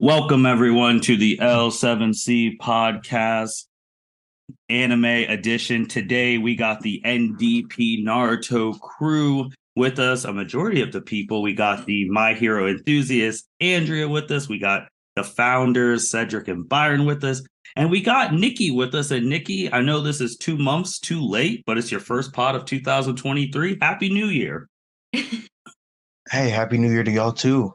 Welcome, everyone, to the L7C podcast anime edition. Today, we got the NDP Naruto crew with us. A majority of the people. We got the My Hero enthusiast, Andrea, with us. We got the founders, Cedric and Byron, with us. And we got Niki with us. And Niki, I know this is 2 months too late, but it's your first pod of 2023. Happy New Year. Hey, Happy New Year to y'all too.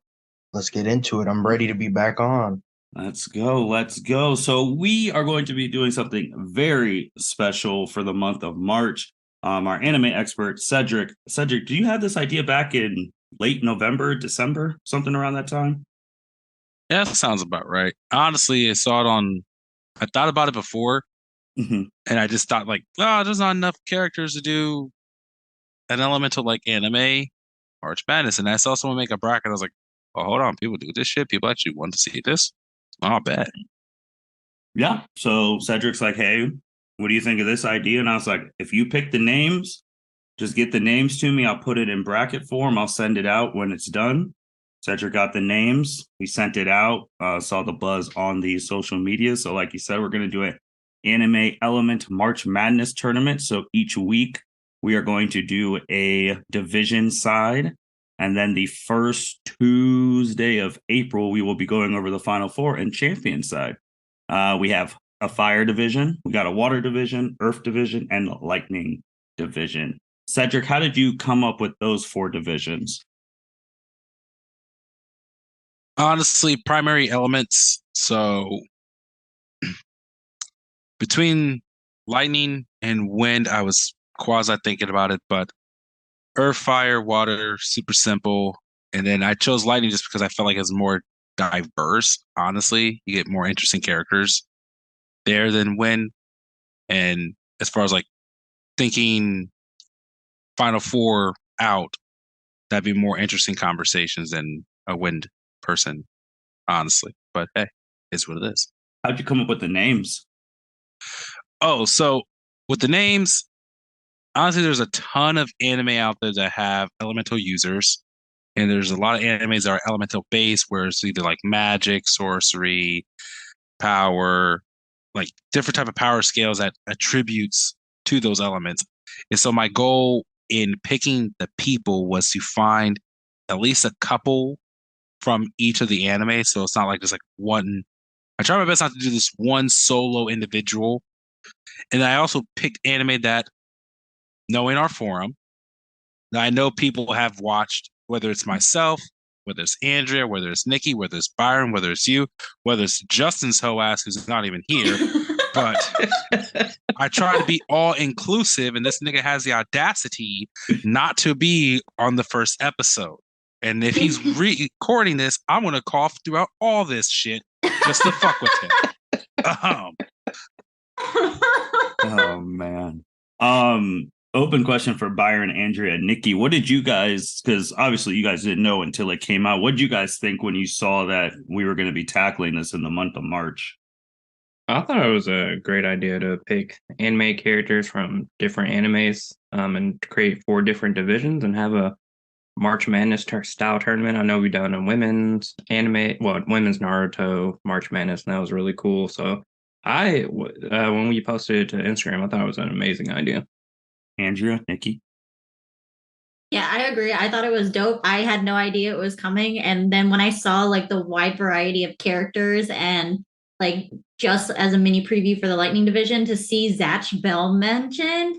Let's get into it. I'm ready to be back on. Let's go. Let's go. So we are going to be doing something very special for the month of March. Our anime expert, Cedric. Cedric, do you have this idea back in late November, December, something around that time? Yeah, that sounds about right. Honestly, I thought about it before, Mhm. and I just thought like, oh, there's not enough characters to do an elemental like anime March Madness. And I saw someone make a bracket. I was like, oh, hold on, people do this shit. People actually want to see this. Oh, bad. Yeah. So Cedric's like, hey, what do you think of this idea? And I was like, if you pick the names, just get the names to me. I'll put it in bracket form. I'll send it out when it's done. Cedric got the names. We sent it out. Saw the buzz on the social media. So, like you said, we're going to do an anime element March Madness tournament. So each week we are going to do a division side. And then the first Tuesday of April, we will be going over the final four and champion side. We have a fire division, we got a water division, earth division, and lightning division. Cedric, how did you come up with those four divisions? Honestly, primary elements. So between lightning and wind, I was quasi thinking about it, but earth, fire, water, super simple. And then I chose lightning just because I felt like it's more diverse. Honestly, you get more interesting characters there than wind. And as far as like thinking Final Four out, that'd be more interesting conversations than a wind person, honestly. But hey, it's what it is. How'd you come up with the names? Oh, so with the names, honestly, there's a ton of anime out there that have elemental users. And there's a lot of animes that are elemental based, where it's either like magic, sorcery, power, like different type of power scales that attributes to those elements. And so my goal in picking the people was to find at least a couple from each of the anime. So it's not like just like one. I try my best not to do this one solo individual. And I also picked anime that, knowing our forum, that I know people have watched, whether it's myself, whether it's Andrea, whether it's Niki, whether it's Byron, whether it's you, whether it's Justin's hoe ass who's not even here. But I try to be all inclusive, and this nigga has the audacity not to be on the first episode. And if he's recording this, I'm gonna cough throughout all this shit just to fuck with him. Oh man. Open question for Byron, Andrea, and Niki. What did you guys, because obviously you guys didn't know until it came out. What did you guys think when you saw that we were going to be tackling this in the month of March? I thought it was a great idea to pick anime characters from different animes, and create four different divisions and have a March Madness style tournament. I know we've done a women's anime, well, women's Naruto March Madness, and that was really cool. So when we posted it to Instagram, I thought it was an amazing idea. Andrea, Niki? Yeah, I agree. I thought it was dope. I had no idea it was coming. And then when I saw like the wide variety of characters and like just as a mini preview for the Lightning Division to see Zatch Bell mentioned,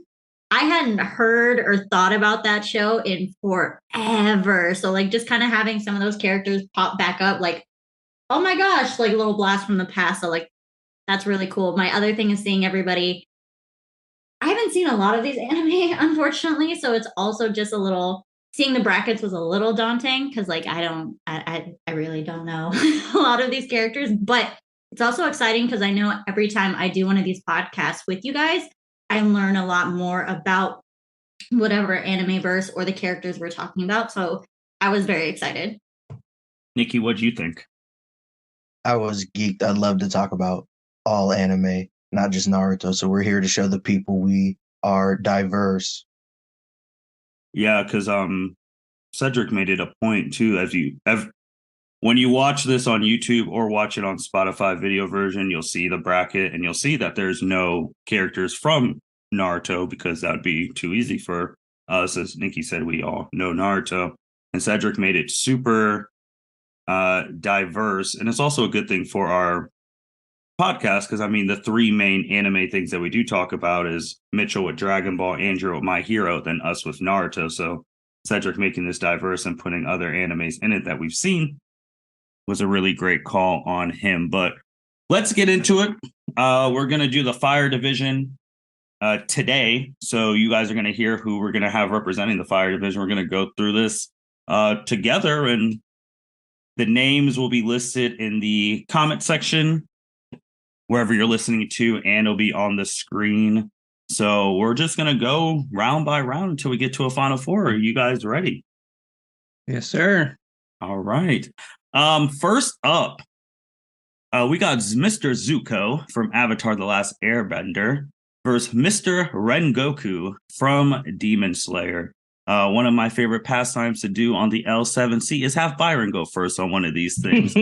I hadn't heard or thought about that show in forever. So like just kind of having some of those characters pop back up, like, oh my gosh, like a little blast from the past. So like that's really cool. My other thing is seeing everybody. I haven't seen a lot of these anime, unfortunately. So it's also just a little seeing the brackets was a little daunting because like I really don't know a lot of these characters, but it's also exciting because I know every time I do one of these podcasts with you guys, I learn a lot more about whatever anime verse or the characters we're talking about. So I was very excited. Niki, what do you think? I was geeked. I'd love to talk about all anime, not just Naruto. So we're here to show the people we are diverse. Yeah, because Cedric made it a point too, as you when you watch this on YouTube or watch it on Spotify video version, you'll see the bracket and you'll see that there's no characters from Naruto because that would be too easy for us. As Niki said, we all know Naruto. And Cedric made it super diverse. And it's also a good thing for our podcast because, I mean, the three main anime things that we do talk about is Mitchell with Dragon Ball, Andrea with My Hero, then us with Naruto. So Cedric making this diverse and putting other animes in it that we've seen was a really great call on him. But let's get into it. We're going to do the Fire Division today. So you guys are going to hear who we're going to have representing the Fire Division. We're going to go through this together, and the names will be listed in the comment section wherever you're listening to, and it'll be on the screen. So we're just going to go round by round until we get to a final four. Are you guys ready? Yes, sir. All right. First up, we got Mr. Zuko from Avatar: The Last Airbender versus Mr. Rengoku from Demon Slayer. One of my favorite pastimes to do on the L7C is have Byron go first on one of these things.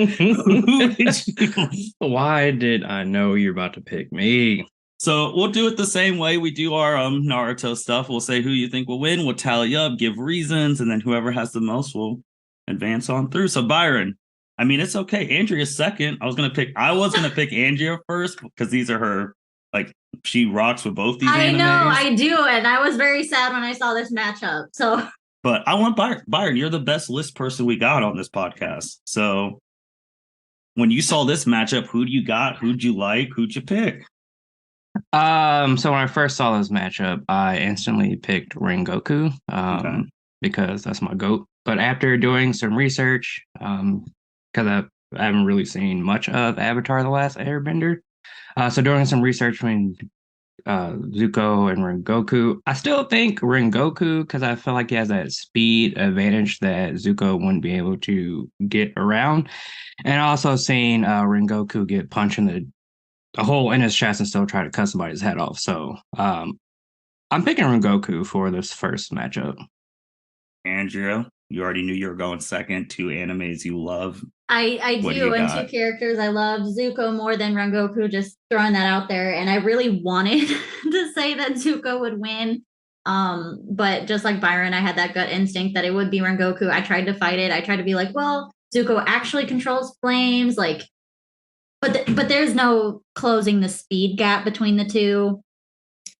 Why did I know you're about to pick me? So we'll do it the same way we do our Naruto stuff. We'll say who you think will win. We'll tally up, give reasons, and then whoever has the most will advance on through. So Byron, I mean, it's okay. Andrea's second. I was gonna pick Andrea first because these are her, like, she rocks with both these animes. I know, I do, and I was very sad when I saw this matchup. So, but I want Byron. You're the best list person we got on this podcast. So, when you saw this matchup, who do you got? Who'd you like? Who'd you pick? So when I first saw this matchup, I instantly picked Rengoku, because that's my GOAT. But after doing some research, because I haven't really seen much of Avatar: The Last Airbender, so doing some research between Zuko and Rengoku, I still think Rengoku because I feel like he has that speed advantage that Zuko wouldn't be able to get around, and also seeing Rengoku get punched in a hole in his chest and still try to cut somebody's head off. So I'm picking Rengoku for this first matchup. Andrea, you already knew you were going second. Two animes you love. I do, and two characters I love. Zuko more than Rengoku, just throwing that out there. And I really wanted to say that Zuko would win. But just like Byron, I had that gut instinct that it would be Rengoku. I tried to fight it. I tried to be like, well, Zuko actually controls flames, like, but there's no closing the speed gap between the two.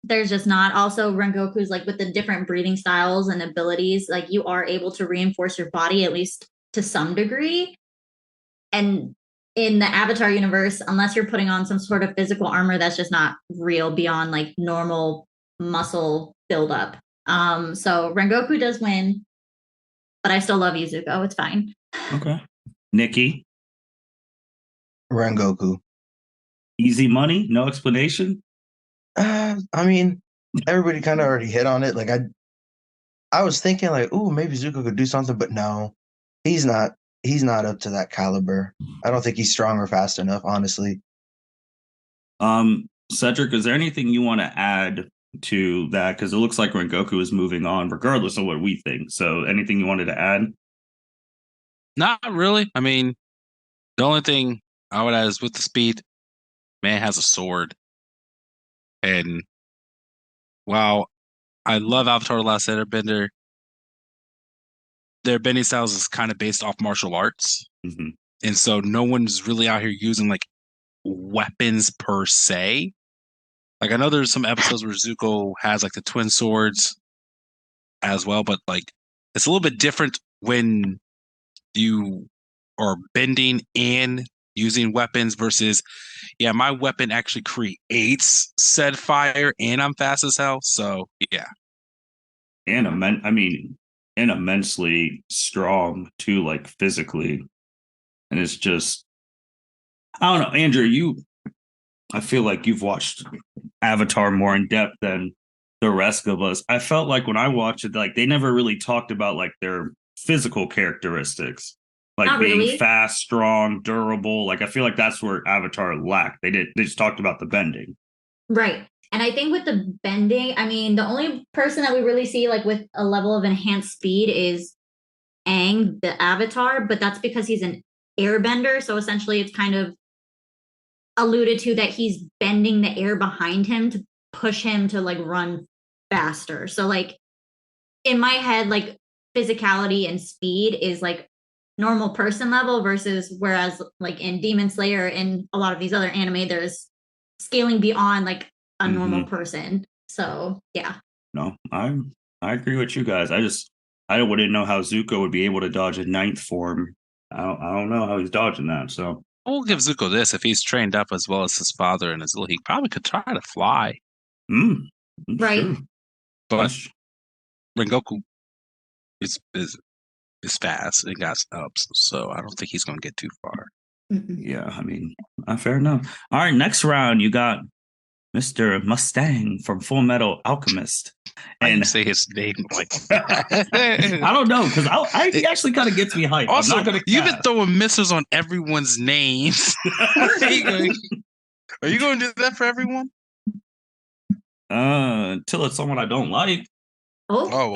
There's just not. Also, Rengoku's like with the different breathing styles and abilities, like you are able to reinforce your body at least to some degree. And in the Avatar universe, unless you're putting on some sort of physical armor, that's just not real beyond like normal muscle buildup. So Rengoku does win, but I still love you, Zuko. It's fine. Okay. Niki? Rengoku. Easy money? No explanation? I mean, everybody kind of already hit on it. Like I was thinking like, ooh, maybe Zuko could do something, but no, he's not up to that caliber. I don't think he's strong or fast enough, honestly. Cedric, is there anything you want to add to that? Because it looks like Rengoku is moving on, regardless of what we think. So anything you wanted to add? Not really. I mean, the only thing I would add is with the speed, man has a sword. And while I love Avatar: The Last Airbender, their bending styles is kind of based off martial arts. Mm-hmm. And so no one's really out here using like weapons per se. Like I know there's some episodes where Zuko has like the twin swords as well, but like it's a little bit different when you are bending and using weapons versus, yeah, my weapon actually creates said fire and I'm fast as hell. So yeah. And immensely strong too, like physically. And it's just, I don't know, Andrew, I feel like you've watched Avatar more in depth than the rest of us. I felt like when I watched it, like they never really talked about like their physical characteristics, like Not being really. fast, strong, durable. Like I feel like that's where Avatar lacked. They just talked about the bending. Right. And I think with the bending, I mean, the only person that we really see like with a level of enhanced speed is Aang, the Avatar, but that's because he's an airbender. So essentially it's kind of alluded to that he's bending the air behind him to push him to like run faster. So like in my head, like physicality and speed is like normal person level versus whereas like in Demon Slayer and a lot of these other anime, there's scaling beyond like a normal person. So yeah. No, I agree with you guys. I wouldn't know how Zuko would be able to dodge a ninth form. I don't know how he's dodging that. So We'll give Zuko this. If he's trained up as well as his father and his little, he probably could try to fly. Right. Sure. But Rengoku is fast and got ups, so I don't think he's going to get too far. Yeah, I mean, fair enough. All right, next round, you got Mr. Mustang from Full Metal Alchemist. And say his name like I don't know, because he actually kind of gets me hyped. Also, I'm not you've been throwing missiles on everyone's names. Are you going to do that for everyone? Until it's someone I don't like. No.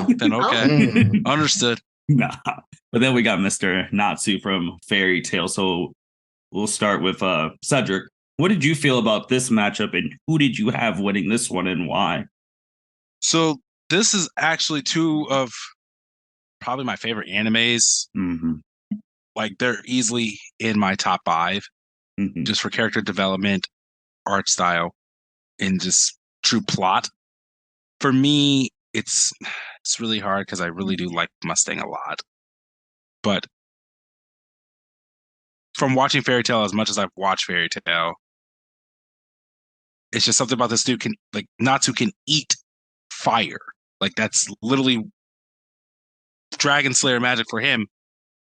Then okay. Understood. Nah. But then we got Mr. Natsu from Fairy Tail. So we'll start with Cedric. What did you feel about this matchup, and who did you have winning this one, and why? So this is actually two of probably my favorite animes. Like they're easily in my top 5, just for character development, art style, and just true plot. For me, it's really hard because I really do like Mustang a lot. But from watching Fairy Tail as much as I've watched Fairy Tail, it's just something about this dude Natsu can eat fire. Like that's literally Dragon Slayer magic for him.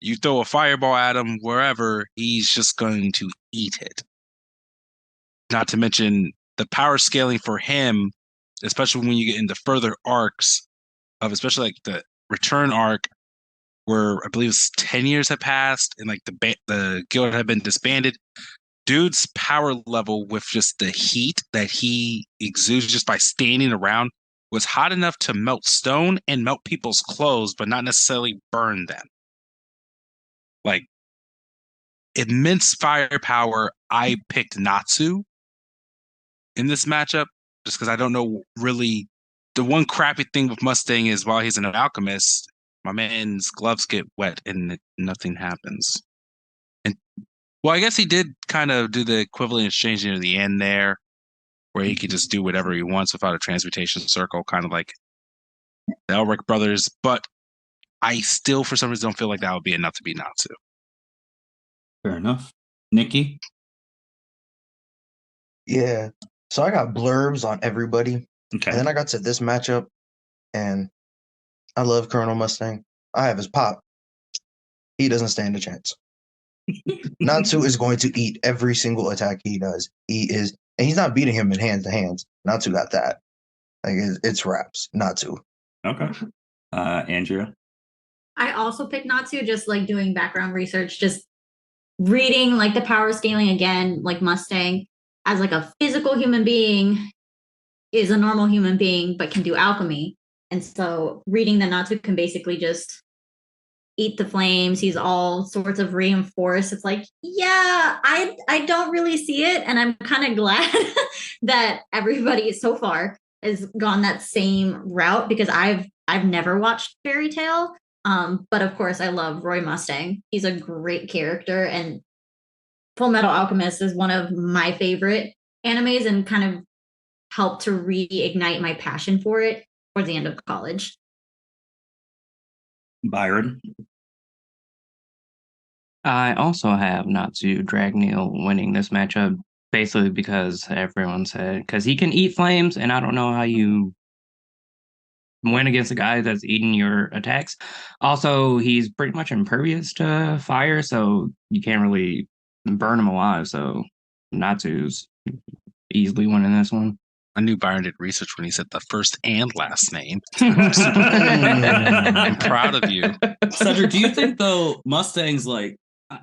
You throw a fireball at him wherever, he's just going to eat it. Not to mention the power scaling for him, especially when you get into further arcs of especially like the return arc where I believe it's 10 years have passed and like the guild had been disbanded. Dude's power level with just the heat that he exudes just by standing around was hot enough to melt stone and melt people's clothes, but not necessarily burn them. Like immense firepower. I picked Natsu in this matchup just because I don't know really. The one crappy thing with Mustang is while he's an alchemist, my man's gloves get wet and nothing happens. And well, I guess he did kind of do the equivalent exchange near the end there, where he could just do whatever he wants without a transmutation circle, kind of like the Elric brothers. But I still, for some reason, don't feel like that would be enough to beat Natsu. Fair enough. Niki? Yeah. So I got blurbs on everybody. Okay. And then I got to this matchup, and I love Colonel Mustang. I have his pop. He doesn't stand a chance. Natsu is going to eat every single attack he does. And he's not beating him in hands to hands. Natsu got that. Like it's wraps. Natsu. Okay. Andrea? I also picked Natsu, just like doing background research, just reading like the power scaling again, like Mustang as like a physical human being is a normal human being, but can do alchemy. And so reading that Natsu can basically just eat the flames. He's all sorts of reinforced. It's like, yeah, I don't really see it. And I'm kind of glad that everybody so far has gone that same route because I've never watched Fairy Tail. But of course I love Roy Mustang. He's a great character, and Full Metal Alchemist is one of my favorite animes and kind of helped to reignite my passion for it towards the end of college. Byron? I also have Natsu Dragneel winning this matchup, basically because everyone said, because he can eat flames, and I don't know how you win against a guy that's eating your attacks. Also, he's pretty much impervious to fire, so you can't really burn him alive. So Natsu's easily winning this one. I knew Byron did research when he said the first and last name. I'm proud of you. Cedric, do you think though Mustang's like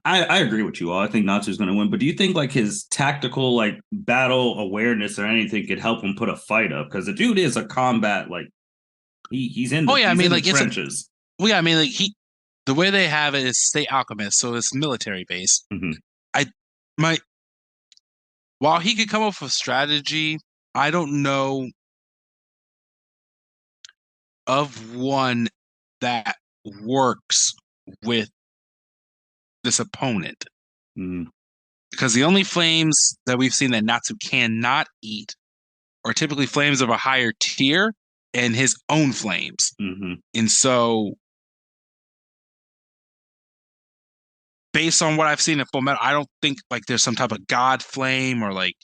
I agree with you all. I think Natsu's gonna win, but do you think like his tactical like battle awareness or anything could help him put a fight up? Because the dude is a combat like he's in the, I mean, in like the trenches. I mean, like the way they have it is State Alchemist, so it's military based. Mhm. While he could come up with strategy, I don't know of one that works with this opponent. Mhm. Because the only flames that we've seen that Natsu cannot eat are typically flames of a higher tier and his own flames. Mhm. And so, based on what I've seen in Full Metal, I don't think like there's some type of god flame or like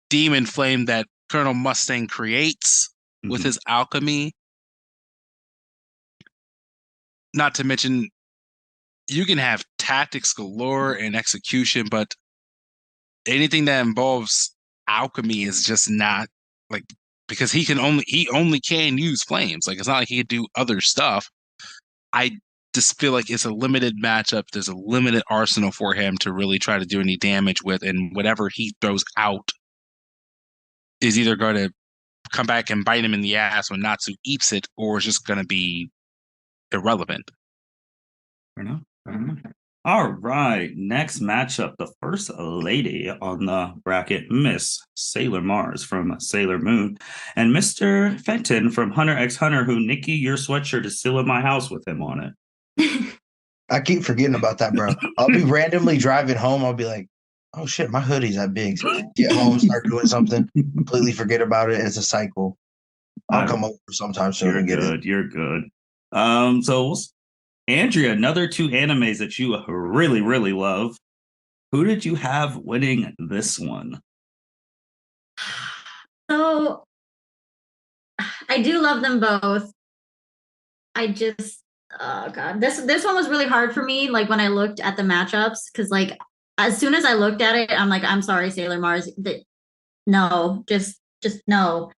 demon flame that Colonel Mustang creates with Mhm. his alchemy. Not to mention, you can have tactics galore and execution, but anything that involves alchemy is just not like, because he only can use flames. Like, it's not like he could do other stuff. I just feel like it's a limited matchup. There's a limited arsenal for him to really try to do any damage with, and whatever he throws out is either going to come back and bite him in the ass when Natsu eats it, or it's just going to be irrelevant. Fair enough. Fair enough. All right. Next matchup, the first lady on the bracket, Miss Sailor Mars from Sailor Moon, and Mr. Fenton from Hunter x Hunter, who, Nikki, your sweatshirt is still in my house with him on it. I keep forgetting about that, bro. I'll be randomly driving home. I'll be like, oh shit, my hoodie's that big. Get home, start doing something, completely forget about it. It's a cycle. I'll come over sometime soon You're and get good. it. You're good. So Andrea, another two animes that you really, really love. Who did you have winning this one? So I do love them both. I just, oh god, this one was really hard for me. Like when I looked at the matchups, because like as soon as I looked at it, I'm like, I'm sorry, Sailor Mars, no, just no.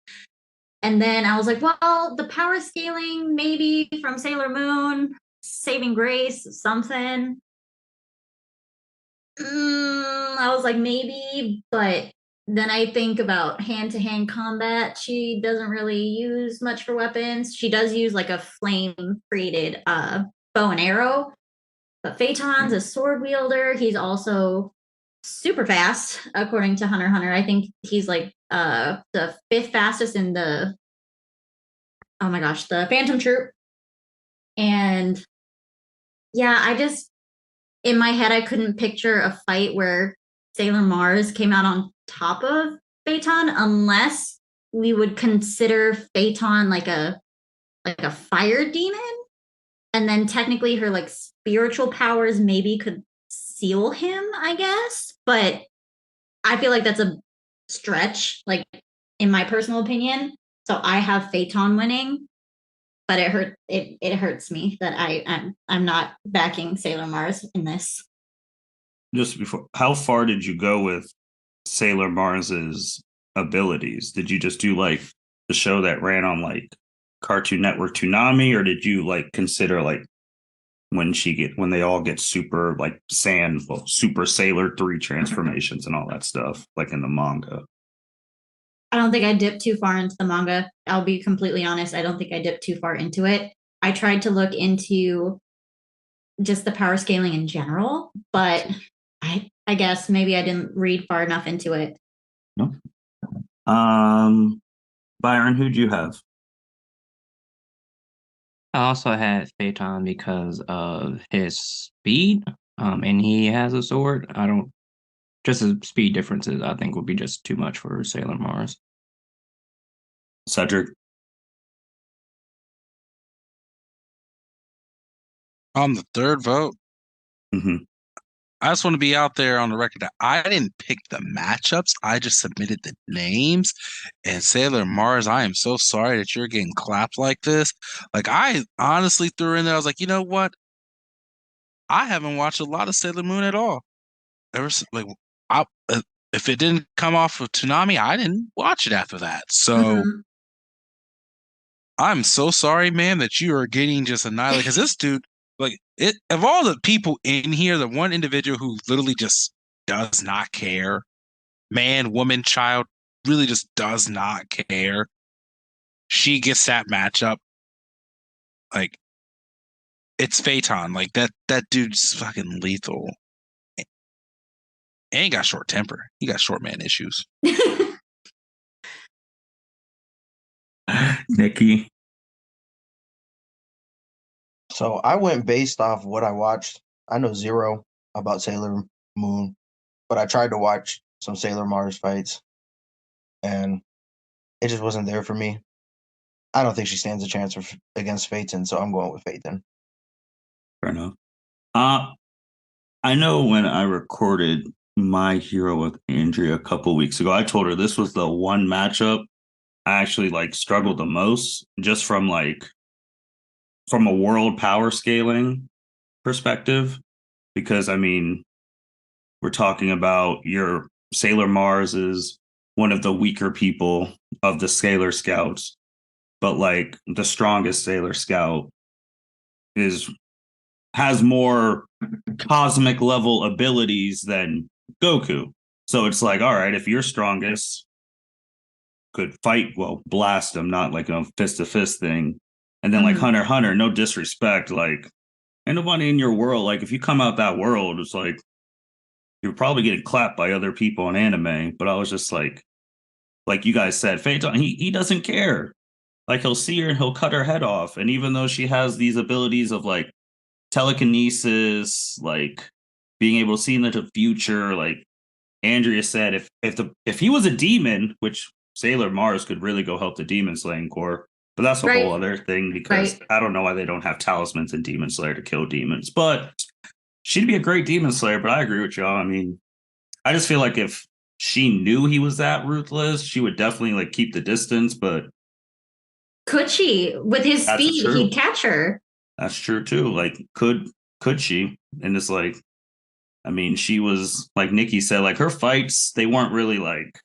And then I was like, well, the power scaling maybe from Sailor Moon, Saving Grace, something. I was like, maybe, but then I think about hand-to-hand combat. She doesn't really use much for weapons. She does use like a flame-created bow and arrow, but Phaeton's a sword wielder. He's also super fast, according to Hunter x Hunter. I think he's like the fifth fastest in the, oh my gosh, the Phantom Troop. And yeah, I just, in my head, I couldn't picture a fight where Sailor Mars came out on top of Phaeton unless we would consider Phaeton like a fire demon. And then technically her like spiritual powers maybe could seal him, I guess. But I feel like that's a stretch, like in my personal opinion. So I have Phaeton winning, but it hurts me that I'm not backing Sailor Mars in this. Just before, how far did you go with Sailor Mars's abilities? Did you just do like the show that ran on like Cartoon Network Toonami, or did you like consider like when they all get super like Super Sailor 3 transformations and all that stuff, like in the manga? I don't think I dipped too far into the manga. I'll be completely honest. I don't think I dipped too far into it. I tried to look into just the power scaling in general, but I guess maybe I didn't read far enough into it. No. Byron, who'd you have? I also had Phaeton because of his speed, and he has a sword. I don't just the speed differences. I think would be just too much for Sailor Mars. Cedric. On the third vote, Mm-hmm. I just want to be out there on the record that I didn't pick the matchups. I just submitted the names. And Sailor Mars, I am so sorry that you're getting clapped like this. Like, I honestly threw in there, I was like, you know what? I haven't watched a lot of Sailor Moon at all. Like, if it didn't come off of Toonami, I didn't watch it after that. So I'm so sorry, man, that you are getting just annihilated. Because this dude, like, of all the people in here, the one individual who literally just does not care, man, woman, child, really just does not care. She gets that matchup. Like, It's Phaeton. Like that dude's fucking lethal. And he got short temper. He got short man issues. Niki. So I went based off what I watched. I know zero about Sailor Moon, but I tried to watch some Sailor Mars fights, and it just wasn't there for me. I don't think she stands a chance against Phaeton, so I'm going with Phaeton. Fair enough. I know when I recorded My Hero with Andrea a couple weeks ago, I told her this was the one matchup I actually like struggled the most, just from a world power scaling perspective. Because I mean, we're talking about your Sailor Mars is one of the weaker people of the Sailor Scouts, but like the strongest Sailor Scout is has more cosmic level abilities than Goku. So it's like, all right, if your strongest could fight, well, blast him, not like a fist to fist thing. And then like Hunter x Hunter, no disrespect, like ain't nobody in your world. Like if you come out that world, it's like you're probably getting clapped by other people in anime. But I was just like you guys said, Phaeton, he doesn't care. Like he'll see her and he'll cut her head off. And even though she has these abilities of like telekinesis, like being able to see into the future, like Andrea said, if he was a demon, which Sailor Mars could really go help the Demon Slaying Corps, but that's a Right. whole other thing because Right. I don't know why they don't have talismans in Demon Slayer to kill demons. But she'd be a great Demon Slayer. But I agree with y'all. I mean, I just feel like if she knew he was that ruthless, she would definitely like keep the distance. But Could she? With his that's speed, true. he'd catch her. That's true too. Like, could she? And it's like, I mean, she was like Niki said, like her fights, they weren't really like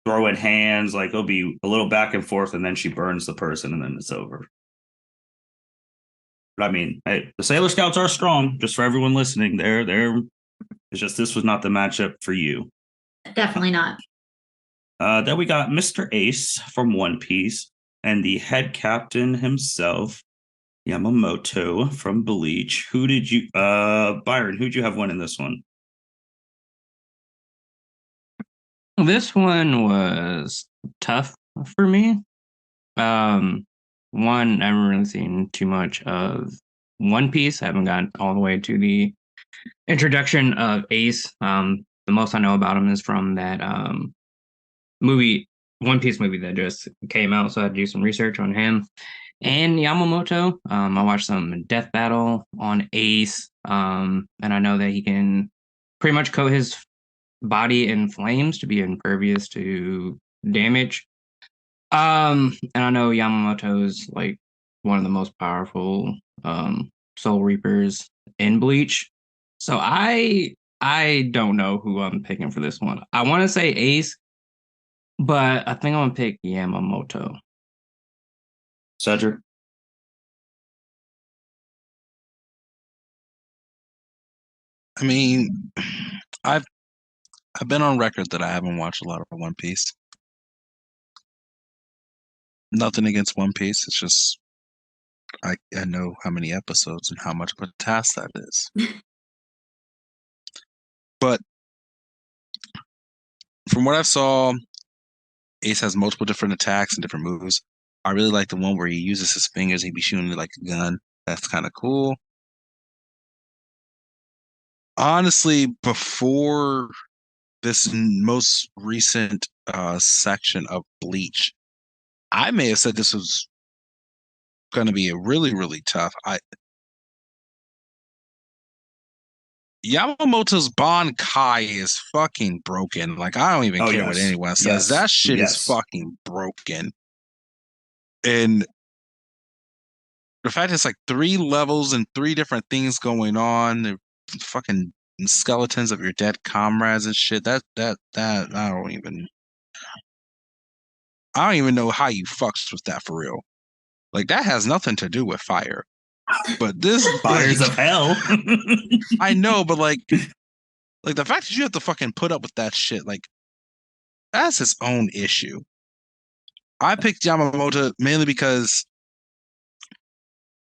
throwing hands, like it'll be a little back and forth, and then she burns the person, and then it's over. But I mean, hey, the Sailor Scouts are strong. Just for everyone listening, they're. It's just this was not the matchup for you. Definitely not. Then we got Mr. Ace from One Piece and the head captain himself, Yamamoto from Bleach. Who did you, Byron? Who'd you have win in this one? This one was tough for me. One, I haven't really seen too much of One Piece. I haven't gotten all the way to the introduction of Ace. The most I know about him is from that movie, One Piece movie that just came out. So I had to do some research on him and Yamamoto. I watched some Death Battle on Ace, and I know that he can pretty much coat his body in flames to be impervious to damage. And I know Yamamoto is like one of the most powerful Soul Reapers in Bleach. So I don't know who I'm picking for this one. I want to say Ace, but I think I'm gonna pick Yamamoto. Cedric? I mean, I've been on record that I haven't watched a lot of One Piece. Nothing against One Piece. It's just I know how many episodes and how much of a task that is. But from what I saw, Ace has multiple different attacks and different moves. I really like the one where he uses his fingers. He'd be shooting it like a gun. That's kind of cool. Honestly, before this most recent section of Bleach, I may have said this was going to be a really, really tough. Yamamoto's Bankai is fucking broken. Like, I don't even care what anyone says. That shit is fucking broken. And the fact it's like 3 levels and 3 different things going on, the fucking skeletons of your dead comrades and shit. That I don't even know how you fucks with that for real. Like that has nothing to do with fire. But this Fires of hell. I know, but like the fact that you have to fucking put up with that shit, like that's its own issue. I picked Yamamoto mainly because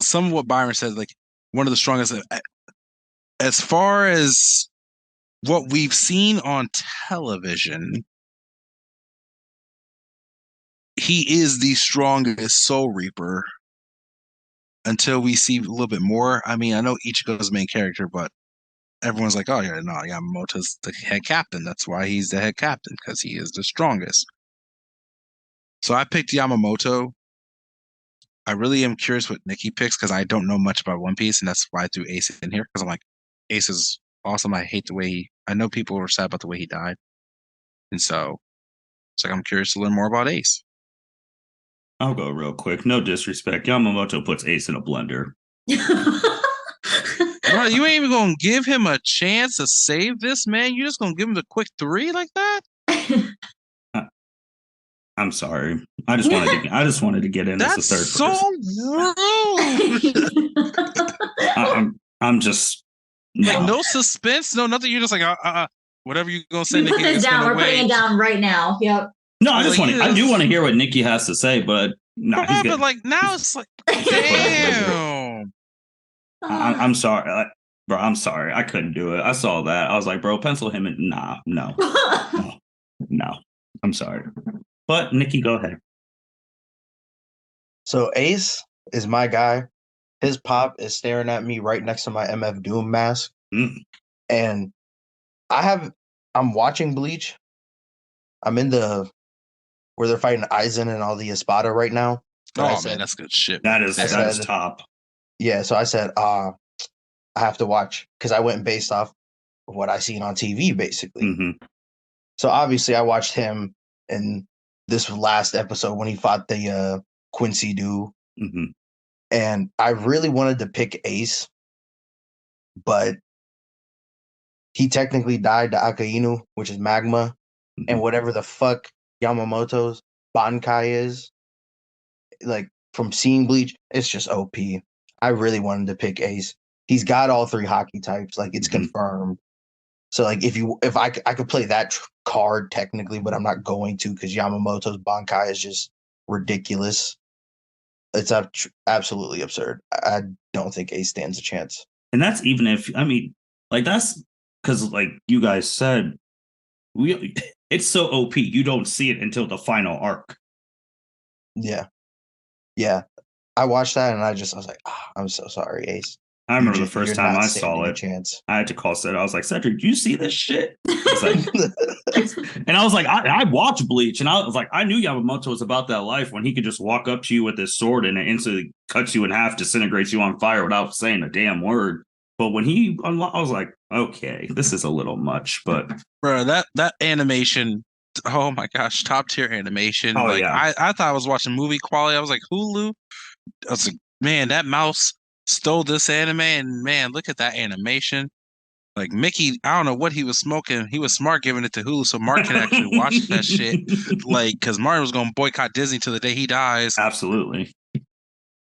some of what Byron said, like one of the strongest. As far as what we've seen on television, he is the strongest Soul Reaper until we see a little bit more. I mean, I know Ichigo's the main character, but everyone's like, oh, yeah, no, Yamamoto's the head captain. That's why he's the head captain, because he is the strongest. So I picked Yamamoto. I really am curious what Niki picks because I don't know much about One Piece, and that's why I threw Ace in here, because I'm like, Ace is awesome. I hate the way I know people were sad about the way he died. And so it's like I'm curious to learn more about Ace. I'll go real quick. No disrespect. Yamamoto puts Ace in a blender. Bro, you ain't even gonna give him a chance to save this man? You just gonna give him the quick 3 like that? I'm sorry. I just wanted to get in as a third so person. rude. I'm just no. Like no suspense, no nothing. You're just like whatever you're gonna say. We put this down. We're putting it down right now. Yep. No, I do want to hear what Niki has to say, but no, but like now it's like damn. I'm sorry, bro. I'm sorry. I couldn't do it. I saw that. I was like, bro, pencil him in. Nah, no. I'm sorry. But Niki, go ahead. So Ace is my guy. His pop is staring at me right next to my MF Doom mask. And I'm watching Bleach. I'm in the where they're fighting Aizen and all the Espada right now. Man, that's good shit. That is top. Yeah, so I said, I have to watch because I went based off of what I seen on TV, basically. Mm-hmm. So obviously I watched him in this last episode when he fought the Quincy Doo. Mm-hmm. And I really wanted to pick Ace, but he technically died to Akainu, which is magma, and whatever the fuck Yamamoto's Bankai is, like from seeing Bleach, it's just OP. I really wanted to pick Ace. He's got all 3 hockey types, like it's confirmed. So like if I could play that card technically, but I'm not going to because Yamamoto's Bankai is just ridiculous. It's absolutely absurd. I don't think Ace stands a chance. And that's even if that's because like you guys said, it's so OP you don't see it until the final arc. Yeah. I watched that and I was like, I'm so sorry, Ace. I remember the first time I saw it. I had to call Cedric. I was like, Cedric, do you see this shit? And I was like, I watched Bleach, and I was like, I knew Yamamoto was about that life when he could just walk up to you with his sword and it instantly cuts you in half, disintegrates you on fire without saying a damn word. But when he unlocked, I was like, okay, this is a little much. But bro, that animation, oh my gosh, top tier animation. Oh, like yeah. I thought I was watching movie quality. I was like, Hulu. I was like, man, that mouse stole this anime, and man, look at that animation. Like Mickey, I don't know what he was smoking. He was smart giving it to Hulu so Mark can actually watch that shit. Like, because Martin was going to boycott Disney till the day he dies. Absolutely.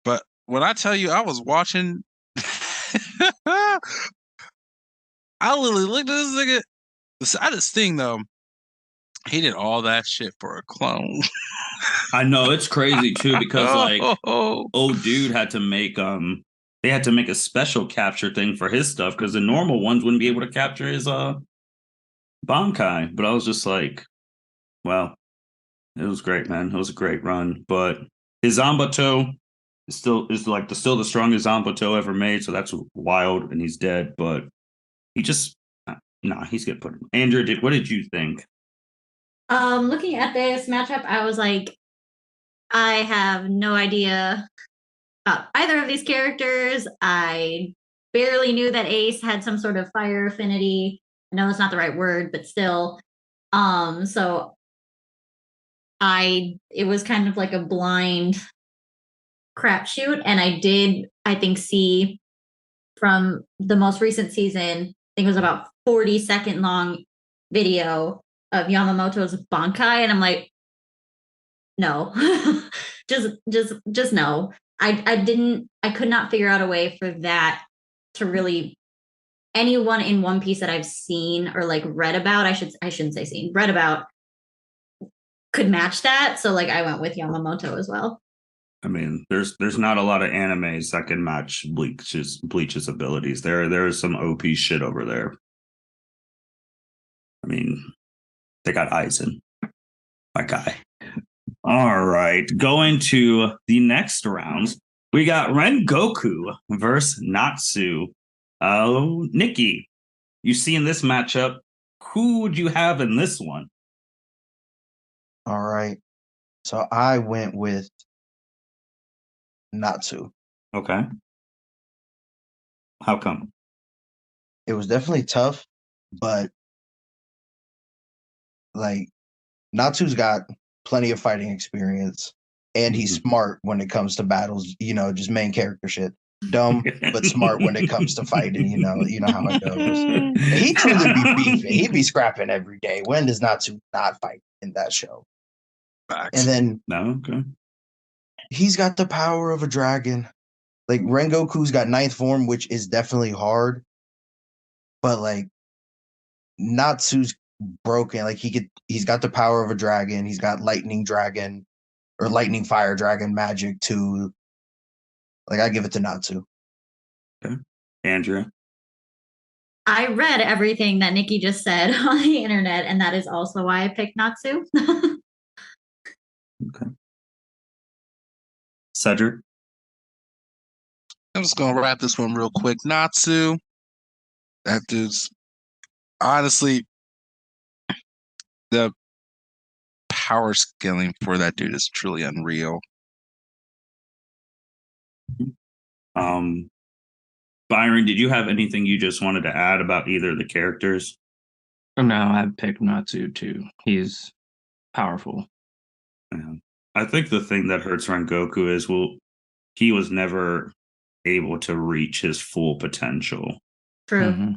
But when I tell you, I was watching. I literally looked at this nigga. The saddest thing, though, he did all that shit for a clone. I know, it's crazy, too, because, like, old dude had to make, they had to make a special capture thing for his stuff because the normal ones wouldn't be able to capture his Bankai. But I was just like, well, it was great, man. It was a great run. But his Zanbato is still the strongest Zanbato ever made. So that's wild, and he's dead. But he just he's gonna put him. Andrea, what did you think? Looking at this matchup, I was like, I have no idea about either of these characters. I barely knew that Ace had some sort of fire affinity. I know it's not the right word, but still. So it was kind of like a blind crapshoot. And I think, see from the most recent season, I think it was about 40-second long video of Yamamoto's Bankai. And I'm like, no, just no. I could not figure out a way for that to really anyone in One Piece that I've seen or like read about, I shouldn't say seen, read about could match that. So like I went with Yamamoto as well. I mean, there's not a lot of animes that can match Bleach's abilities. There is some OP shit over there. I mean, they got Aizen, my guy. All right, going to the next round, we got Rengoku versus Natsu. Oh, Niki, you see in this matchup, who would you have in this one? All right. So I went with Natsu. Okay. How come? It was definitely tough, but like Natsu's got plenty of fighting experience, and he's smart when it comes to battles. Just main character shit. Dumb but smart when it comes to fighting. You know how it goes. And he truly be beefing. He be scrapping every day. When does Natsu not fight in that show? Facts. And then No, okay. he's got the power of a dragon. Like Rengoku's got ninth form, which is definitely hard. But like Natsu's broken. Like he's got the power of a dragon. He's got lightning dragon or lightning fire dragon magic too. Like I give it to Natsu. Okay. Andrea. I read everything that Niki just said on the internet, and that is also why I picked Natsu. Okay. Cedric. I'm just gonna wrap this one real quick. Natsu, that dude's honestly the power scaling for that dude is truly unreal. Byron, did you have anything you just wanted to add about either of the characters? No, I picked Natsu too. He's powerful. Yeah. I think the thing that hurts Rengoku is, he was never able to reach his full potential. True. Mhm.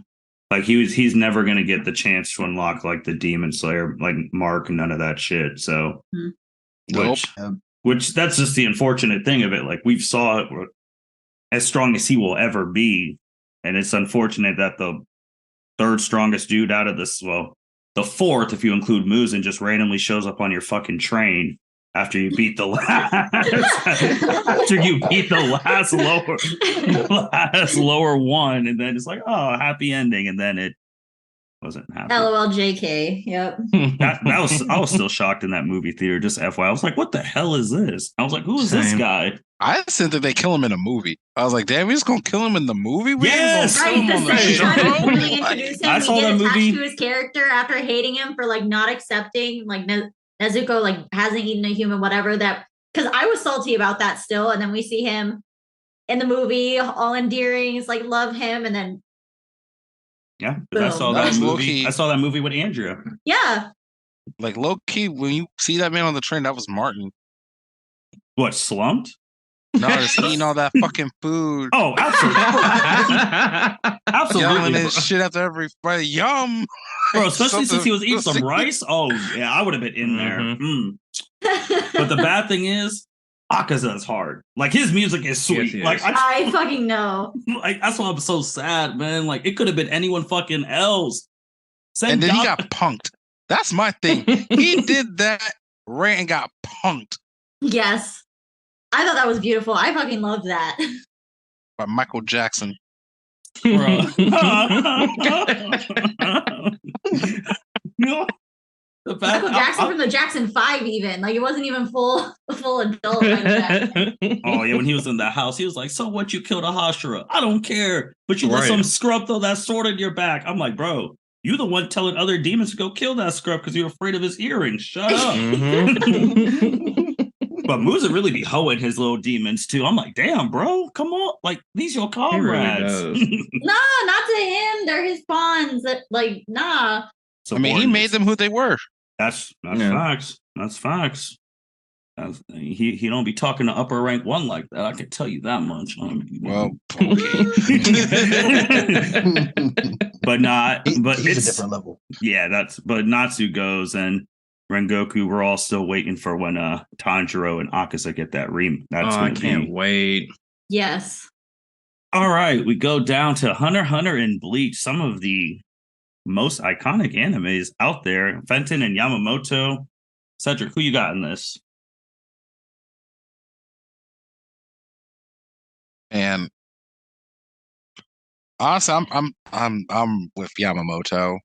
Like he's never gonna get the chance to unlock like the Demon Slayer, like Mark, none of that shit. So, Nope. which that's just the unfortunate thing of it. Like we've saw it as strong as he will ever be, and it's unfortunate that the third strongest dude out of this, well, the fourth, if you include Muzan, just randomly shows up on your fucking train after you beat the last lower one, and then it's like, oh, happy ending, and then it wasn't happy. LOL JK. Yep. I was still shocked in that movie theater. Just FYI, I was like, what the hell is this? I was like, who is this Same. guy? I didn't think they kill him in a movie. I was like, damn, we just gonna kill him in the movie? We Yes! ain't gonna Right, kill the him on second the time show? when they introduce him, I we saw get that attached movie. to his character after hating him for like not accepting, like Nezuko like hasn't eaten a human, whatever that. Because I was salty about that still, and then we see him in the movie, all endearing, it's like love him, and then Yeah, because I saw That that was movie. low-key. I saw that movie with Andrea. yeah, Like low key, when you see that man on the train, that was Martin. What, slumped? No, just eating all that fucking food. Oh, absolutely. Yelling Absolutely, his shit after every fight. Yum! bro. Especially since he was eating Something- some rice. Oh, yeah, I would have been in there. Mhm. But the bad thing is, Akaza's hard. Like his music is sweet. Yes, he Like is. I fucking know. like that's why I'm so sad, man. Like it could have been anyone fucking else. And then he God- got punked. That's my thing. He did that rant and got punked Yes, I thought that was beautiful. I fucking loved that. by Michael Jackson. bro. The bad, Michael Jackson from the Jackson 5, even like it wasn't even full adult. Michael Jackson. Oh yeah, when he was in the house, he was like, "So what? You killed a Hashira? I don't care, but you let Right. some scrub throw that sword in your back." I'm like, bro, you the one telling other demons to go kill that scrub because you're afraid of his earrings. Shut up. But Musa really be hoeing his little demons too. I'm like, damn, bro, come on, like these your comrades. does. Nah, not to him. They're his pawns. Like, nah. I mean, he made them who they were. That's Yeah. facts. That's facts. He don't be talking to upper rank one like that. I can tell you that much. Well, okay. but not. But he's a it's different level. yeah. But Natsu goes and Rengoku. We're all still waiting for when Tanjiro and Akaza get that That's Oh, I can't wait. Yes. All right, we go down to Hunter x Hunter and Bleach. Some of the most iconic animes out there. Fenton and Yamamoto. Cedric, who you got in this? And honestly, I'm with Yamamoto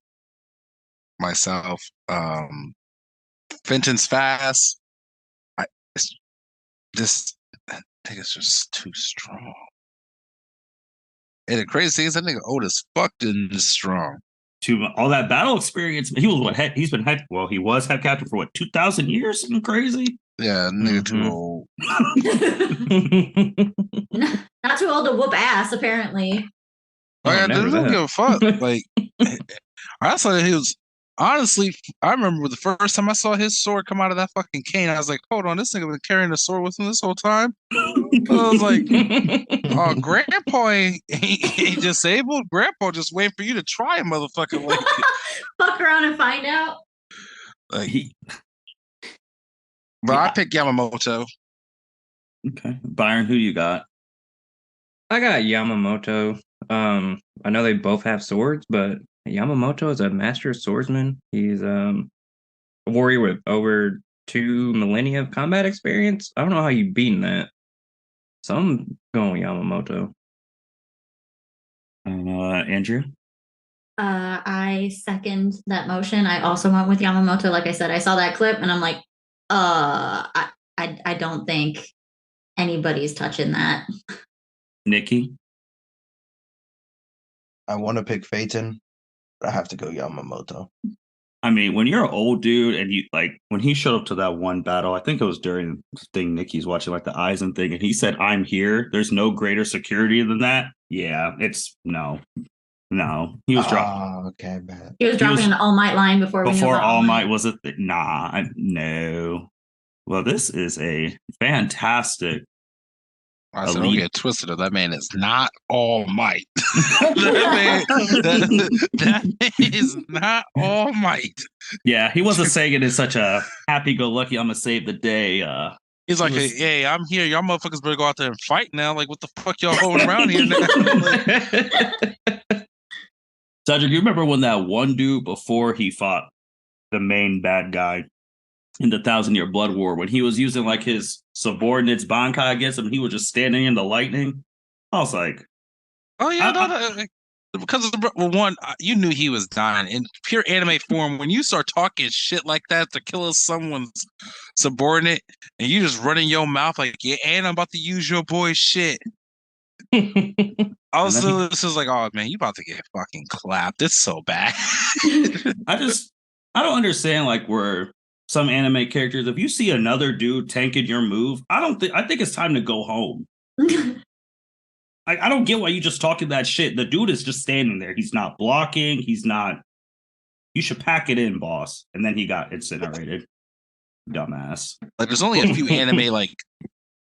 myself. Fenton's fast. This I think it's just too strong. And the crazy thing is that nigga old as fuck and is strong. To all that battle experience, he was what head. He's been head. Well, he was head captain for what 2,000 years. Something crazy. Yeah, nigga too old. Not too old to whoop ass, apparently. Oh yeah, never dude, don't that. give a fuck. Like, I saw that he was. Honestly, I remember the first time I saw his sword come out of that fucking cane. I was like, "Hold on, this nigga been carrying a sword with him this whole time." I was like, "Oh, Grandpa ain't disabled. Grandpa just waiting for you to try a motherfucker." Like, Fuck around and find out. But I picked Yamamoto. Okay, Byron, who you got? I got Yamamoto. I know they both have swords, but Yamamoto is a master swordsman. He's a warrior with over 2 millennia of combat experience. I don't know how you beaten that. So I'm going with Yamamoto. Andrea? I second that motion. I also went with Yamamoto. Like I said, I saw that clip and I'm like, I don't think anybody's touching that. Niki? I want to pick Phaeton, but I have to go Yamamoto. I mean, when you're an old dude and you like when he showed up to that one battle, I think it was during the thing Niki's watching, like the Eisen thing, and he said, "I'm here. There's no greater security than that." Yeah, it's no. He was dropping. Okay, bad. He was dropping an All Might line before we knew Before what All Might was a no. Well, this is a fantastic. I said, don't get twisted. That man is not All Might. that man is not All Might. Yeah, he wasn't saying it in such a happy-go-lucky, I'm gonna save the day. He's like, hey, I'm here. Y'all motherfuckers better go out there and fight now. Like, what the fuck y'all holding around here now? Cedric, you remember when that one dude before he fought the main bad guy in the 1,000-Year Blood War, when he was using like his subordinates Bankai against him, he was just standing in the lightning? I was like, oh yeah, no, because of one, you knew he was dying in pure anime form. When you start talking shit like that to kill someone's subordinate, and you just running your mouth like, yeah, and I'm about to use your boy's shit. Also, this is like, oh man, you about to get fucking clapped. It's so bad. I don't understand like where some anime characters, if you see another dude tanking your move, I think it's time to go home. I don't get why you just talking that shit. The dude is just standing there. He's not blocking. He's not. You should pack it in, boss. And then he got incinerated. Dumbass. Like, there's only a few anime like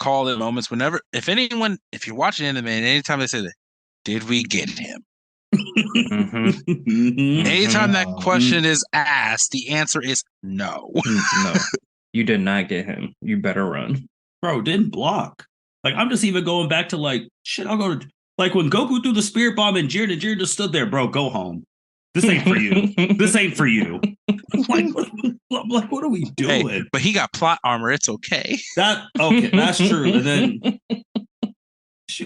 call it moments. If you're watching anime, and anytime they say that, did we get him? Anytime that question is asked, the answer is no. No, you did not get him. You better run. Bro, didn't block. Like, I'm just even going back to like, shit, I'll go to, like when Goku threw the spirit bomb and Jiren just stood there, bro, go home. This ain't for you. This ain't for you. I'm like, what are we doing? Hey, but he got plot armor. It's okay. Okay, that's true. And then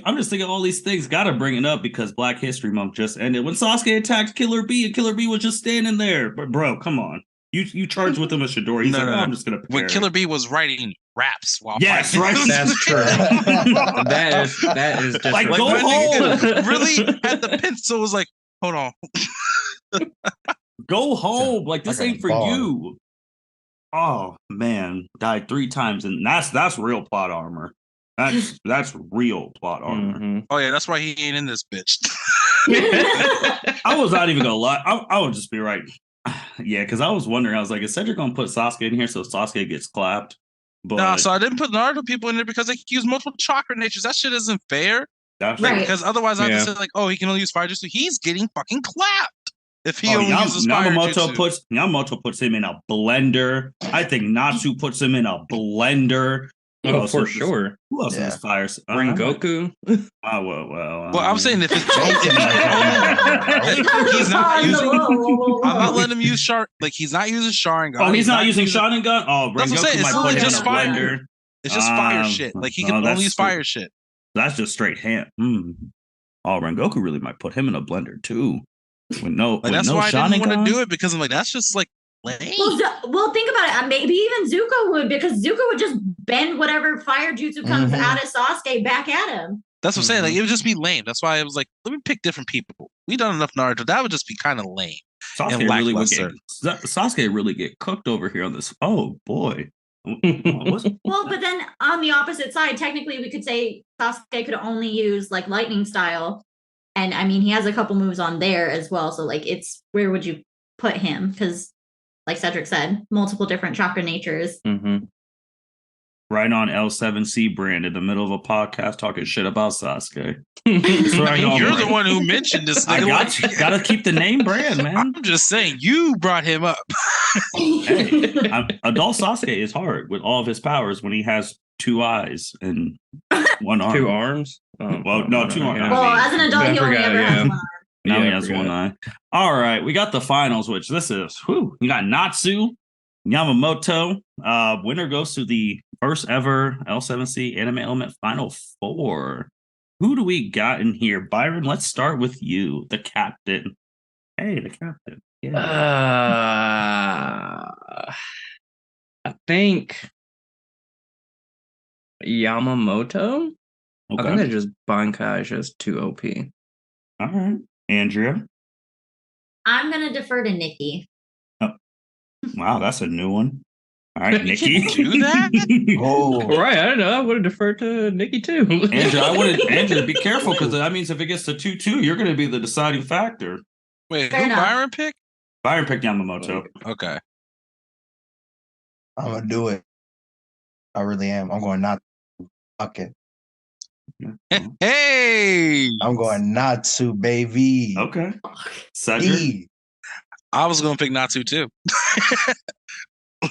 I'm just thinking all these things gotta bring it up because Black History Month just ended. When Sasuke attacked Killer B and Killer B was just standing there. But bro, come on. You charged with him a Shidori. He's I'm just gonna prepare. When Killer B was writing raps while fighting. Right. That's true. that is just like go home. Really had the pencil was like, hold on. Go home. Like this ain't for bar. you. Oh man, died 3 times, and that's real plot armor. That's real plot armor. Mm-hmm. Oh yeah, that's why he ain't in this bitch. I was not even gonna lie. I would just be right. Yeah, because I was wondering. I was like, is Cedric gonna put Sasuke in here so Sasuke gets clapped? But no, so I didn't put Naruto people in there because they can use multiple chakra natures. That shit isn't fair. That's right. Because otherwise, I just said like, oh, he can only use fire jutsu. He's getting fucking clapped if he only uses fire jutsu. Yamamoto puts him in a blender. I think Natsu puts him in a blender. Oh, for sure. Who else is fire? Bring Goku. Oh well. Well, I'm saying if it's he's not using. I'm not letting him use Like he's not using Sharingan. Oh, he's not using Sharingan. Oh, that's what I'm saying. It's literally just fire. It's just fire shit. Like he can only use fire shit. That's just straight hand. Oh, Rengoku really might put him in a blender too. With that's no why I didn't want to Sharingan? do it, because I'm like, that's just like lame. Well, think about it. Maybe even Zuko would, because Zuko would just bend whatever fire jutsu comes out of Sasuke back at him. That's what I'm saying. Like, it would just be lame. That's why I was like, let me pick different people. We done enough Naruto. That would just be kind of lame. Sasuke really really get cooked over here on this. Oh boy. Well, but then on the opposite side, technically we could say Sasuke could only use like lightning style. And I mean, he has a couple moves on there as well. So like, it's where would you put him? Because like Cedric said, multiple different chakra natures. Right on L7C brand in the middle of a podcast talking shit about Sasuke. You're the one who mentioned this. I gotta keep the name brand, man. I'm just saying, you brought him up. Hey, adult Sasuke is hard with all of his powers when he has 2 eyes and 1 arm. 2 arms? Well, no, 2 arms. Well, as an adult, he only ever has 1 arm. Now he has 1 eye. All right, we got the finals, which this is, you got Natsu, Yamamoto. Winner goes to the first ever L7C Anime Element Final 4. Who do we got in here? Byron, let's start with you, the captain. Hey, the captain. Yeah. I think Yamamoto. Okay. I think that just Bankai is just too OP. All right. Andrea. I'm gonna defer to Niki. Oh. Wow, that's a new one. All right, Niki. Do that? Oh, Right, I don't know. I would have deferred to Niki too. Andrea, be careful, because that means if it gets to 2-2, you're going to be the deciding factor. Wait, Fair who enough. Byron picked? Byron picked Yamamoto. Okay. I'm gonna do it. I really am. I'm going not. Fuck it. Hey! I'm going Natsu, baby. Okay. Cedric. E. I was going to pick Natsu too.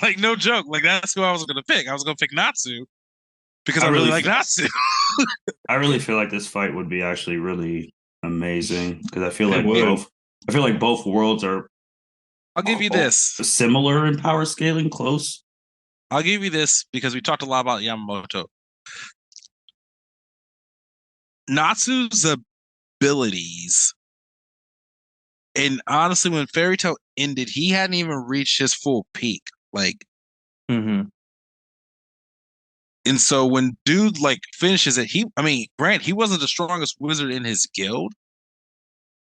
Like, no joke. Like, that's who I was going to pick. I was going to pick Natsu because I really like Natsu. I really feel like this fight would be actually really amazing, because I feel It like both worlds are I'll give you this. similar in power scaling, close. I'll give you this because we talked a lot about Yamamoto. Natsu's abilities, and honestly, when Fairy Tail ended, he hadn't even reached his full peak. Like, and so when dude like finishes it, Grant, he wasn't the strongest wizard in his guild,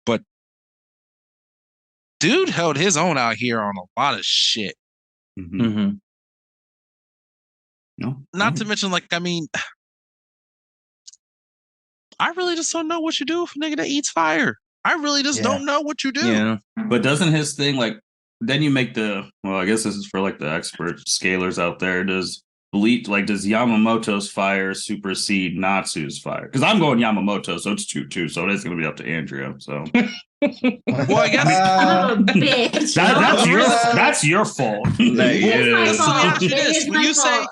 but dude held his own out here on a lot of shit. No. Not to mention, like, I mean, I really just don't know what you do with a nigga that eats fire. I really just don't know what you do. Yeah. But doesn't his thing, like, then you make I guess this is for like the expert scalers out there. Does Yamamoto's fire supersede Natsu's fire? Because I'm going Yamamoto, so it's 2-2. So it is going to be up to Andrea. So, well, I guess Son of a bitch. that's your fault. It's my fault. It It is. is my fault.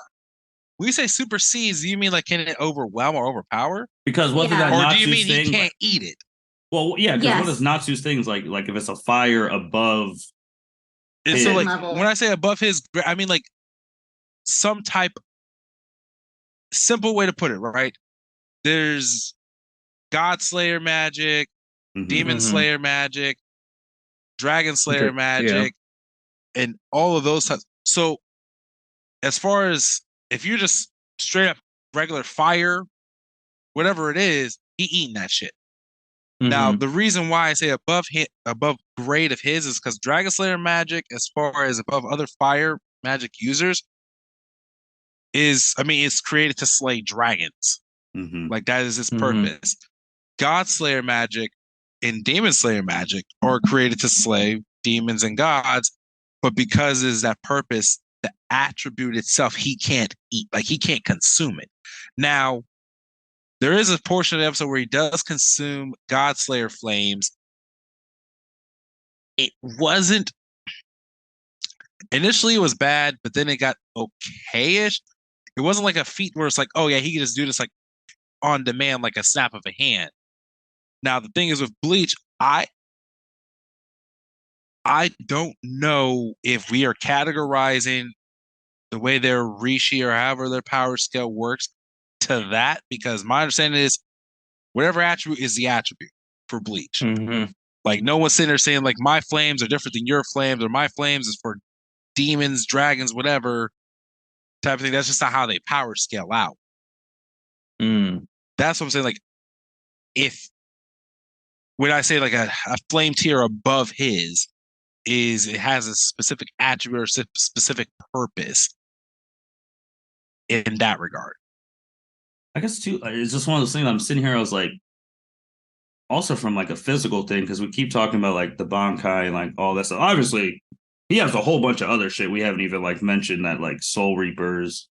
When you say supersedes, do you mean like can it overwhelm or overpower? Because wasn't Yeah. that Or Natsu's do you mean thing? he can't eat it? Well, yeah, because Yes. what is Natsu's things like if it's a fire above? And so, like, level. when I say above his, I mean like some type. Simple way to put it, right? There's God Slayer magic, Demon Slayer magic, Dragon Slayer magic, and all of those types. So, as far as if you're just straight up regular fire, whatever it is, he eating that shit. Now, the reason why I say above grade of his is because Dragon Slayer magic, as far as above other fire magic users, it's created to slay dragons. Like, that is its purpose. God Slayer magic and Demon Slayer magic are created to slay demons and gods, but because it is that purpose, the attribute itself, he can't eat. Like, he can't consume it. Now, there is a portion of the episode where he does consume God Slayer flames. It wasn't... Initially, it was bad, but then it got okay-ish. It wasn't like a feat where it's like, oh yeah, he can just do this like on demand, like a snap of a hand. Now, the thing is with Bleach, I don't know if we are categorizing the way their Rishi or however their power scale works to that because my understanding is whatever attribute is the attribute for Bleach. Mm-hmm. Like no one's sitting there saying like my flames are different than your flames or my flames is for demons, dragons, whatever type of thing. That's just not how they power scale out. That's what I'm saying. Like if when I say like a flame tier above his is it has a specific attribute or specific purpose in that regard. I guess too, it's just one of those things. I'm sitting here, I was like, also from like a physical thing, because we keep talking about like the Bankai and like all that stuff. Obviously, he has a whole bunch of other shit we haven't even like mentioned that like Soul Reapers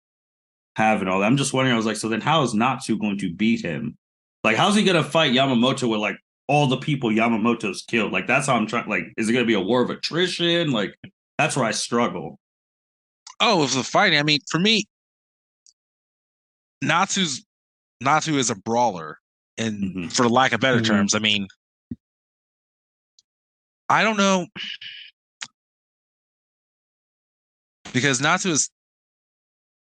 have and all that. I'm just wondering, I was like, so then how is Natsu going to beat him? Like, how's he gonna fight Yamamoto with like all the people Yamamoto's killed? Like, that's how I'm trying. Like, is it gonna be a war of attrition? Like, that's where I struggle. Oh, with the fighting, I mean, for me, Natsu is a brawler, and for lack of better terms, I mean, I don't know because Natsu is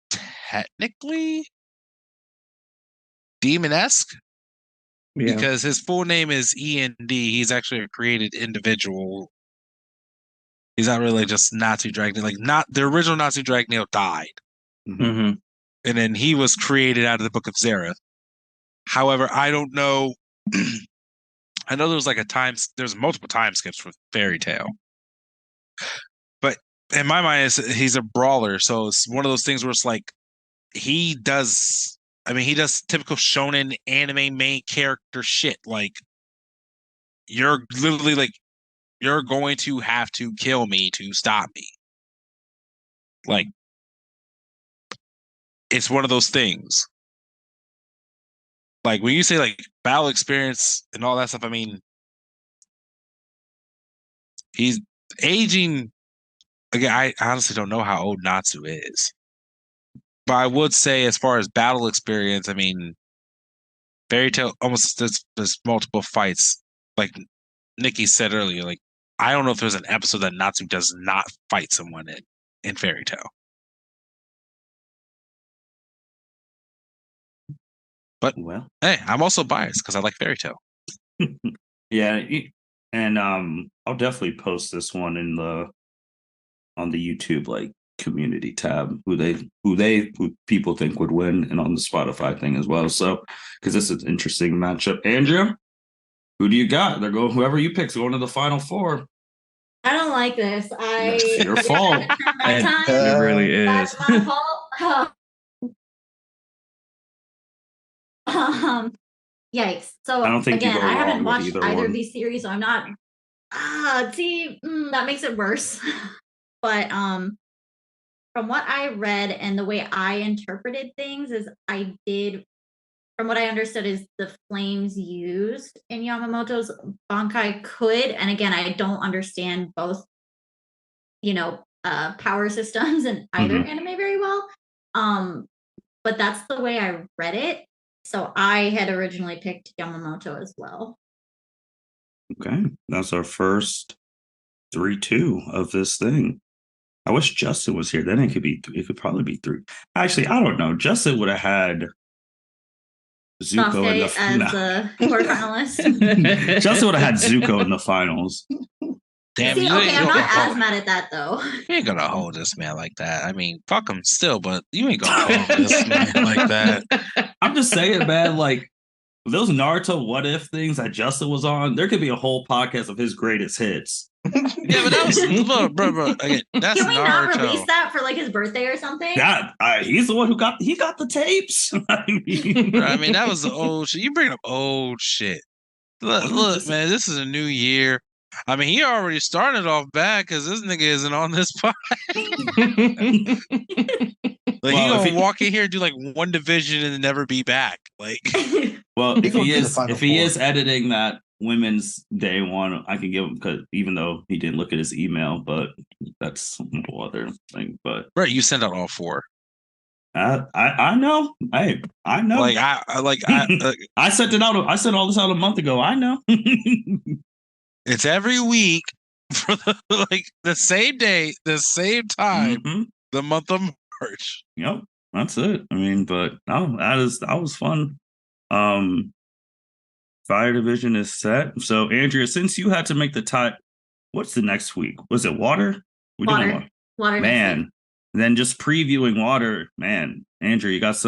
technically demon-esque because his full name is END. He's actually a created individual. He's not really just Natsu Dragonnail. Like not the original Natsu Dragonnail died, and then he was created out of the Book of Zereth. However, I don't know. I know there's like there's multiple time skips for Fairy Tail, but in my mind, he's a brawler, so it's one of those things where it's like he does typical shonen anime main character shit. Like you're literally like you're going to have to kill me to stop me. Like it's one of those things. Like when you say like battle experience and all that stuff, I mean he's aging. Again, I honestly don't know how old Natsu is. But I would say as far as battle experience, I mean Fairy Tail almost there's multiple fights. Like Niki said earlier, like I don't know if there's an episode that Natsu does not fight someone in Fairy Tail. But well, hey, I'm also biased because I like Fairy Tail. Yeah, and I'll definitely post this one on the YouTube like community tab who people think would win, and on the Spotify thing as well. So because this is an interesting matchup. Andrea, who do you got? They're going whoever you pick's going to the final four. I don't like this. It's your fault. It really is. That's my fault. Yikes. So I don't think you again, go I wrong haven't with watched either either one. of these series, so I'm not. See, that makes it worse. But from what I read and the way I interpreted things is from what I understood is the flames used in Yamamoto's Bankai could, and again, I don't understand both, power systems in either anime very well. But that's the way I read it. So I had originally picked Yamamoto as well. Okay, that's our first 3-2 of this thing. I wish Justin was here. Then it could probably be 3. Actually, I don't know. Justin would have had Zuko in the quarterfinalist. Justin would have had Zuko in the finals. Damn, See, okay, I'm not as mad at that though. You ain't gonna hold this man like that. I mean, fuck him still, but you ain't gonna hold this man like that. I'm just saying, man. Like those Naruto what if things that Justin was on, there could be a whole podcast of his greatest hits. Yeah, but that was bro. Again, that's Can we Naruto. not release that for like his birthday or something? He's the one who got the tapes. I mean, that was the old shit. You bring up old shit. Look, man, this is a new year. I mean, he already started off bad because this nigga isn't on this pod. Like he gonna walk in here and do like one division and then never be back. Like, well, if he is editing that Women's Day one, I can give him because even though he didn't look at his email, but that's a whole other thing. But right, you sent out all 4. I know. I know. Like I sent it out. I sent all this out a month ago. I know. It's every week for the same day, the same time, the month of March. Yep. That's it. I mean, but no, that was fun. Fire division is set. So Andrea, since you had to make the tie, what's the next week? Was it water? We're doing Water. water. Water next week. Man. Then just previewing water, man. Andrea, you got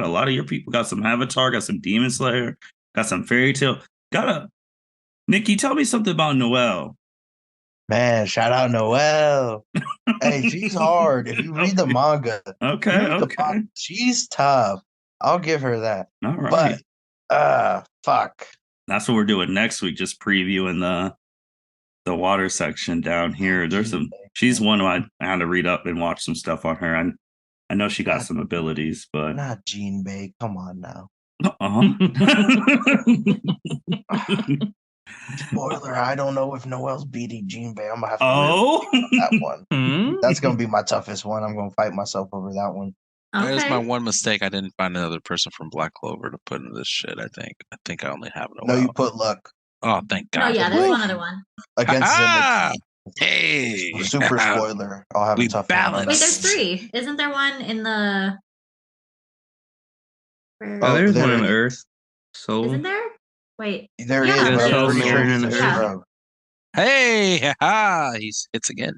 a lot of your people. Got some Avatar, got some Demon Slayer, got some Fairy Tale. Niki, tell me something about Noelle. Man, shout out Noelle. Hey, she's hard. If you read the manga, Okay. she's tough. I'll give her that. All right. But fuck. That's what we're doing next week, just previewing the water section down here. She's one who I had to read up and watch some stuff on her. I know she got some abilities, but not Jean Bay. Come on now. Spoiler, I don't know if Noelle's beating Jean Bay. I'm gonna have to that one. That's gonna be my toughest one. I'm gonna fight myself over that one. Okay. There's my one mistake. I didn't find another person from Black Clover to put in this shit. I think I only have Noelle. No, you put Luck. Oh, thank God. No, yeah, there's one other one. Against Zenith. Hey. Super spoiler. I'll have a tough balance. Wait, there's 3. Isn't there one in the? There's one in the Earth. Soul. Isn't there? Wait. There is. There's But I'm pretty sure in the he's Earth. Rogue. Hey, he hits again.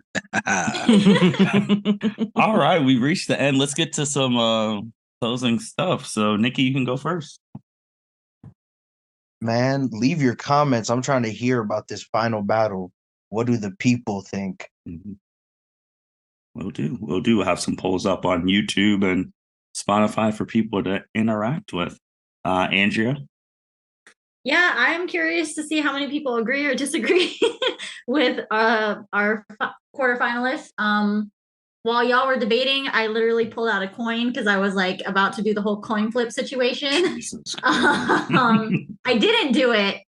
all right, we reached the end. Let's get to some closing stuff. So Niki, you can go first. Man, leave your comments. I'm trying to hear about this final battle. What do the people think? Mm-hmm. We'll do. We'll have some polls up on YouTube and Spotify for people to interact with. Andrea? Yeah, I'm curious to see how many people agree or disagree with our quarterfinalists. While y'all were debating, I literally pulled out a coin because I was like about to do the whole coin flip situation. I didn't do it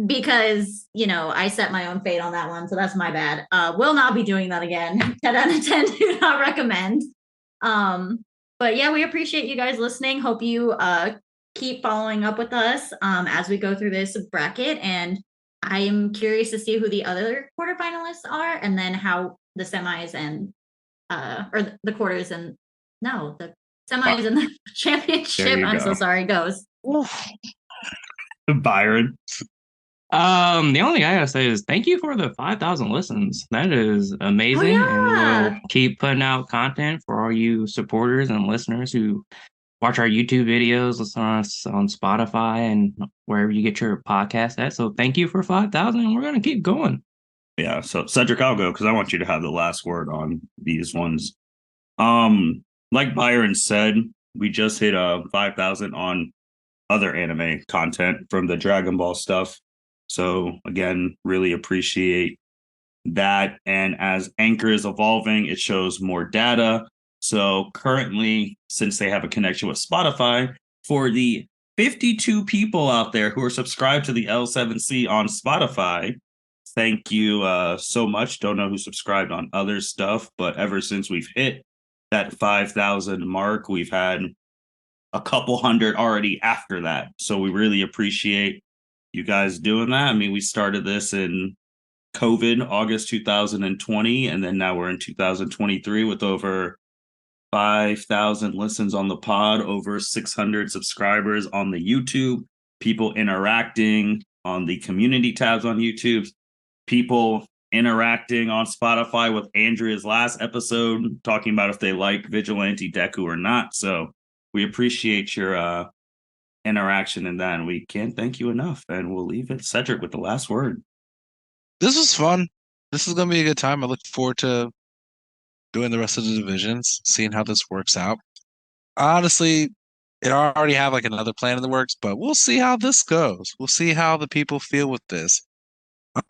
because, I set my own fate on that one. So that's my bad. Will not be doing that again. 10 out of 10 do not recommend. But yeah, we appreciate you guys listening. Hope you keep following up with us as we go through this bracket. And I am curious to see who the other quarterfinalists are and then how the semis and or the quarters and the semis and the championship. I'm so sorry, goes. Byron. The only thing I gotta say is thank you for the 5,000 listens. That is amazing. And we'll keep putting out content for all you supporters and listeners who watch our YouTube videos, listen to us on Spotify and wherever you get your podcast at. So thank you for 5,000, and we're gonna keep going. Yeah. So Cedric, I'll go because I want you to have the last word on these ones. Like Byron said, we just hit 5,000 on other anime content from the Dragon Ball stuff. So again, really appreciate that. And as Anchor is evolving, it shows more data. So currently, since they have a connection with Spotify, for the 52 people out there who are subscribed to the L7C on Spotify, thank you so much. Don't know who subscribed on other stuff, but ever since we've hit that 5,000 mark, we've had a couple hundred already after that. So we really appreciate you guys doing that. I mean, we started this in COVID, August 2020, and then now we're in 2023 with over 5,000 listens on the pod, over 600 subscribers on the YouTube, people interacting on the community tabs on YouTube, people interacting on Spotify with Andrea's last episode, talking about if they like Vigilante Deku or not. So we appreciate your interaction in that, and we can't thank you enough. And we'll leave it, Cedric, with the last word. This was fun. This is going to be a good time. I look forward to doing the rest of the divisions, seeing how this works out. Honestly, I already have like another plan in the works, but we'll see how this goes. We'll see how the people feel with this.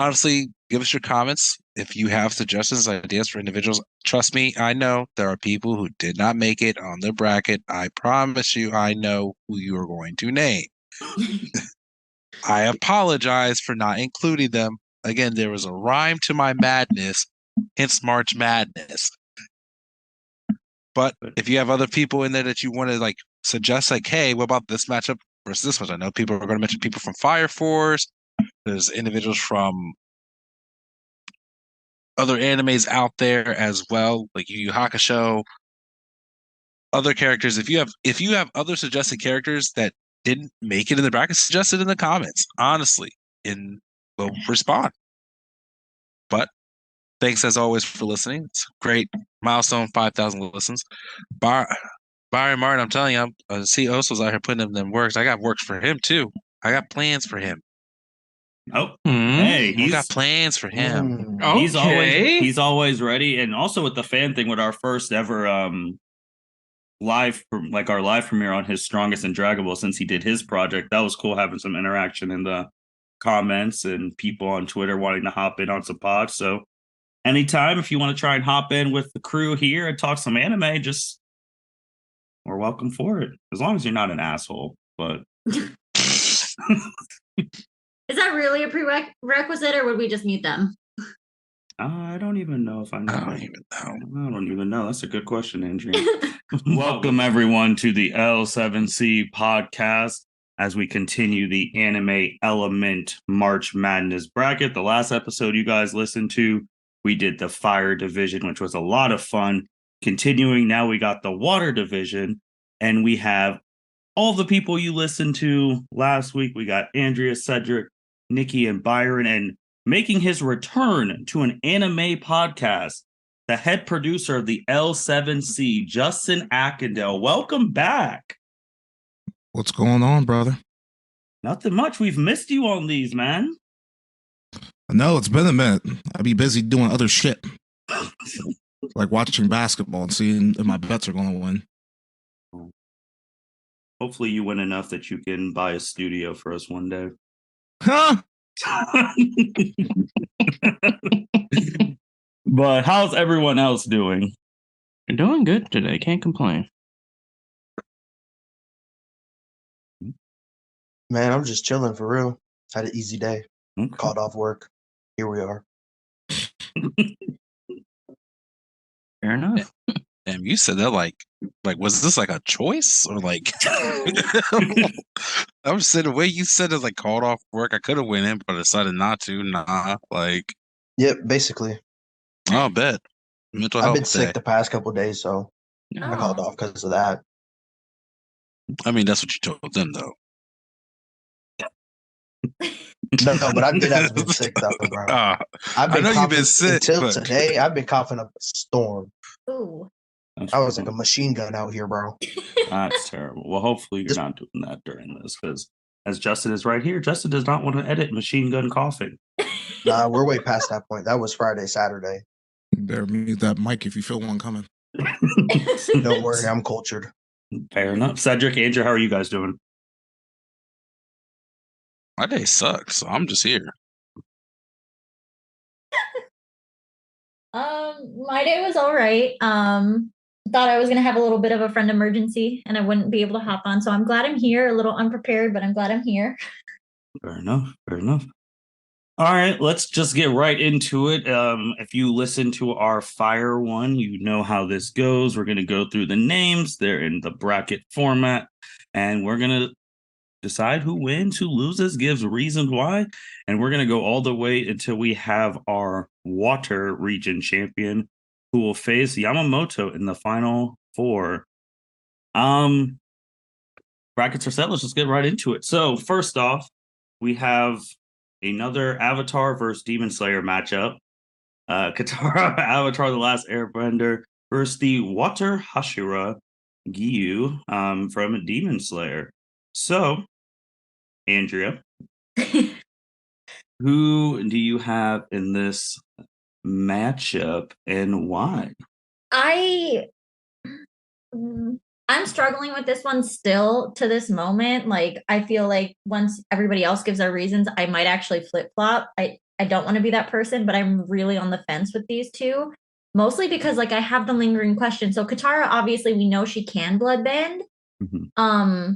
Honestly, give us your comments. If you have suggestions, ideas for individuals, trust me, I know there are people who did not make it on the bracket. I promise you, I know who you are going to name. I apologize for not including them. Again, there was a rhyme to my madness, hence March Madness. But if you have other people in there that you want to like suggest, like, hey, what about this matchup versus this one? I know people are going to mention people from Fire Force. There's individuals from other animes out there as well, like Yu Yu Hakusho. other characters. If you have other suggested characters that didn't make it in the bracket, suggest it in the comments. Honestly, and we'll respond. But thanks as always for listening. It's a great milestone, 5,000 listens. Byron Martin, I'm telling you, I see Oso's out here putting in them works. I got works for him too. I got plans for him. Oh, hey, I got plans for him. Okay. He's always ready, and also with the fan thing with our first ever our live premiere on his Strongest and Draggable since he did his project. That was cool having some interaction in the comments and people on Twitter wanting to hop in on some pods. So anytime if you want to try and hop in with the crew here and talk some anime, just we're welcome for it. As long as you're not an asshole. But Is that really a prerequisite, or would we just mute them? I don't even know if I know. I don't even know. I don't even know. That's a good question, Andrea. Welcome, everyone, to the L7C podcast as we continue the Anime Element March Madness bracket. The last episode you guys listened to, we did the Fire Division, which was a lot of fun. Continuing, now we got the Water Division, and we have all the people you listened to last week. We got Andrea, Cedric, Niki, and Byron, and making his return to an anime podcast, the head producer of the L7C, Justin Ackendale. Welcome back. What's going on, brother? Nothing much. We've missed you on these, man. I know it's been a minute. I be busy doing other shit, like watching basketball and seeing if my bets are going to win. Hopefully you win enough that you can buy a studio for us one day. Huh? But how's everyone else doing? You're doing good today. Can't complain. Man, I'm just chilling for real. Had an easy day. Okay. Called off work. Here we are. Fair enough. Damn, you said that like was this like a choice or like? I'm saying the way you said it, like called off work. I could have went in, but I decided not to. Nah, like Yep, basically. I'll bet. Mental I've health been sick day. the past couple of days, so I called off because of that. I mean, that's what you told them, though. No, but I've been sick though, bro. I've I know you've been sick until but... today. I've been coughing up a storm. Ooh. I was like a machine gun out here, bro. That's terrible. Well, hopefully you're not doing that during this, because as Justin is right here, Justin does not want to edit machine gun coughing. Nah, we're way past that point. That was Friday, Saturday. Better mute that mic if you feel one coming. Don't worry, I'm cultured. Fair enough. Cedric, Andrew, how are you guys doing? My day sucks, so I'm just here. My day was all right. Thought I was gonna have a little bit of a friend emergency and I wouldn't be able to hop on. So I'm glad I'm here, a little unprepared, but I'm glad I'm here. Fair enough. Fair enough. All right, let's just get right into it. If you listen to our Fire one, you know how this goes. We're going to go through the names. They're in the bracket format, and we're going to decide who wins, who loses, gives reasons why, and we're going to go all the way until we have our Water Region champion, who will face Yamamoto in the final four. Brackets are set. Let's just get right into it. So first off, we have another Avatar versus Demon Slayer matchup. Katara, Avatar: The Last Airbender versus the Water Hashira Gyu from Demon Slayer. So, Andrea, who do you have in this matchup and why? I'm struggling with this one still to this moment. Like, I feel like once everybody else gives their reasons, I might actually flip-flop. I don't want to be that person, but I'm really on the fence with these two. Mostly because, like, I have the lingering question. So Katara, obviously, we know she can bloodbend. Mm-hmm.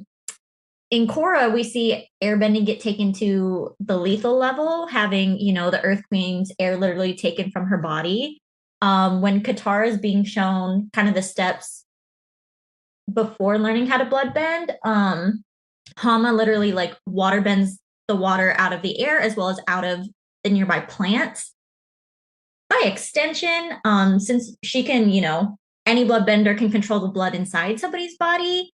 In Korra, we see airbending get taken to the lethal level, having, you know, the Earth Queen's air literally taken from her body. When Katara is being shown kind of the steps before learning how to bloodbend, Hama literally like water bends the water out of the air as well as out of the nearby plants. By extension, since she can, you know, any bloodbender can control the blood inside somebody's body.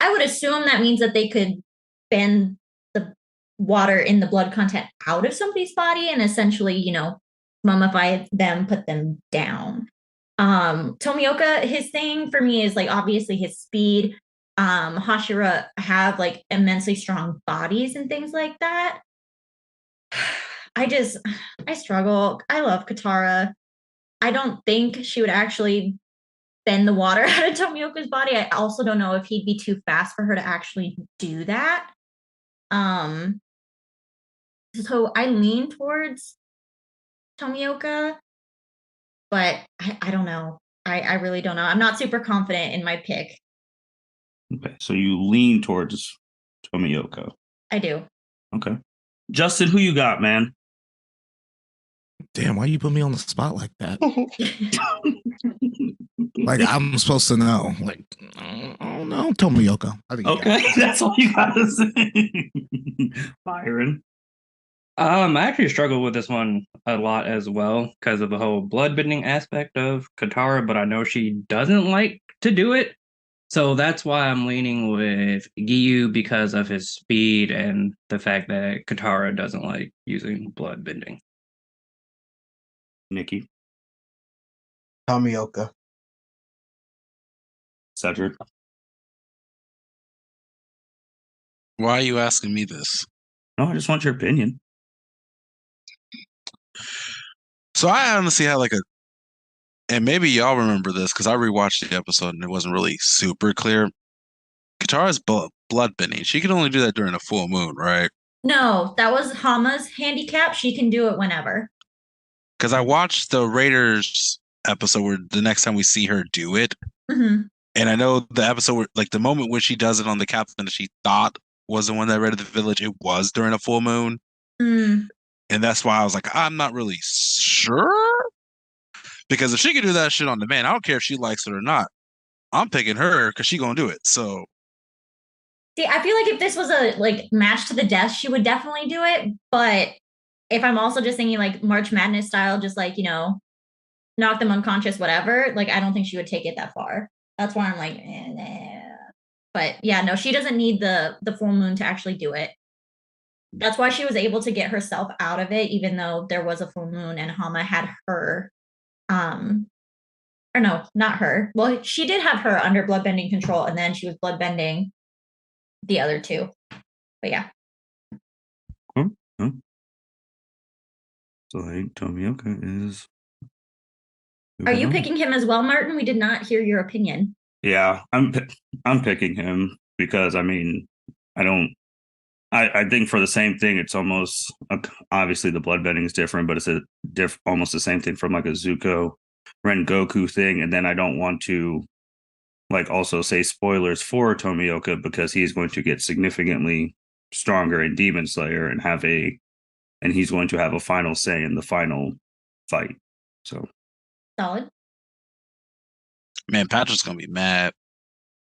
I would assume that means that they could bend the water in the blood content out of somebody's body and essentially, mummify them, put them down. Tomioka, his thing for me is like obviously his speed. Hashira have like immensely strong bodies and things like that. I struggle. I love Katara. I don't think she would actually bend the water out of Tomioka's body. I also don't know if he'd be too fast for her to actually do that. So I lean towards Tomioka, but I don't know. I really don't know. I'm not super confident in my pick. Okay, so you lean towards Tomioka. I do. Okay. Justin, who you got, man? Damn, why you put me on the spot like that? Like I'm supposed to know. Like, I don't know. Tomioka. I think Okay, that's all you gotta say. Byron. I actually struggle with this one a lot as well because of the whole bloodbending aspect of Katara, but I know she doesn't like to do it. So that's why I'm leaning with Giyu because of his speed and the fact that Katara doesn't like using bloodbending. Niki. Tomioka. Cedric. Why are you asking me this? No, I just want your opinion. So I honestly had like and maybe y'all remember this because I rewatched the episode and it wasn't really super clear. Katara's bloodbending. She can only do that during a full moon, right? No, that was Hama's handicap. She can do it whenever. Because I watched the Raiders episode where the next time we see her do it, Mm-hmm. and I know the episode where, like, the moment when she does it on the captain that she thought was the one that raided the village, it was during a full moon. Mm. And that's why I was like, I'm not really sure. Because if she can do that shit on demand, I don't care if she likes it or not. I'm picking her because she gonna do it. So See, I feel like if this was a like match to the death, she would definitely do it. But if I'm also just thinking like March Madness style, just like, knock them unconscious, whatever, like I don't think she would take it that far. That's why I'm like, nah. But yeah, no, she doesn't need the full moon to actually do it. That's why she was able to get herself out of it, even though there was a full moon and Hama had her. Or no, not her. Well, she did have her under bloodbending control, and then she was bloodbending the other two. But yeah. So I think Tomioka is. Are you picking him as well, Martin? We did not hear your opinion. Yeah, I'm picking him because I mean I think for the same thing it's almost obviously the bloodbending is different, but it's almost the same thing from like a Zuko Rengoku thing, and then I don't want to like also say spoilers for Tomioka because he's going to get significantly stronger in Demon Slayer and he's going to have a final say in the final fight. So Solid. man, Patrick's gonna be mad.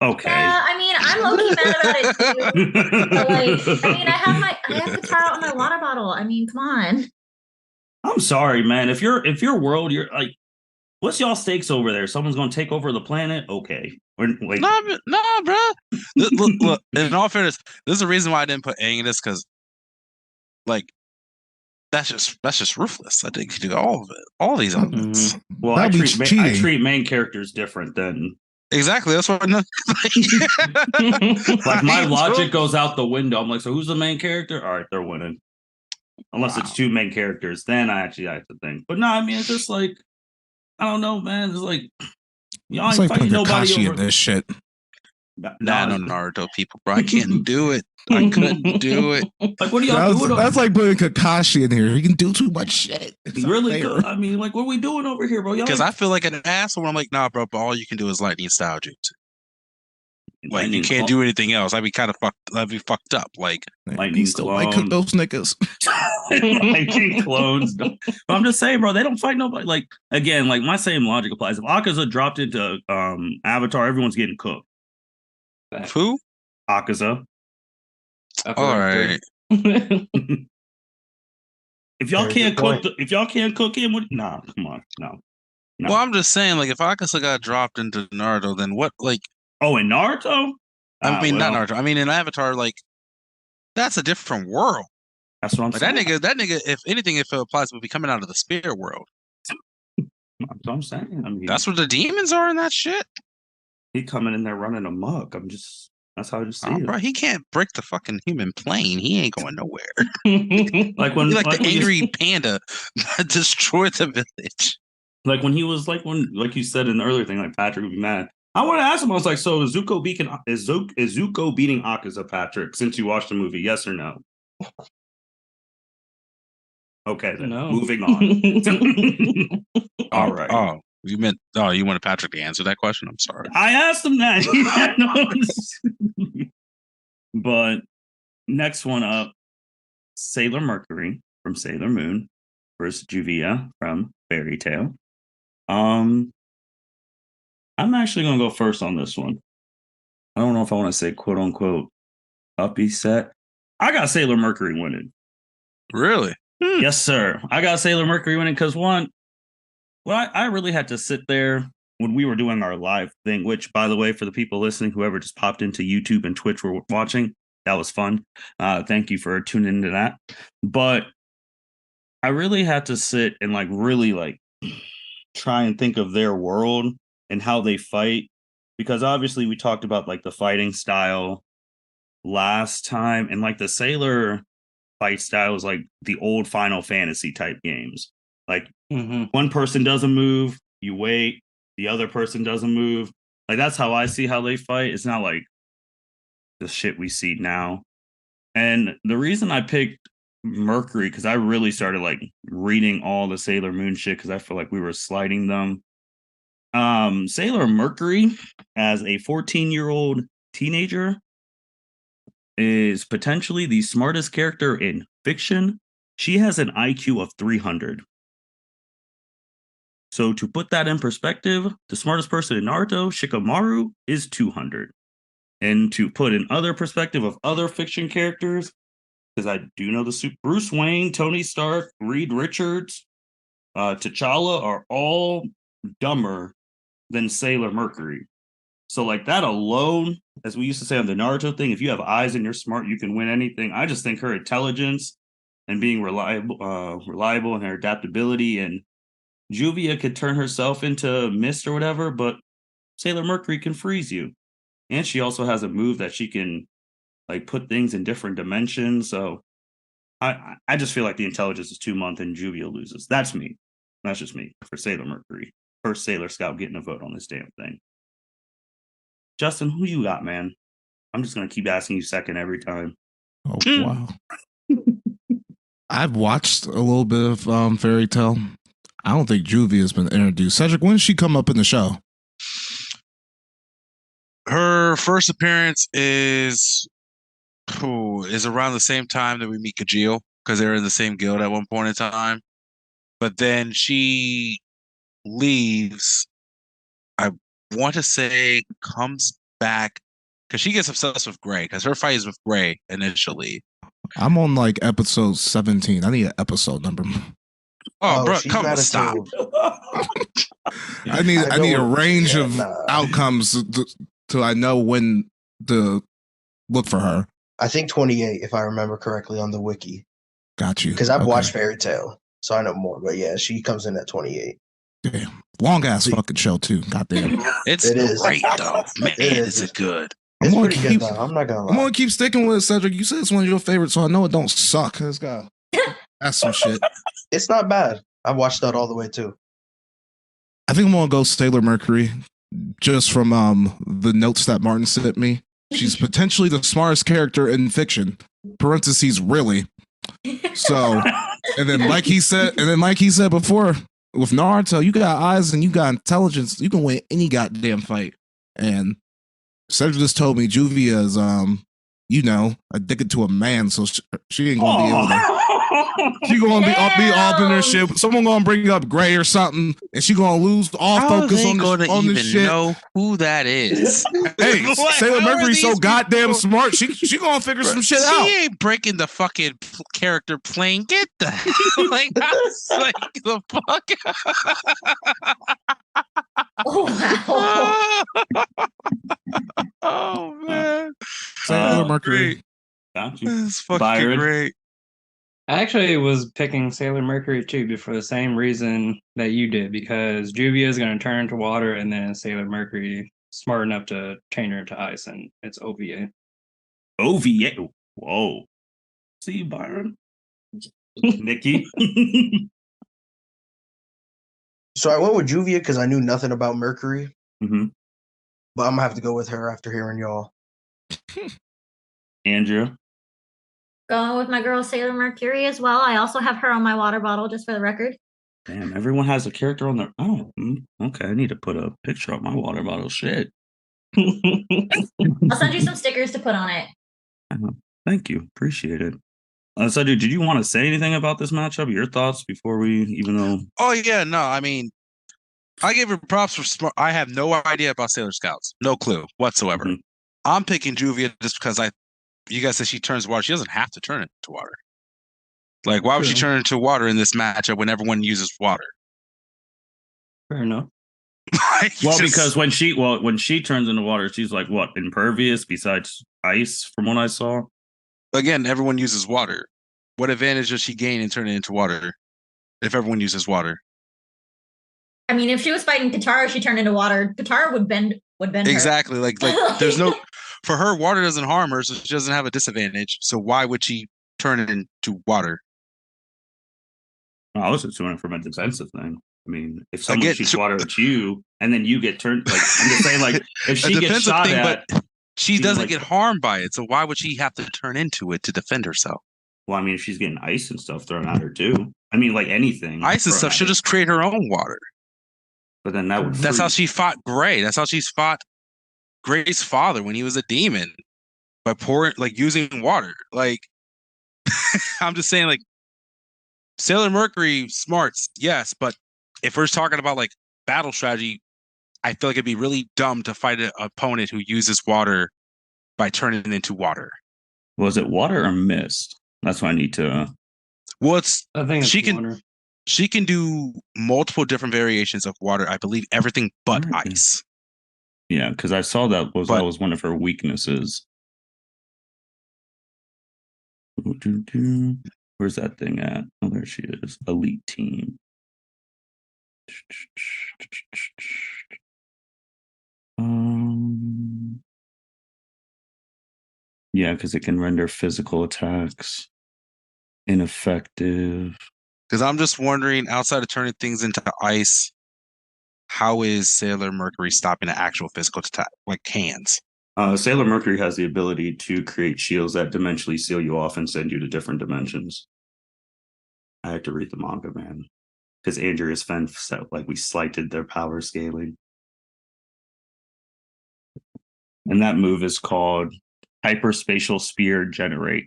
okay. Yeah, I mean, I'm low-key mad about it too. But like, I mean, I have Katara on my water bottle. I mean, come on. I'm sorry, man. If your world, you're like, what's y'all stakes over there? Someone's gonna take over the planet? Okay. Like, No, bro. Look, in all fairness, this is the reason why I didn't put Aang in this because, like, that's just ruthless. I think you do all of it, all these elements. well, I treat main characters different than exactly. That's why. Like my logic goes out the window. I'm like, so who's the main character? All right, they're winning. Unless it's two main characters, then I actually have to think. But no, I mean, it's just like I don't know, man. It's like y'all ain't fighting nobody over in this shit. No Naruto people, bro. I can't do it. I couldn't do it. Like, what are y'all doing? That's like putting Kakashi in here. He can do too much shit. It's really good. I mean, like, what are we doing over here, bro? Because I feel like an asshole. I'm like, nah, bro. But all you can do is lightning style jutsu. Like you can't do anything else. I'd be kind of fucked. I'd be fucked up. Like lightning still might cook those niggas. Lightning clones. But I'm just saying, bro. They don't fight nobody. Like again, like my same logic applies. If Akaza dropped into Avatar, everyone's getting cooked. Who? Akaza. All right. If y'all can't cook, if y'all can't cook him, nah, come on, no. No. Well, I'm just saying, like, if Akaza got dropped into Naruto, then what? Like, Oh, in Naruto? I mean, Well, not Naruto. I mean, in Avatar, like, that's a different world. that's what I'm Like saying. that nigga. If anything, if it applies, would be coming out of the spirit world. That's what I'm saying. I mean, That's where the demons are in that shit. he coming in there running amok. That's how I just see Oh, it. bro, he can't break the fucking human plane. He ain't going nowhere. Like when, He like the when you- angry panda that destroyed the village. like when he was like you said in the earlier thing, like Patrick would be mad. I want to ask him. I was like, so is Zuko beating Akaza, Patrick? Since you watched the movie, yes or no? Okay, then No. moving on. All right. Oh, you wanted Patrick to answer that question? I'm sorry. I asked him that. But next one up, Sailor Mercury from Sailor Moon versus Juvia from Fairy Tail. I'm actually gonna go first on this one. I don't know if I want to say quote unquote uppy set. I got Sailor Mercury winning. Really? Yes, sir. I got Sailor Mercury winning because I really had to sit there when we were doing our live thing, which, by the way, for the people listening, whoever just popped into YouTube and Twitch were watching, that was fun. Thank you for tuning into that. But I really had to sit and really try and think of their world and how they fight, because obviously we talked about like the fighting style last time, and like the Sailor fight style is like the old Final Fantasy type games. Like one person doesn't move, you wait, the other person doesn't move. Like that's how I see how they fight. It's not like the shit we see now. And the reason I picked Mercury, because I really started like reading all the Sailor Moon shit because I feel like we were sliding them. Sailor Mercury, as a 14-year-old teenager, is potentially the smartest character in fiction. She has an IQ of 300. So to put that in perspective, the smartest person in Naruto, Shikamaru, is 200. And to put in other perspective of other fiction characters, because I do know Bruce Wayne, Tony Stark, Reed Richards, T'Challa are all dumber than Sailor Mercury. So like that alone, as we used to say on the Naruto thing, if you have eyes and you're smart, you can win anything. I just think her intelligence and being reliable and her adaptability, and Juvia could turn herself into mist or whatever, but Sailor Mercury can freeze you. And she also has a move that she can like put things in different dimensions. So I just feel like the intelligence is 2 months and Juvia loses. That's me. That's just me for Sailor Mercury. First Sailor Scout getting a vote on this damn thing. Justin, who you got, man? I'm just gonna keep asking you second every time. Oh wow. I've watched a little bit of Fairy Tail. I don't think Juvia has been introduced. Cedric, when did she come up in the show? Her first appearance is around the same time that we meet Kajil, because they were in the same guild at one point in time. But then she leaves. I want to say comes back because she gets obsessed with Gray, because her fight is with Gray initially. I'm on like episode 17. I need an episode number. Oh, bro, she's come not on, stop. I need a range of outcomes to I know when to look for her. I think 28, if I remember correctly, on the wiki. Got you. Because I've watched Fairy Tail, so I know more. But yeah, she comes in at 28. Damn. Long ass fucking show too. Goddamn. It is great though. Man, is it good. It's I'm pretty good though. I'm not gonna lie. I'm gonna keep sticking with it, Cedric. You said it's one of your favorites, so I know it don't suck. It's got that's some shit. It's not bad. I watched that all the way too. I think I'm gonna go Sailor Mercury, just from the notes that Martin sent me. She's potentially the smartest character in fiction. Parentheses, really. So, and then like he said before, with Naruto, you got eyes and you got intelligence. You can win any goddamn fight. And Cedric just told me Juvia is addicted to a man, so she ain't gonna be able to. She gonna be up in her shit. Someone gonna bring up Gray or something, and she gonna lose all focus on the shit. Know who that is? Hey, Sailor Mercury's so goddamn smart. She gonna figure some shit out. She ain't breaking the fucking character plane. Get the hell like the fuck. Oh wow. Oh man, Sailor Oh, Mercury. great. Got you. That's fucking Byron? great. I actually was picking Sailor Mercury too, for the same reason that you did, because Juvia is going to turn into water, and then Sailor Mercury smart enough to change her into ice, and it's OVA. OVA. Whoa. See, Byron? Niki? So I went with Juvia because I knew nothing about Mercury, hmm but I'm gonna have to go with her after hearing y'all. Andrea? Going with my girl Sailor Mercury as well. I also have her on my water bottle, just for the record. Damn, everyone has a character on their. Oh, okay. I need to put a picture on my water bottle. Shit. I'll send you some stickers to put on it. Thank you. Appreciate it. So, dude, did you want to say anything about this matchup? Your thoughts before we, even though. Oh yeah, no, I mean, I gave her props for smart. I have no idea about Sailor Scouts, no clue whatsoever. Mhm. I'm picking Juvia just because you guys said she turns water. She doesn't have to turn it into water. Like, why would she True. turn into water in this matchup when everyone uses water? Fair enough. Like, Well, just- because when she turns into water, she's like what, impervious besides ice, from what I saw. again, everyone uses water. What advantage does she gain in turning into water if everyone uses water? I mean, if she was fighting Katara, she turned into water. Katara would bend her. Exactly. Like there's no for her, water doesn't harm her, so she doesn't have a disadvantage. So why would she turn it into water? I was just doing it from a defensive thing. I mean, if someone Again, shoots so- water at you and then you get turned, like I'm just saying, like if A she gets defensive shot thing, at, but she she's doesn't like- get harmed by it. So why would she have to turn into it to defend herself? well, I mean, if she's getting ice and stuff thrown at her too. I mean, like anything. Ice and thrown stuff, at she'll her. just create her own water. But then that would. That's how freeze. she fought Gray. That's how she's fought Gray's father when he was a demon by pouring, like using water. Like, I'm just saying, like, Sailor Mercury smarts, yes, but if we're talking about like battle strategy, I feel like it'd be really dumb to fight an opponent who uses water by turning it into water. Was it water or mist? That's what I need to. Well, it's I think it's She can- water. she can do multiple different variations of water. I believe everything but Alright. ice. Yeah, because I saw that But- was one of her weaknesses. Where's that thing at? Oh, there she is. Elite team. Yeah, because it can render physical attacks ineffective. Because I'm just wondering, outside of turning things into ice, how is Sailor Mercury stopping an actual physical attack, like hands? Sailor Mercury has the ability to create shields that dimensionally seal you off and send you to different dimensions. I had to read the manga, man, because Andrea's Fen said like we slighted their power scaling, and that move is called Hyperspatial Spear Generate.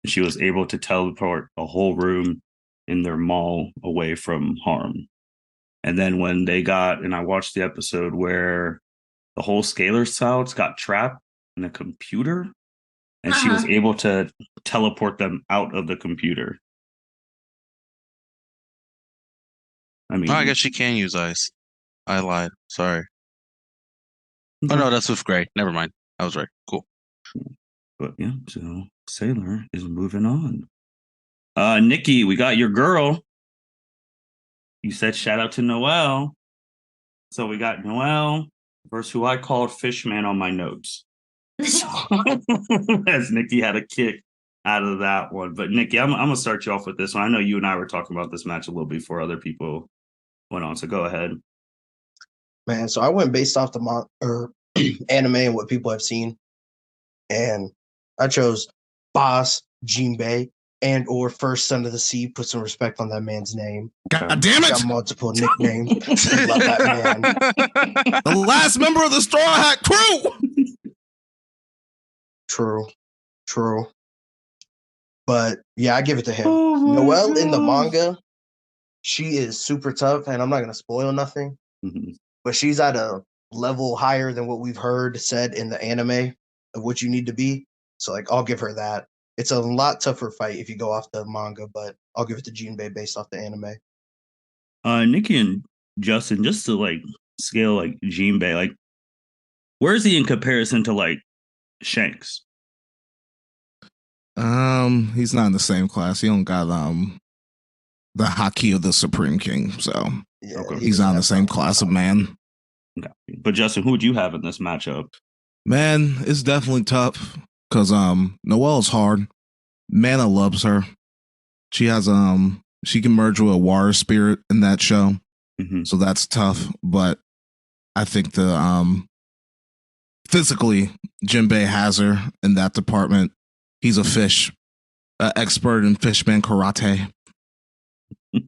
She was able to teleport a whole room in their mall away from harm. And then when they got, and I watched the episode where the whole scalar cells got trapped in a computer, and she was able to teleport them out of the computer. I mean, Oh, I guess she can use ice. I lied. Sorry. Oh no, that's with Gray. Never mind. I was right. Cool. but yeah, so Sailor is moving on. Niki, we got your girl. You said shout out to Noelle. So we got Noelle versus who I called Fishman on my notes. As Niki had a kick out of that one. But Niki, I'm gonna start you off with this one. I know you and I were talking about this match a little before other people went on. So go ahead. Man, so I went based off the anime and what people have seen, and I chose Boss Jinbei and or First Son of the Sea. Put some respect on that man's name. God damn Got it! multiple nicknames. Love that man. The last member of the Straw Hat crew. True. But yeah, I give it to him. Oh my Noelle in the gosh. manga, she is super tough, and I'm not gonna spoil nothing, Mhm. but she's at a level higher than what we've heard said in the anime of what you need to be. So like I'll give her that. It's a lot tougher fight if you go off the manga, but I'll give it to Jinbei based off the anime. Niki and Justin, just to like scale like Jinbei, like where is he in comparison to like Shanks? He's not in the same class. He don't got the haki of the Supreme King, so Yeah, Okay. he's not in the same doesn't have class of man. Okay. But Justin, who would you have in this matchup? Man, it's definitely tough because Noelle's hard. Mana loves her. She has she can merge with a water spirit in that show, so that's tough. But I think the physically Jinbei has her in that department. He's a fish, expert in fishman karate.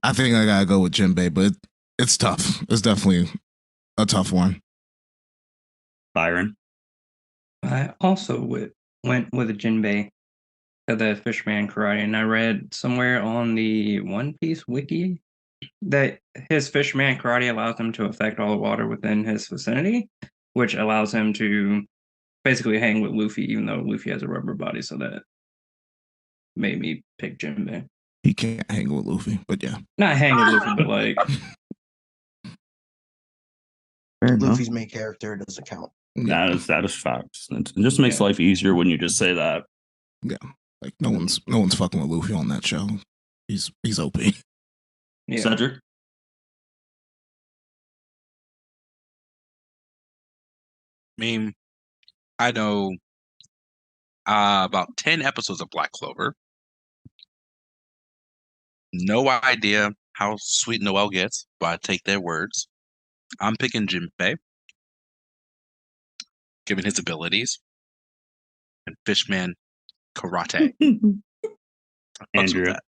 I think I gotta go with Jinbei, but it's tough. It's definitely a tough one. Byron. I also went with a Jinbei of the Fishman Karate, and I read somewhere on the One Piece wiki that his Fishman Karate allows him to affect all the water within his vicinity, which allows him to basically hang with Luffy, even though Luffy has a rubber body, so that made me pick Jinbei. He can't hang with Luffy, but yeah. Not hang with Luffy, but like Luffy's main character doesn't count. That is facts. It just makes life easier when you just say that. Yeah. Like no one's fucking with Luffy on that show. He's OP. yeah. Cedric. I mean, I know about 10 episodes of Black Clover. No idea how sweet Noelle gets, but I take their words. I'm picking Jinbei, given his abilities, and Fishman Karate. Fucks with Andrea.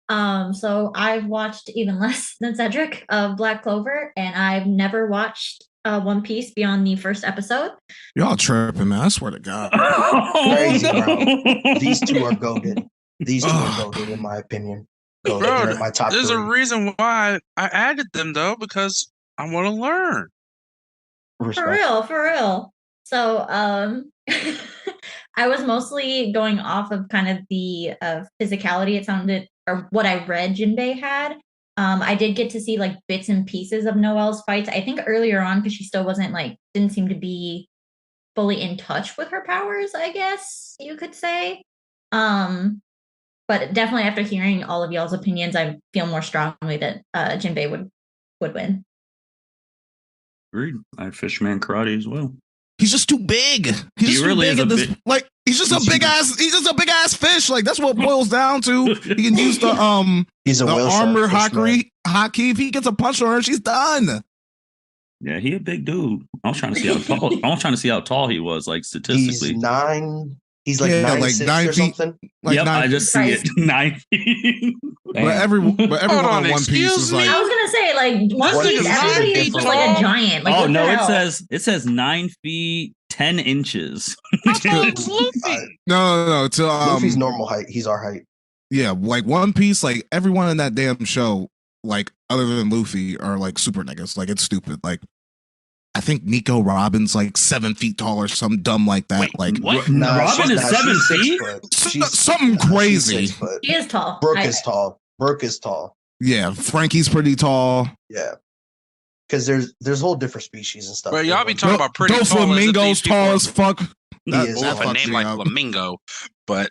that. So I've watched even less than Cedric of Black Clover, and I've never watched One Piece beyond the first episode. Y'all tripping, man. I swear to God. Crazy, no. bro. These two are goated. These two are goated, in my opinion. Goated. They're in my top There's a 3. reason why I added them, though, because I want to learn. Respect. For real. So I was mostly going off of kind of the physicality it sounded, or what I read Jinbei had. I did get to see like bits and pieces of Noelle's fights, I think earlier on, because she still didn't seem to be fully in touch with her powers, I guess you could say. But definitely after hearing all of y'all's opinions, I feel more strongly that Jinbei would win. Agreed. I had Fishman Karate as well. He's just too big. He's just really too big is in a this. big- Like he's just a big ass. He's just a big ass fish. Like that's what it boils down to. He can use the He's a the whale armor shark fish, man. hockey. If he gets a punch on her, she's done. Yeah, he a big dude. I was trying to see how tall. I was trying to see how tall he was, like He's statistically. 9. He's like Yeah, 9'6" like 9 or feet. something. Like Yep, I just see it. Christ. 9 feet. but everyone on, on One Piece excuse is me? like I was gonna say, like, One One Piece, Piece is everybody is just like a different. giant. Like, Oh what no, the it hell? says 9 feet 10 inches. How tall is Luffy? no. To Luffy's normal height. He's our height. yeah, like One Piece, like everyone in that damn show, like other than Luffy, are like super niggas. Like it's stupid. Like I think Nico Robin's like 7 feet tall or something dumb like that. Wait, like what? Nah, Robin is 7 she's 6 feet? foot. something She's crazy. 6 foot. She is tall. Brooke is tall. Brooke is tall. Yeah, Frankie's pretty tall. Yeah. Because there's whole different species and stuff. But y'all be talking about pretty tall. Flamingo's tall as fuck. That is Well, tall. a name fucks me like up. Flamingo, but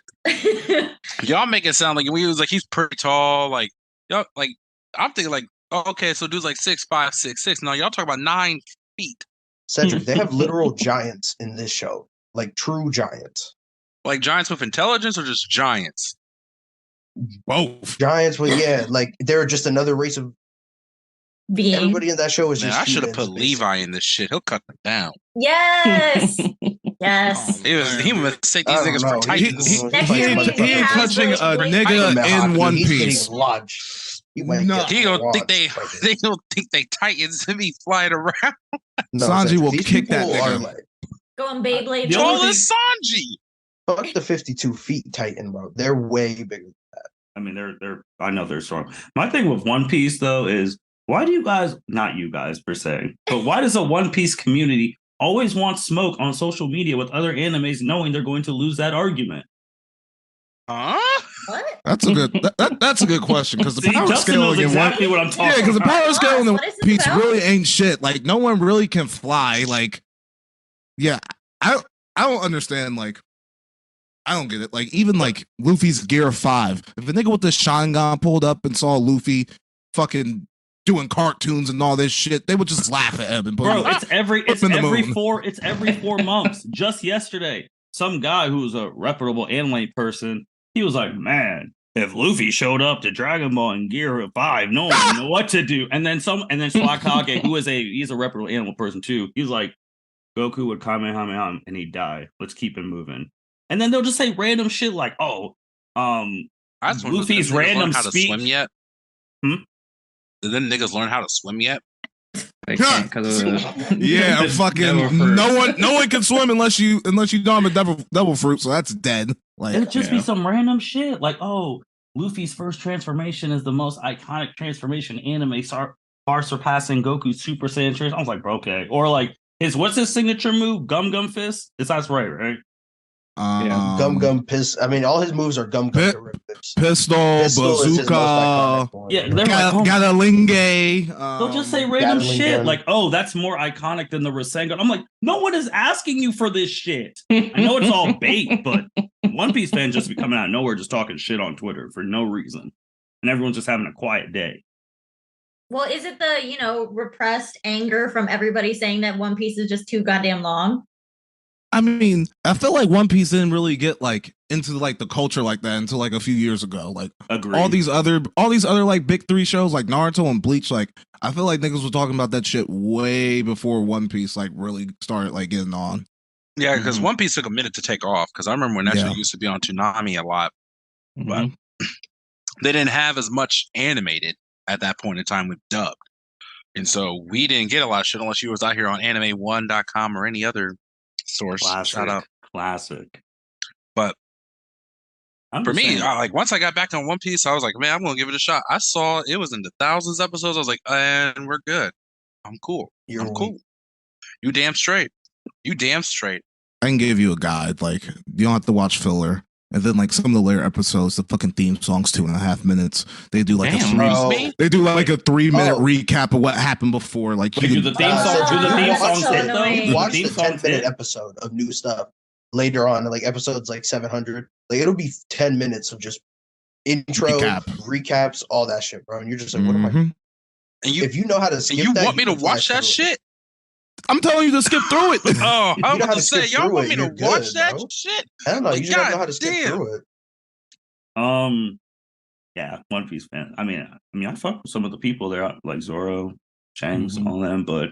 y'all make it sound like we was like he's pretty tall. Like y'all, like I'm thinking like, oh, okay, so dude's like 6'5", 6'6". No, y'all talk about 9 feet. Cedric, they have literal giants in this show. Like true giants. Like giants with intelligence or just giants? Both. Giants with, yeah, like they're just another race of Being. everybody in that show is Man, just I should have humans, put basically. Levi in this shit. He'll cut them down. Yes. Yes. He would mistake these I don't niggas know. for He- titans. he- Next he- time he- he He ain't has touching those a blades- nigga in in One He's Piece. getting lodged. You might No. get He don't think lodged. they don't think they titans to be flying around. No, Sanji Cedric, will these kick that people are nigga. like, Going Beyblade. The Tall only as Sanji. fuck the 52 feet Titan, bro. They're way bigger. I mean, they're. I know they're strong. My thing with One Piece though is why do you guys, not you guys per se, but why does a One Piece community always want smoke on social media with other animes, knowing they're going to lose that argument? Huh? What? That's a good. That's a good question because the See, power Justin knows scaling in exactly one. what I'm talking Yeah, because the about. power scaling in What is this Piece about? really ain't shit. Like no one really can fly. Like, yeah, I don't understand. Like, I don't get it. Like even like Luffy's Gear 5. If a nigga with the Sharingan pulled up and saw Luffy fucking doing cartoons and all this shit, they would just laugh at him and put Bro, him, it's every in the moon. 4 months. Just yesterday, some guy who's a reputable anime person, he was like, "Man, if Luffy showed up to Dragon Ball in Gear 5, no one would know what to do." And then Swag Hage, he's a reputable animal person too. He's like, Goku would Kamehameha and he'd die. Let's keep it moving. And then they'll just say random shit like, "Oh, I just wonder, Luffy's did them niggas learn random how to speech." swim yet? Hmm? Did them niggas learn how to swim yet? They can't because of the Yeah, the fucking devil fruit. no one can swim unless you don't have a devil fruit, so that's dead. Like It'd just Yeah. be some random shit like, "Oh, Luffy's first transformation is the most iconic transformation anime, far surpassing Goku's Super Saiyan transformation." I was like, "Bro, okay." Or like what's his signature move? Gum Fist. That's right? Gum Piss. I mean, all his moves are Gum Pi- derivatives. Pistol, Pistol is his most bazooka, iconic one. Yeah, they're like, "Oh, Gatalinge. they'll just say random Gatling shit gun. like, "Oh, that's more iconic than the Rasengan." I'm like, no one is asking you for this shit. I know it's all bait, but One Piece fans just be coming out of nowhere just talking shit on Twitter for no reason. And everyone's just having a quiet day. Well, is it the repressed anger from everybody saying that One Piece is just too goddamn long? I mean, I feel like One Piece didn't really get like into like the culture like that until like a few years ago. Like Agreed. all these other like big three shows like Naruto and Bleach, like I feel like niggas were talking about that shit way before One Piece like really started like getting on. Yeah, because Mhm. One Piece took a minute to take off. Because I remember when that Yeah. shit used to be on Toonami a lot, but Mhm. they didn't have as much animated at that point in time with dubbed. And so we didn't get a lot of shit unless you was out here on anime1.com or any other source. Shout out. Classic. But I'm for just me, saying, once I got back on One Piece, I was like, man, I'm gonna give it a shot. I saw it was in the thousands of episodes. I was like, and we're good. I'm cool. You're I'm cool. You damn straight. You damn straight. I can give you a guide. Like you don't have to watch filler. And then like some of the later episodes, the fucking theme song's 2.5 minutes. They do like Damn, bro. they do like a 3-minute Oh. recap of what happened before. Like Wait, do the theme Uh, song? Do the Cedric, theme watch songs so hit though? annoying. Do the watch theme the songs 10-minute hit? episode of new stuff later on, like episodes like 700. Like it'll be 10 minutes of just intro, recaps, all that shit, bro. And you're just like, what am I? Mhm. And you If you know how to skip you that, want me to can fly watch that through it. shit? I'm telling you to skip through it. Oh, You I know was how about to to say, skip y'all through want it, me to you're watch good, that bro. shit? I don't know. Like, You just gotta know how to God skip damn. through it. Yeah, One Piece fan. I mean, I fuck with some of the people there, like Zoro, Shanks, Mhm. all them, but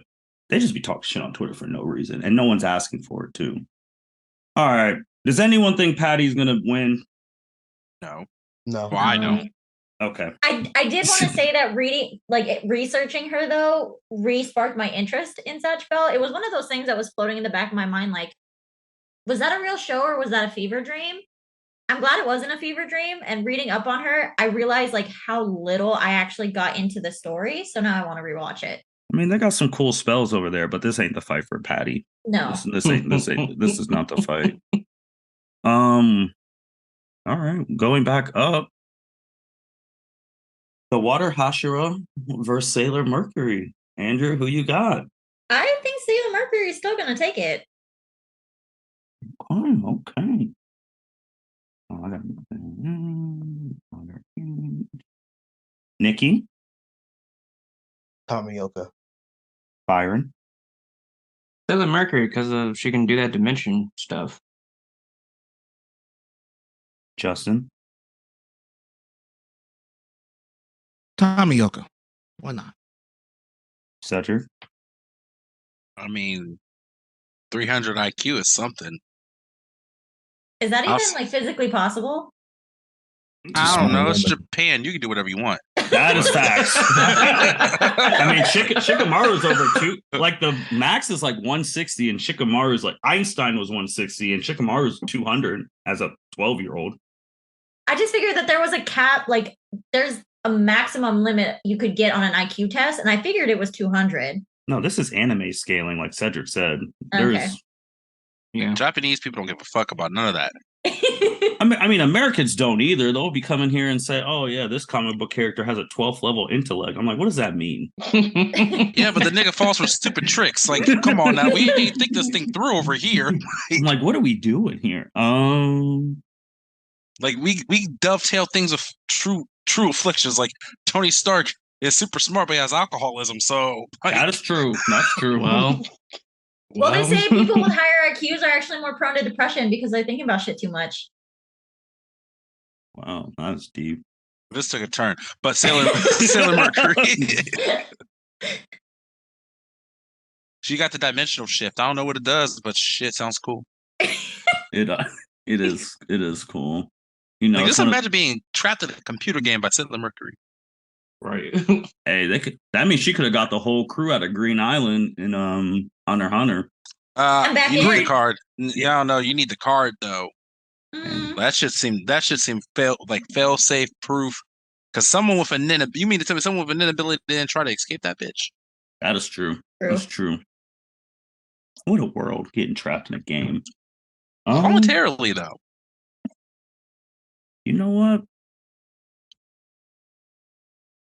they just be talking shit on Twitter for no reason, and no one's asking for it too. All right, does anyone think Patty's gonna win? No. No. Well, I don't. Okay, I did want to say that researching her though re-sparked my interest in Satch Bell. It was one of those things that was floating in the back of my mind, like, was that a real show or was that a fever dream? I'm glad it wasn't a fever dream. And reading up on her, I realized like how little I actually got into the story. So now I want to rewatch it. I mean they got some cool spells over there, but this ain't the fight for Patty. No. This is not the fight. All right, going back up. The Water Hashira versus Sailor Mercury. Andrew, who you got? I think Sailor Mercury is still gonna take it. Oh, okay. Oh, I got Niki, Tomioka. Byron, Sailor Mercury because she can do that dimension stuff. Justin, Tomioka. Why not? Cedric. I mean, 300 IQ is something. Is that I'll even s- like physically possible? I don't know. It's woman. Japan. You can do whatever you want. That is facts. I mean, Shikamaru's over two. Like the max is like 160, and Shikamaru's like Einstein was 160, and Shikamaru's 200 as a 12-year-old. I just figured that there was a cap, like there's a maximum limit you could get on an IQ test, and I figured it was 200. No, this is anime scaling, like Cedric said. Okay. There's Yeah. Japanese people don't give a fuck about none of that. I mean, Americans don't either. They'll be coming here and say, "Oh yeah, this comic book character has a 12th level intellect." I'm like, what does that mean? Yeah, but the nigga falls for stupid tricks. Like, come on now, we need to think this thing through over here. I'm like, what are we doing here? Like we dovetail things of true afflictions. Like Tony Stark is super smart, but he has alcoholism. So like, that is true. That's true. Well, they say people with higher IQs are actually more prone to depression because they're thinking about shit too much. Wow, that's deep. this took a turn. But Sailor Mercury, she got the dimensional shift. I don't know what it does, but shit sounds cool. It is cool. You know, Like, just imagine being trapped in a computer game by Sailor Mercury. Right. hey, that means she could have got the whole crew out of Green Island in Hunter x Hunter. I'm back You need in. the card. Yeah, I don't know. You need the card though. Mm. That should seem fail safe proof. Because someone with a ninja, you mean to tell me someone with a ninja ability didn't try to escape that bitch? That is true. True. That's true. What a world, getting trapped in a game. Voluntarily though. You know what?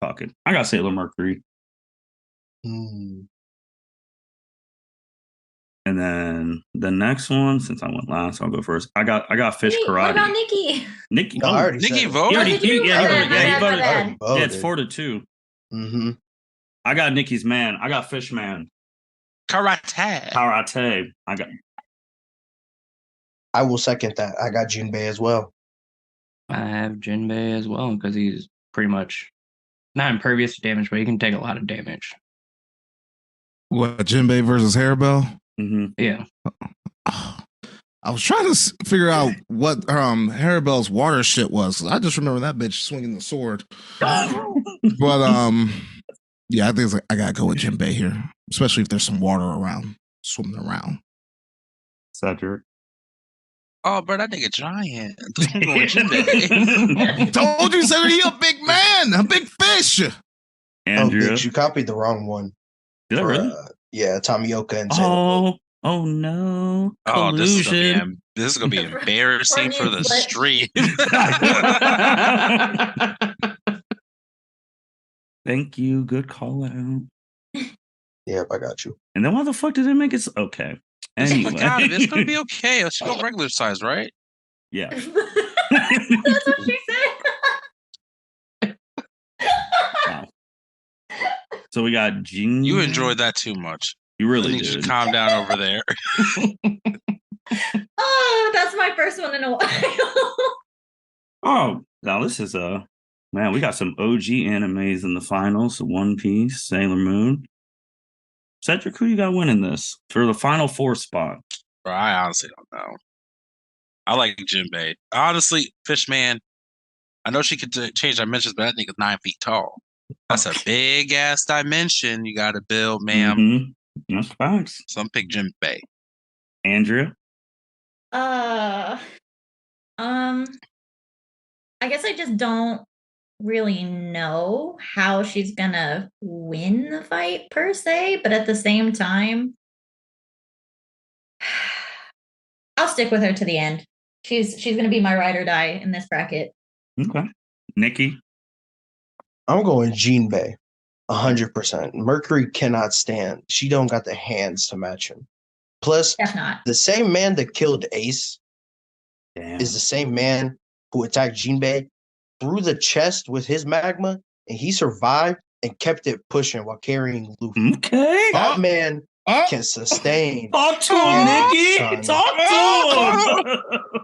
Fuck it. I got Sailor Mercury. Hmm. And then the next one, since I went last, I'll go first. I got Fish Wait, Karate. what about Niki? Niki? No, I already said Nikki it. voted? He already, did you? he voted. My Yeah, he bad, voted. my bad. Yeah, it's 4-2. Mm-hmm. I got Nikki's man. I got Fish Man. Karate. I will second that. I got Jinbei as well. I have Jinbei as well because he's pretty much not impervious to damage, but he can take a lot of damage. What, Jinbei versus Harabelle? Mm-hmm. Yeah. I was trying to figure out what Harabelle's water shit was. I just remember that bitch swinging the sword. But yeah, I think it's like, I gotta go with Jinbei here, especially if there's some water around, swimming around. Cedric. Oh, bro, that nigga giant. I'm going Jinbei. Told you, Cedric, he a big man, a big fish. Andrea. Oh, bitch, you copied the wrong one. Did I really? Yeah, Tomioka and Sailor Moon. Oh no. Oh, Collusion. this is gonna be embarrassing for the stream. Thank you. Good call out. Yep, I got you. And then why the fuck did it make it okay? Anyway. It's gonna be okay. Let's go regular size, right? Yeah. That's what she said. Wow. So we got Jean. You enjoyed that too much. You I really need you did. to calm down over there. Oh, that's my first one in a while. Oh, now this is man, we got some OG animes in the finals. One Piece, Sailor Moon. Cedric, who you got winning this for the final 4 spot? Bro, I honestly don't know. I like Jinbei. Honestly, Fishman, I know she could change dimensions, but that nigga's 9 feet tall. That's a big ass dimension you got to build, ma'am. Mm-hmm. That's facts. So I'm pick Jinbei. Andrea. I guess I just don't really know how she's gonna win the fight per se, but at the same time, I'll stick with her to the end. She's gonna be my ride or die in this bracket. Okay. Niki. I'm going Jinbei, 100%. Mercury cannot stand. She don't got the hands to match him. Plus, That's not. the same man that killed Ace Damn. is the same man who attacked Jinbei through the chest with his magma, and he survived and kept it pushing while carrying Luffy. Okay. That man can sustain. Talk to him, Niki. Son. Talk to him.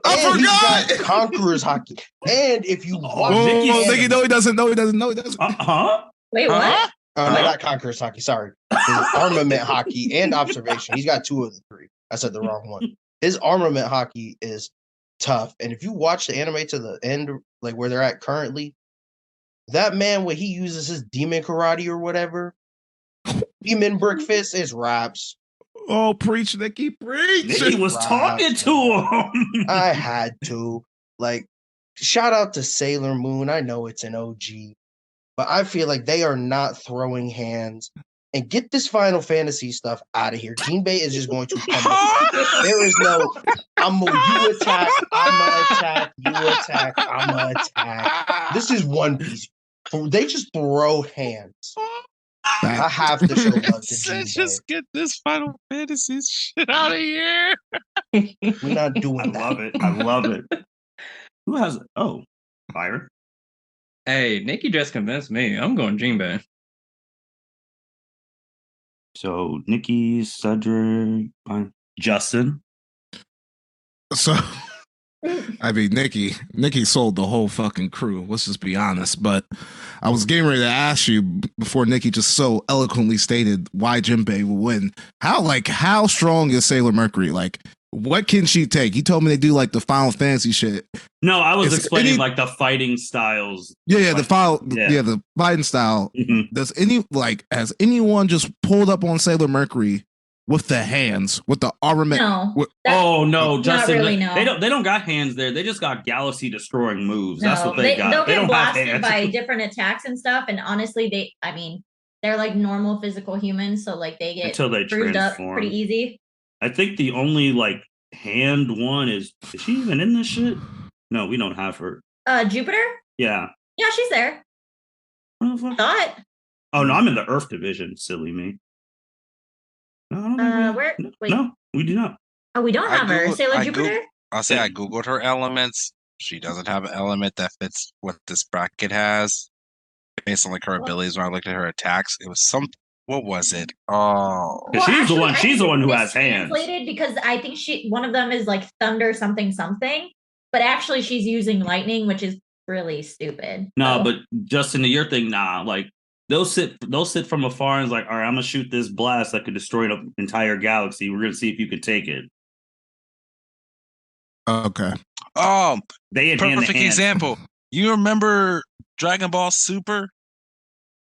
I And he's forgot. got Conqueror's Hockey. And if you watch Oh, Nikki's- Nikki, no, he doesn't. No, he doesn't. No, he doesn't. Huh? Wait, what? Huh? no, not Conqueror's Hockey, sorry. His armament hockey and observation. He's got 2 of the 3. I said the wrong one. His armament hockey is tough. And if you watch the anime to the end, like where they're at currently, that man, when he uses his demon karate or whatever, demon brick fist is raps. Oh, preach, Nikki, preach. Niki was talking to him. I had to. Like, shout out to Sailor Moon. I know it's an OG, but I feel like they are not throwing hands. And get this Final Fantasy stuff out of here. Jinbei is just going to come. There is no You attack, I'ma attack, you attack, I'ma attack. This is One Piece. They just throw hands. I have to show love to Jinbei. Just get this Final Fantasy shit out of here. We're not doing that. I love it. Who has? Oh, Byron. Hey, Niki just convinced me. I'm going Jinbei. So Niki, Cedric, Justin. So, I mean, Niki sold the whole fucking crew. Let's just be honest. But I was getting ready to ask you before Niki just so eloquently stated why Jinbei will win. How strong is Sailor Mercury? Like, what can she take? You told me they do like the Final Fantasy shit. No, I was explaining like the fighting styles. The fighting style. Mm-hmm. Has anyone just pulled up on Sailor Mercury with the hands, with the armament? No. No, Justin. Really, no. They don't got hands there. They just got galaxy destroying moves. No, That's what they got. They'll They get don't have blasted hands. by different attacks and stuff. And honestly, they're like normal physical humans, so like they get until they bruised transform up pretty easy. I think the only like hand one is she even in this shit? No, we don't have her. Jupiter? Yeah. Yeah, she's there. Thought. Oh no, I'm in the Earth division. Silly me. No, I don't think no, we do not. Oh, we don't have her. Sailor Jupiter? I'll say I googled her elements. She doesn't have an element that fits what this bracket has. Based on like her abilities, when I looked at her attacks, it was some. What was it? Oh, she's the one who has hands. Because I think one of them is like thunder something, but actually she's using lightning, which is really stupid. No, but Justin, to your thing, like they'll sit from afar and it's like, all right, I'm gonna shoot this blast that could destroy an entire galaxy. We're gonna see if you could take it. Okay. Oh, they had perfect example. You remember Dragon Ball Super,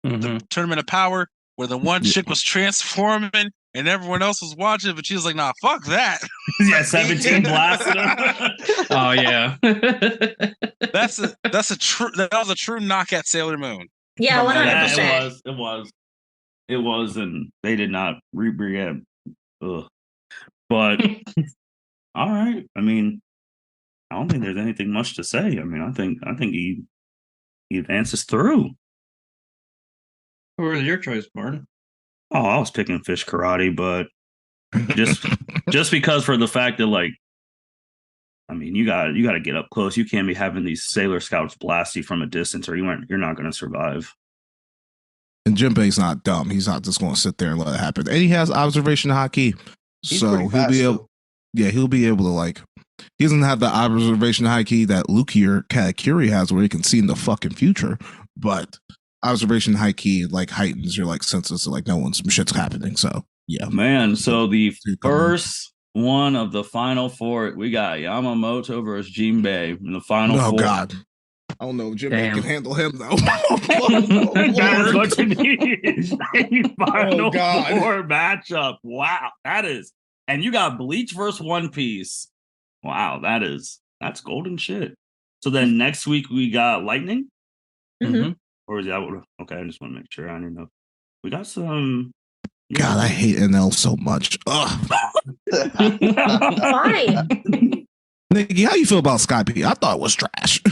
the Tournament of Power, where the one chick was transforming and everyone else was watching, but she was like, "Nah, fuck that." Yeah, 17 blasted her. Oh yeah, that was a true knock at Sailor Moon. Yeah, 100%. It was, and they did not rebreed. But all right. I mean, I don't think there's anything much to say. I mean, I think he advances through. Who was your choice, Martin? Oh, I was picking Fish Karate, but just because for the fact that like, I mean, you got to get up close. You can't be having these Sailor Scouts blast you from a distance, or you're not going to survive. And Jinbei's not dumb. He's not just going to sit there and let it happen. And he has observation haki, so he'll be able. Yeah, he'll be able to like. He doesn't have the observation haki that Luki or Katakuri has, where he can see in the fucking future, but observation haki like heightens your like senses of like knowing some shit's happening. So yeah, man. So the first one of the final four, we got Yamamoto versus Jinbei in the final four. Oh god, I don't know. Jinbei can handle him though. That is what you need. A final four matchup. Wow, that is. And you got Bleach versus One Piece. Wow, that's golden shit. So then next week we got Lightning. Mm-hmm. Or is that okay? I just want to make sure. I don't know. We got some. God, I hate NL so much. Ugh. Why? Niki, how you feel about Skype? I thought it was trash.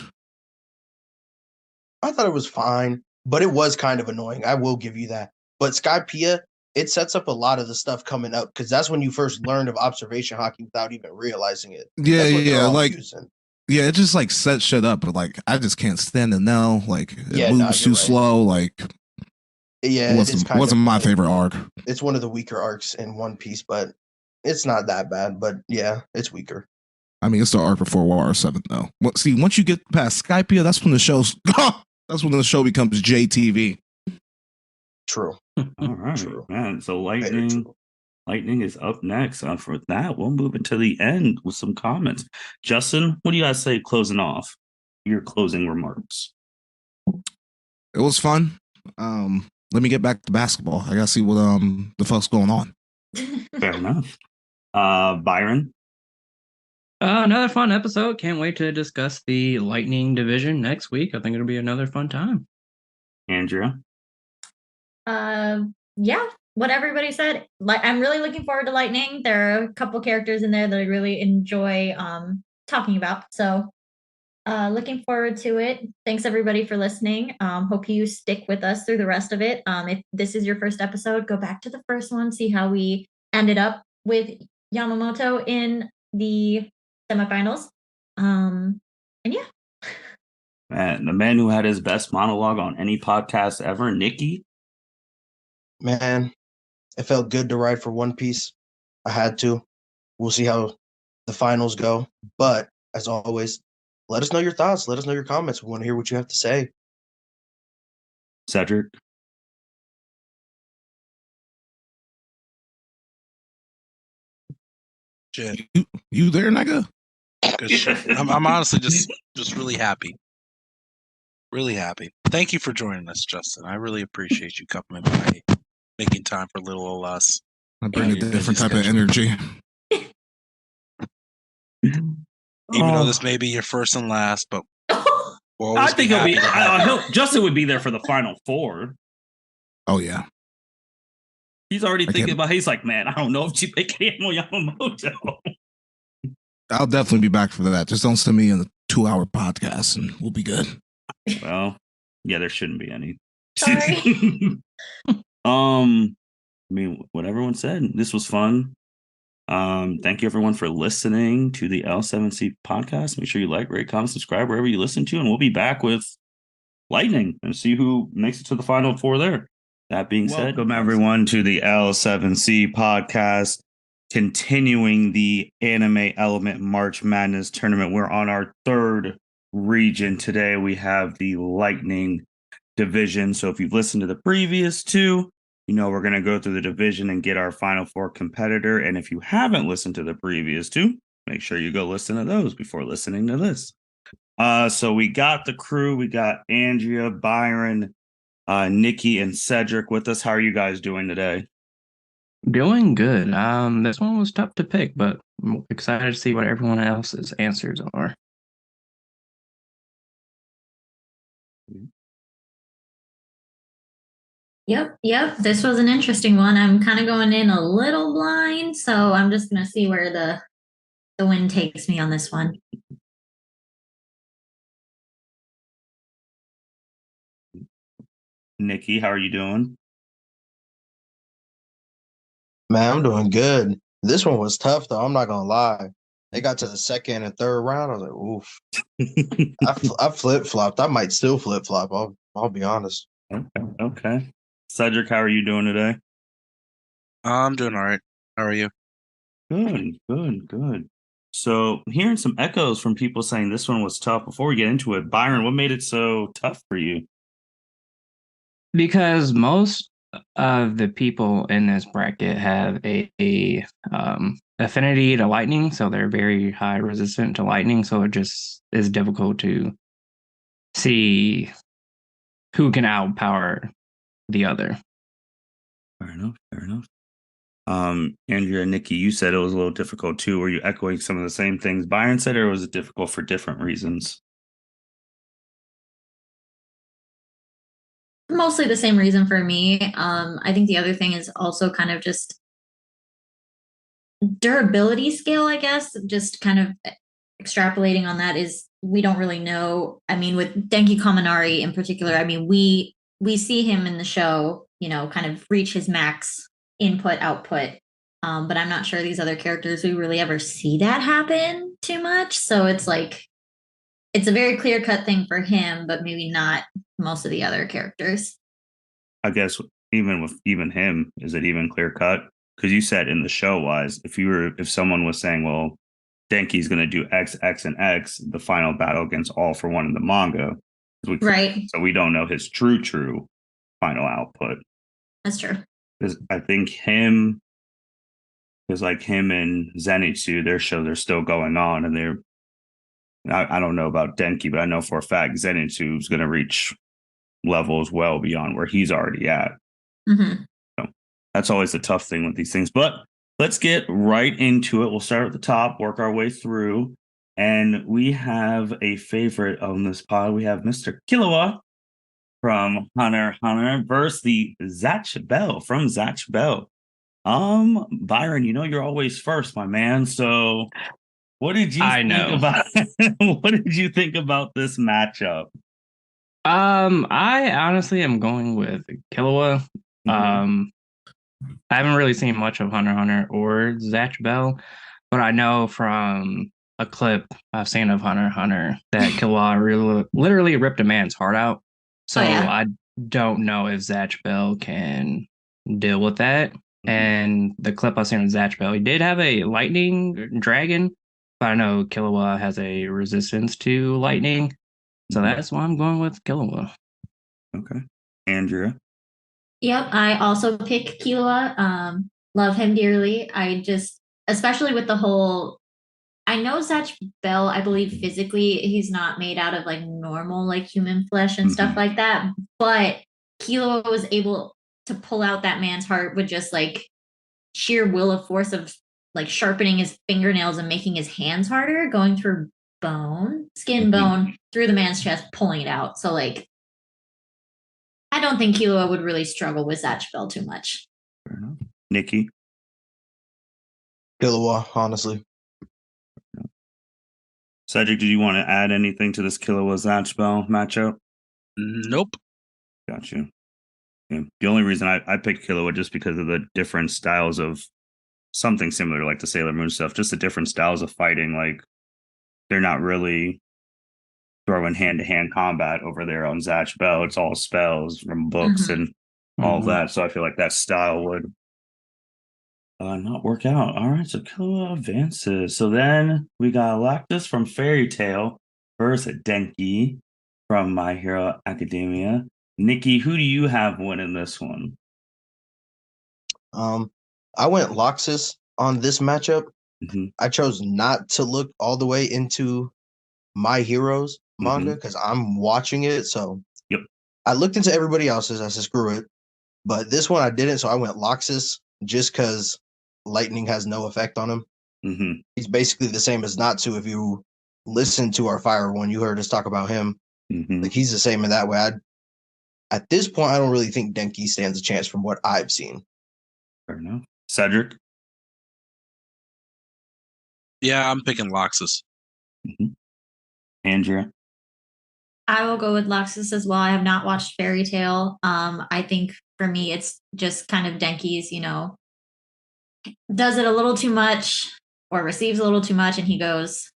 I thought it was fine, but it was kind of annoying. I will give you that. But Skypea, it sets up a lot of the stuff coming up because that's when you first learned of observation haki without even realizing it. Yeah, yeah, it just like sets shit up, but like I just can't stand it now. Like it moves too slow. Like it wasn't my favorite arc. It's one of the weaker arcs in One Piece, but it's not that bad. But yeah, it's weaker. I mean, it's the arc before War 7 though. See, once you get past Skypea, that's when the show becomes JTV. True. All right, true. Man. So Lightning is up next. For that, we'll move into the end with some comments. Justin, what do you guys say closing off? Your closing remarks. It was fun. Let me get back to basketball. I gotta see what the fuck's going on. Fair enough. Byron. Another fun episode. Can't wait to discuss the Lightning division next week. I think it'll be another fun time. Andrea. Yeah, what everybody said. I'm really looking forward to Lightning. There are a couple characters in there that I really enjoy talking about. So looking forward to it. Thanks everybody for listening. Hope you stick with us through the rest of it. If this is your first episode, go back to the first one, see how we ended up with Yamamoto in the semifinals. And yeah. Man, the man who had his best monologue on any podcast ever, Niki. Man, it felt good to ride for One Piece. I had to. We'll see how the finals go. But as always, let us know your thoughts. Let us know your comments. We want to hear what you have to say. Cedric. Shit. You there, nigga? Good shit. I'm honestly just really happy. Really happy. Thank you for joining us, Justin. I really appreciate you coming by, making time for little old us. I bring a your different busy type of schedule. energy. Even though this may be your first and last, but we'll I always think be he'll be. happy to have you. Justin would be there for the final four. Oh yeah. He's already I thinking can't- about. He's like, man, I don't know if GPK or Yamamoto. I'll definitely be back for that. Just don't send me in a 2-hour podcast and we'll be good. Well, yeah, there shouldn't be any. Sorry. I mean, what everyone said. This was fun. Thank you everyone for listening to the L7C podcast. Make sure you like, rate, comment, subscribe wherever you listen to, and we'll be back with Lightning and see who makes it to the final four there. That being said, welcome everyone to the L7C podcast, continuing the Anime Element March Madness tournament. We're on our third region today. We have the Lightning division. So if you've listened to the previous two, you know we're going to go through the division and get our final four competitor. And if you haven't listened to the previous two, make sure you go listen to those before listening to this. So we got the crew. We got Andrea, Byron, Niki, and Cedric with us. How are you guys doing today? Doing good. This one was tough to pick, but I'm excited to see what everyone else's answers are. Yep. This was an interesting one. I'm kind of going in a little blind, so I'm just gonna see where the wind takes me on this one. Niki, how are you doing? Man, I'm doing good. This one was tough, though. I'm not going to lie. They got to the second and third round. I was like, oof. I flip-flopped. I might still flip-flop. I'll be honest. Okay. Cedric, how are you doing today? I'm doing all right. How are you? Good. So hearing some echoes from people saying this one was tough. Before we get into it, Byron, what made it so tough for you? Because most of the people in this bracket have a affinity to lightning, so they're very high resistant to lightning. So it just is difficult to see who can outpower the other. Fair enough. Andrea, Niki, you said it was a little difficult too. Were you echoing some of the same things Byron said, or was it difficult for different reasons? Mostly the same reason for me. I think the other thing is also kind of just durability scale, I guess. Just kind of extrapolating on that is we don't really know. I mean, with Denki Kaminari in particular, I mean, we see him in the show, kind of reach his max input output. But I'm not sure these other characters we really ever see that happen too much. So it's like it's a very clear cut thing for him, but maybe not most of the other characters. I guess even with him, is it even clear cut? Because you said in the show wise, if someone was saying, well, Denki's going to do X, X, and X, the final battle against All for One in the manga, Right? So we don't know his true final output. That's true. Because I think him and Zenitsu, their show, they're still going on, and I don't know about Denki, but I know for a fact Zenitsu's going to reach levels well beyond where he's already at. Mm-hmm. So that's always the tough thing with these things. But let's get right into it. We'll start at the top, work our way through. And we have a favorite on this pod. We have Mr. Killua from Hunter x Hunter versus the Zach Bell from Zach Bell. Byron, you're always first, my man. So what did you I think know. about what did you think about this matchup? I honestly am going with Killua. Mhm. I haven't really seen much of Hunter x Hunter or Zatch Bell, but I know from a clip I've seen of Hunter x Hunter that Killua really, literally ripped a man's heart out. So Oh, yeah. I don't know if Zatch Bell can deal with that. And the clip I've seen of Zatch Bell, he did have a lightning dragon, but I know Killua has a resistance to lightning. So Mhm. that's why I'm going with Killua. Okay. Andrea. Yep, I also pick Killua. Love him dearly. I just, especially with the whole, I know Zach Bell, I believe physically he's not made out of like normal like human flesh and stuff Mhm. like that, but Killua was able to pull out that man's heart with just like sheer will of force of like sharpening his fingernails and making his hands harder, going through skin, bone, through the man's chest, pulling it out. So like I don't think Killua would really struggle with Zatch Bell too much. Fair enough. Niki. Killua, honestly. Cedric, did you want to add anything to this Killua Zach Bell matchup? Nope. Got you. Yeah. The only reason I picked Killua just because of the different styles of something similar to like the Sailor Moon stuff, just the different styles of fighting. Like they're not really throwing hand-to-hand combat over there on Zach Bell. It's all spells from books and all Mhm. that. So I feel like that style would not work out. All right, so Killua advances. So then we got Lactus from Fairy Tale versus Denki from My Hero Academia. Niki, who do you have winning this one? I went Loxus on this matchup. Mhm. I chose not to look all the way into My Heroes manga Mhm. because I'm watching it. So Yep. I looked into everybody else's. I said, screw it. But this one I didn't. So I went Loxus just because lightning has no effect on him. Mhm. He's basically the same as Natsu. If you listen to our Fire one, you heard us talk about him. Mhm. Like he's the same in that way. At this point, I don't really think Denki stands a chance from what I've seen. Fair enough. Cedric. Yeah, I'm picking Loxus. Mhm. Andrea. I will go with Luxus as well. I have not watched Fairy Tale. I think for me, it's just kind of Denki's, does it a little too much or receives a little too much, and he goes,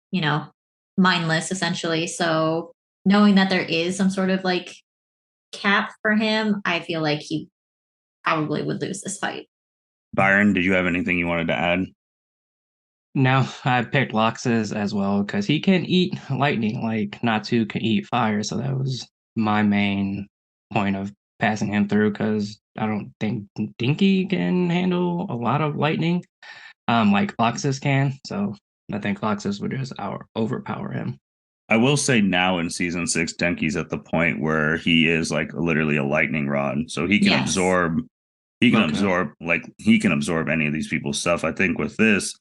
mindless essentially. So knowing that there is some sort of like cap for him, I feel like he probably would lose this fight. Byron, did you have anything you wanted to add? No, I picked Loxus as well because he can eat lightning like Natsu can eat fire. So that was my main point of passing him through because I don't think Dinky can handle a lot of lightning like Loxus can. So I think Loxus would just overpower him. I will say now in season 6, Denki's at the point where he is like literally a lightning rod. So he can Yes. absorb he can absorb any of these people's stuff. I think with this,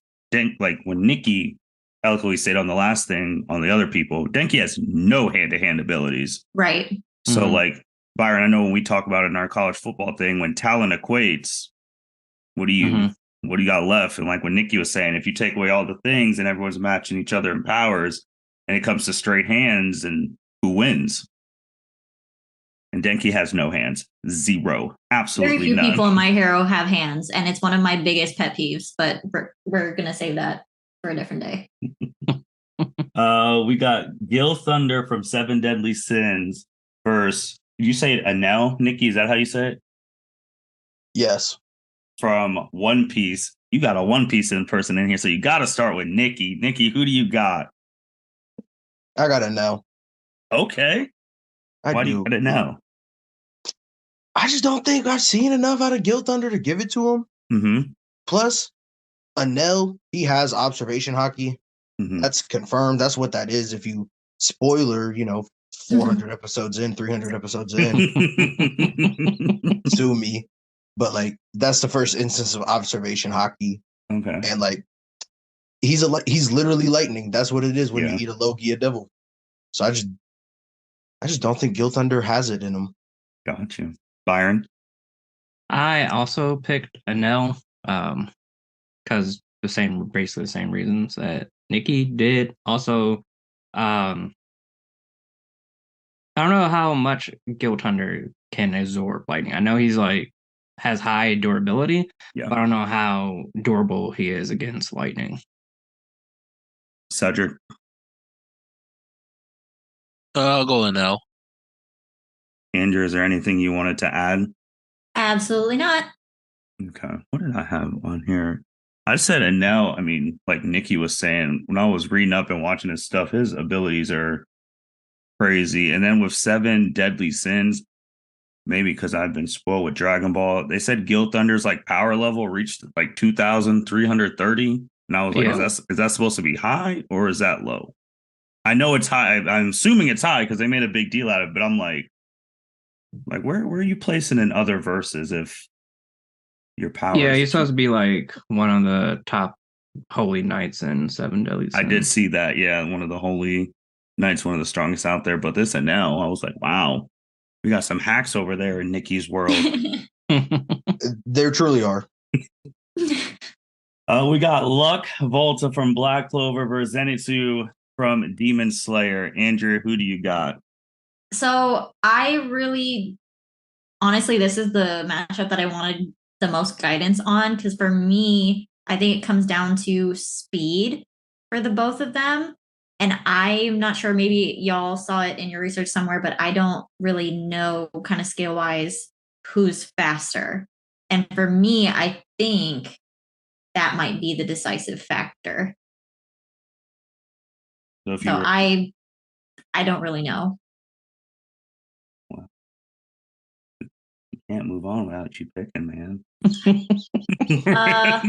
like when Niki eloquently said on the last thing on the other people, Denki has no hand-to-hand abilities. Right. So Mhm. like Byron, I know when we talk about it in our college football thing, when talent equates, what do you Mhm. what do you got left? And like when Niki was saying, if you take away all the things and everyone's matching each other in powers, and it comes to straight hands, and who wins? And Denki has no hands, zero, Very absolutely few none. people in My Hero have hands, and it's one of my biggest pet peeves, but we're going to save that for a different day. We got Gil Thunder from Seven Deadly Sins versus, did you say it Anel? Niki, is that how you say it? Yes. From One Piece. You got a One Piece in person in here, so you got to start with Niki. Niki, who do you got? I gotta know. Okay. Why do you got to know? I just don't think I've seen enough out of Gil Thunder to give it to him. Mm-hmm. Plus, Anel, he has observation hockey. Mm-hmm. That's confirmed. That's what that is. If you spoiler, 400 episodes in, 300 episodes in, sue me. But like, that's the first instance of observation hockey. Okay. And like, he's literally lightning. That's what it is when Yeah. you eat a Logia devil. So I just don't think Gil Thunder has it in him. Got you. Byron? I also picked Anel, because basically the same reasons that Nikki did. Also, um, I don't know how much Guild Thunder can absorb lightning. I know he's like has high durability, Yeah. but I don't know how durable he is against lightning. Cedric? I'll go in L. Andrew, is there anything you wanted to add? Absolutely not. Okay. What did I have on here? I said Anel. I mean, like Niki was saying, when I was reading up and watching his stuff, his abilities are crazy. And then with 7 deadly sins, maybe because I've been spoiled with Dragon Ball, they said Guild Thunder's like power level reached like 2,330. And I was like, Yeah. is that supposed to be high or is that low? I know it's high. I'm assuming it's high because they made a big deal out of it, but I'm like where are you placing in other verses if your power Yeah, is he's supposed to be like one of the top holy knights in Seven Deadly I Sins. did see that. Yeah, one of the holy knights, one of the strongest out there. But this and now, I was like, wow, we got some hacks over there in Niki's world. There truly are. We got Luck Volta from Black Clover versus Zenitsu from Demon Slayer. Andrew, who do you got? So I really, honestly, this is the matchup that I wanted the most guidance on because for me, I think it comes down to speed for the both of them. And I'm not sure, maybe y'all saw it in your research somewhere, but I don't really know kind of scale wise who's faster. And for me, I think that might be the decisive factor. So if So you were, I don't really know. you can't move on without you picking, man. Uh,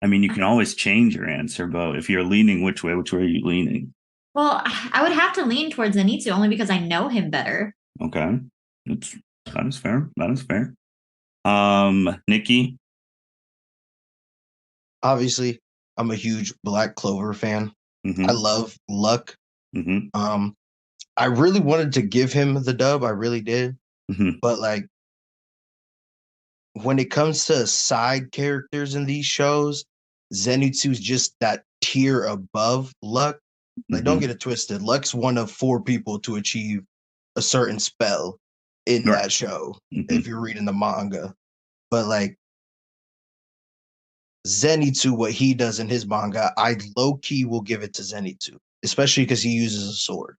I mean, you can always change your answer, but if you're leaning which way are you leaning? Well, I would have to lean towards Zenitsu only because I know him better. Okay. That is fair. That is fair. Niki? Obviously, I'm a huge Black Clover fan. Mm-hmm. I love Luck. Mm-hmm. I really wanted to give him the dub. I really did. Mm-hmm. But like when it comes to side characters in these shows, Zenitsu's just that tier above Luck. Like, don't get it twisted. Luck's one of 4 people to achieve a certain spell in Right. that show, Mhm. if you're reading the manga. But like Zenitsu, what he does in his manga, I low key will give it to Zenitsu, especially because he uses a sword.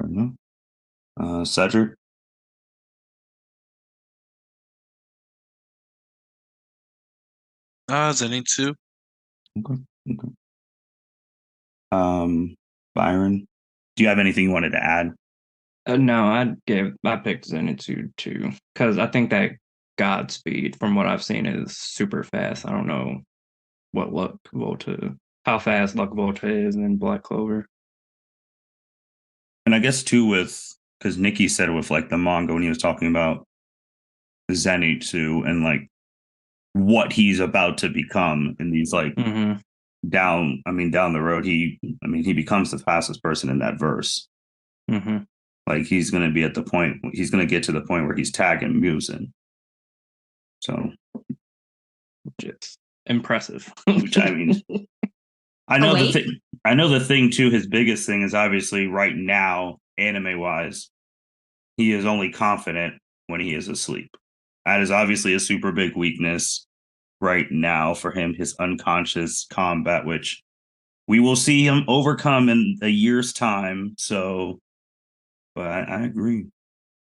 Fair enough. Cedric? Zenitsu. Okay. Okay. Byron, do you have anything you wanted to add? No, I picked Zenitsu too because I think that Godspeed, from what I've seen, is super fast. I don't know what how fast Luck Volta is in Black Clover. And I guess too because Niki said with like the manga when he was talking about Zenitsu and like what he's about to become in these like Mm-hmm. down the road, he becomes the fastest person in that verse. Mm-hmm. Like he's gonna get to the point where he's tagging Musin. So Just impressive. which I mean I know wait. the thing too, his biggest thing is obviously right now, anime wise, he is only confident when he is asleep. That is obviously a super big weakness right now for him, his unconscious combat, which we will see him overcome in a year's time. So, but I agree.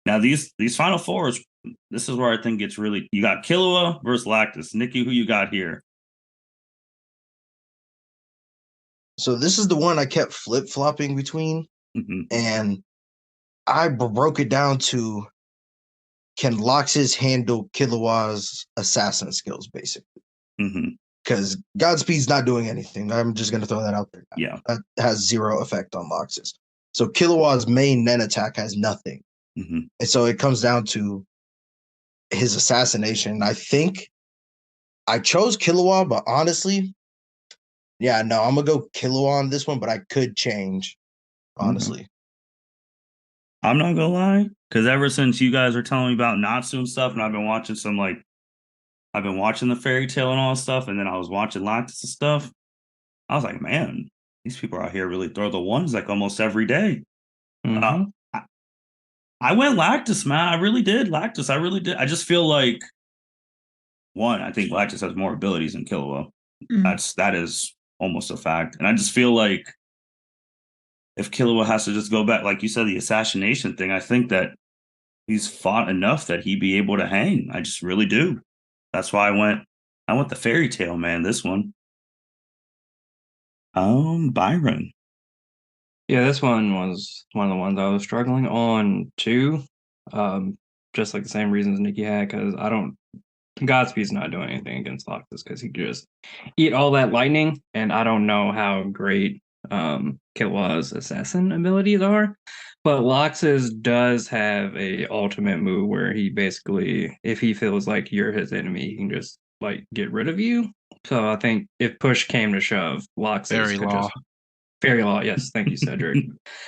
Now these final fours, this is where I think it's really you got Killua versus Lactus. Niki, who you got here? So this is the one I kept flip-flopping between, Mm-hmm. and I broke it down to can Loxus handle Killua's assassin skills, basically. Mm-hmm. Because Godspeed's not doing anything. I'm just going to throw that out there. Yeah. That has 0 effect on Loxus. So Killua's main Nen attack has nothing. Mm-hmm. And so it comes down to his assassination. I think I chose Killua, but honestly, yeah, no, I'm going to go Killua on this one, but I could change, honestly. I'm not gonna lie, because ever since you guys were telling me about Natsu and stuff, and I've been watching I've been watching the fairy tale and all that stuff, and then I was watching Lactus and stuff. I was like, man, these people out here really throw the ones like almost every day. Uh, Mm-hmm. I, I went Lactus, man. I really did Lactus. I really did. I just feel like one, I think Lactus has more abilities than Killua. Mm. That is almost a fact. And I just feel like if Killua has to just go back, like you said, the assassination thing, I think that he's fought enough that he'd be able to hang. I just really do. That's why I went the fairy tale, man, this one. Byron. Yeah, this one was one of the ones I was struggling on too. Just like the same reasons Nikki had, because I don't Godspeed's not doing anything against Loxus because he could just eat all that lightning, and I don't know how great Killua's assassin abilities are. But Loxus does have a ultimate move where he basically, if he feels like you're his enemy, he can just like get rid of you. So I think if push came to shove, Loxus Fairy could law. just Fairy Law, yes, thank you, Cedric.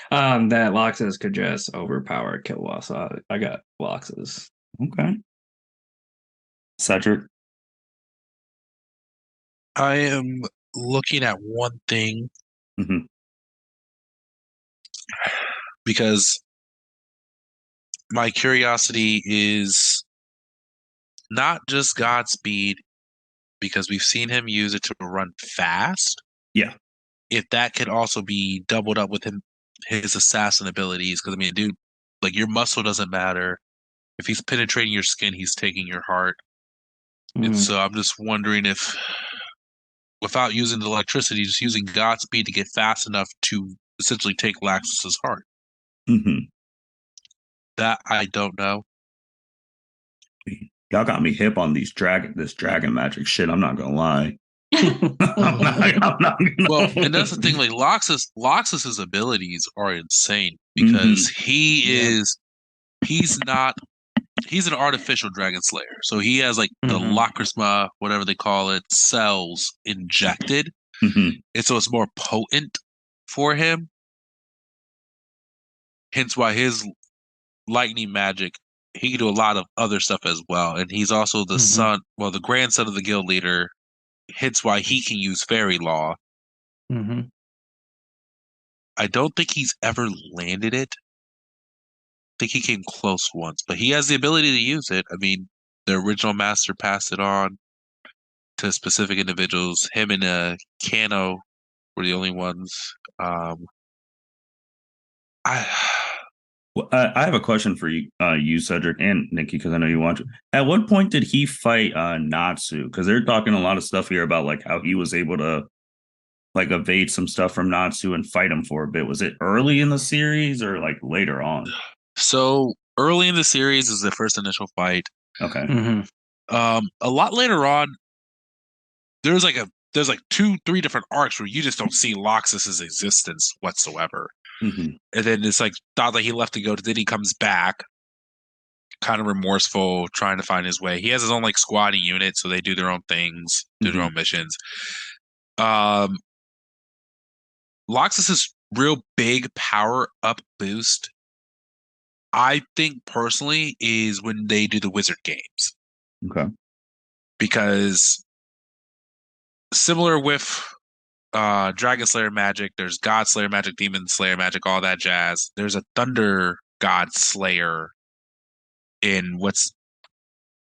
That Loxus could just overpower Killua, so I got Loxus. Okay. Cedric. I am looking at one thing Mhm. because my curiosity is not just Godspeed, because we've seen him use it to run fast. Yeah. If that could also be doubled up with his assassin abilities, because I mean, dude, like your muscle doesn't matter. If he's penetrating your skin, he's taking your heart. And so I'm just wondering if, without using the electricity, just using Godspeed to get fast enough to essentially take Laxus's heart. Hmm. That I don't know. Y'all got me hip on this dragon magic shit. I'm not gonna lie. I'm not gonna Well, and that's the thing. Like Loxus's abilities are insane because he's not he's an artificial dragon slayer. So he has like the Lacrysma, whatever they call it, cells injected, Mhm. and so it's more potent for him. Hence why his lightning magic, he can do a lot of other stuff as well. And he's also the son, well, the grandson of the guild leader. Hence why he can use fairy law. I don't think he's ever landed it. I think he came close once, but he has the ability to use it. I mean, the original master passed it on to specific individuals. Him and Kano were the only ones. I Well, I have a question for you, Cedric and Nikki, because I know you watch it. At what point did he fight Natsu? Because they're talking a lot of stuff here about like how he was able to like evade some stuff from Natsu and fight him for a bit. Was it early in the series or like later on? So early in the series is the first initial fight. Okay. A lot later on, there's like 2-3 different arcs where you just don't see Loxus's existence whatsoever. Mm-hmm. And then it's like thought that he left to go, then he comes back, kind of remorseful, trying to find his way. He has his own like squatting unit, so they do their own things, do their own missions. Loxus's real big power up boost, I think personally, is when they do the wizard games. Okay. Because similar with Dragon Slayer magic, there's God Slayer magic, Demon Slayer magic, all that jazz. There's a Thunder God Slayer in what's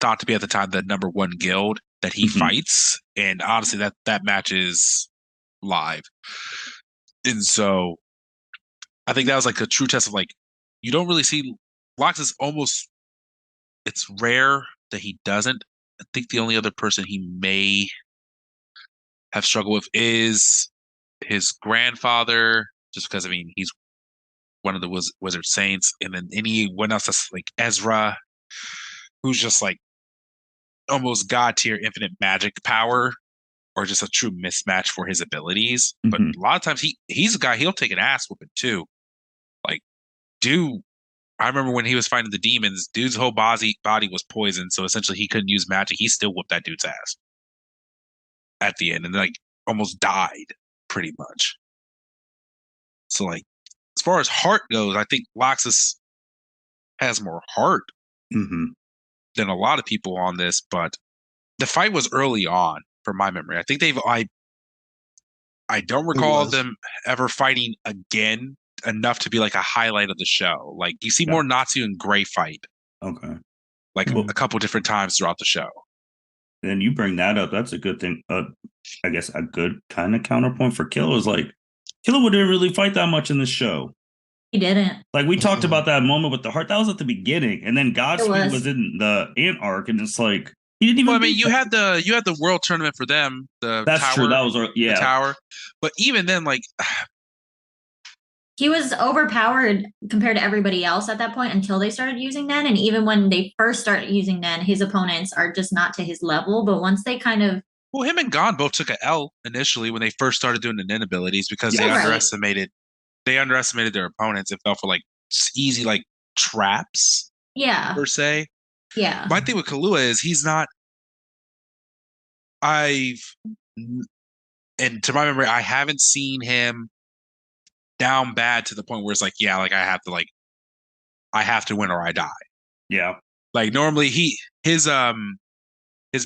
thought to be at the time the number one guild that he fights, and honestly, that match is live. And so, I think that was like a true test of like you don't really see Lox is almost. It's rare that he doesn't. I think the only other person he may have struggled with is his grandfather, just because I mean he's one of the wizard saints, and then anyone else that's like Ezra, who's just like almost god tier infinite magic power, or just a true mismatch for his abilities. But a lot of times he's a guy, he'll take an ass whooping too. Like, dude, I remember when he was fighting the demons, dude's whole body was poisoned, so essentially he couldn't use magic. He still whooped that dude's ass at the end, and like almost died pretty much. So like, as far as heart goes, I think Loxus has more heart Mhm. than a lot of people on this, but the fight was early on, from my memory. I think I don't recall was. them ever fighting again enough to be like a highlight of the show. Like you see Yeah. more Natsu and Gray fight Okay. like Well- a couple different times throughout the show. Then you bring that up. That's a good thing. I guess a good kind of counterpoint for Killer is like Killer didn't really fight that much in the show. He didn't. Like we talked about that moment with the heart. That was at the beginning, and then Godspeed was in the Ant arc, and it's like he didn't even. Well, I mean, you had the world tournament for them. That's tower, true. That was the tower. But even then, like he was overpowered compared to everybody else at that point until they started using Nen. And even when they first started using Nen, his opponents are just not to his level. But once they kind of him and Gon both took an L initially when they first started doing the Nen abilities because Yeah, they right. underestimated their opponents. It fell for like easy like traps yeah. per se. Yeah. My thing with Kahlua is he's not. And to my memory, I haven't seen him down bad to the point where it's like, yeah, like I have to win or I die. Yeah. Like normally his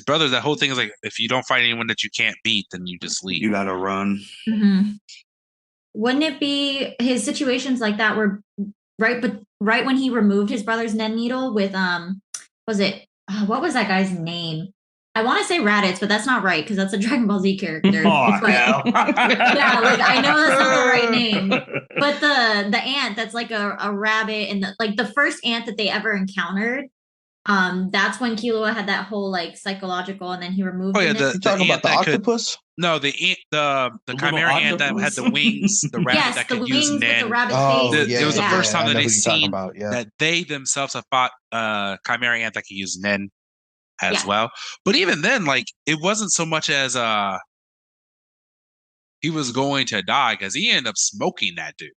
brother, that whole thing is like, if you don't fight anyone that you can't beat, then you just leave. You gotta run. Mm-hmm. Wouldn't it be his situations like that were right when he removed his brother's Nen needle with was it what was that guy's name? I want to say Raditz, but that's not right because that's a Dragon Ball Z character. Oh, But- hell. yeah, like I know that's not the right name. But the ant that's like a rabbit and like the first ant that they ever encountered, that's when Killua had that whole like psychological, and then he removed. Oh yeah, the You talking about the octopus? the chimera ant that had the wings, the rabbit yes, that the could wings use with the Nen. rabbit Oh, face. yeah. It was the first time I that know they who you're talking seen about, yeah. that they themselves have fought chimera ant that could use Nen as Yeah. well. But even then, like it wasn't so much as he was going to die because he ended up smoking that dude.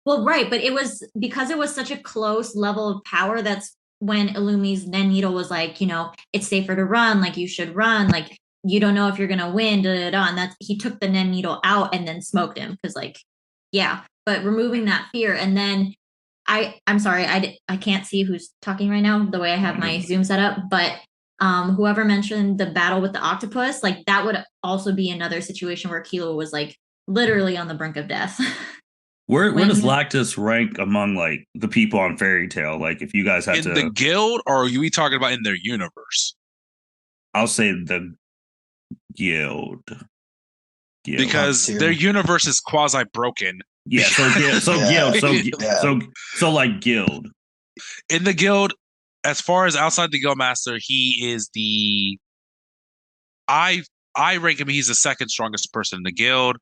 Well, right, but it was because it was such a close level of power. That's when Illumi's Nen needle was like, it's safer to run. Like you should run. Like you don't know if you're gonna win. Da, da, da. And that's he took the Nen needle out and then smoked him because, like, yeah. But removing that fear, and then I'm sorry, I can't see who's talking right now the way I have my Zoom set up, but whoever mentioned the battle with the octopus, like that would also be another situation where Kilo was like literally on the brink of death. Where When- does Lactus rank among like the people on Fairy Tail? Like if you guys had In to, the guild, or are we talking about in their universe? I'll say the guild. Because tier. their universe is quasi broken. Yeah, so Yeah. guild, so like guild. In the guild, as far as outside the guild master, he is the I rank him. He's the second strongest person in the guild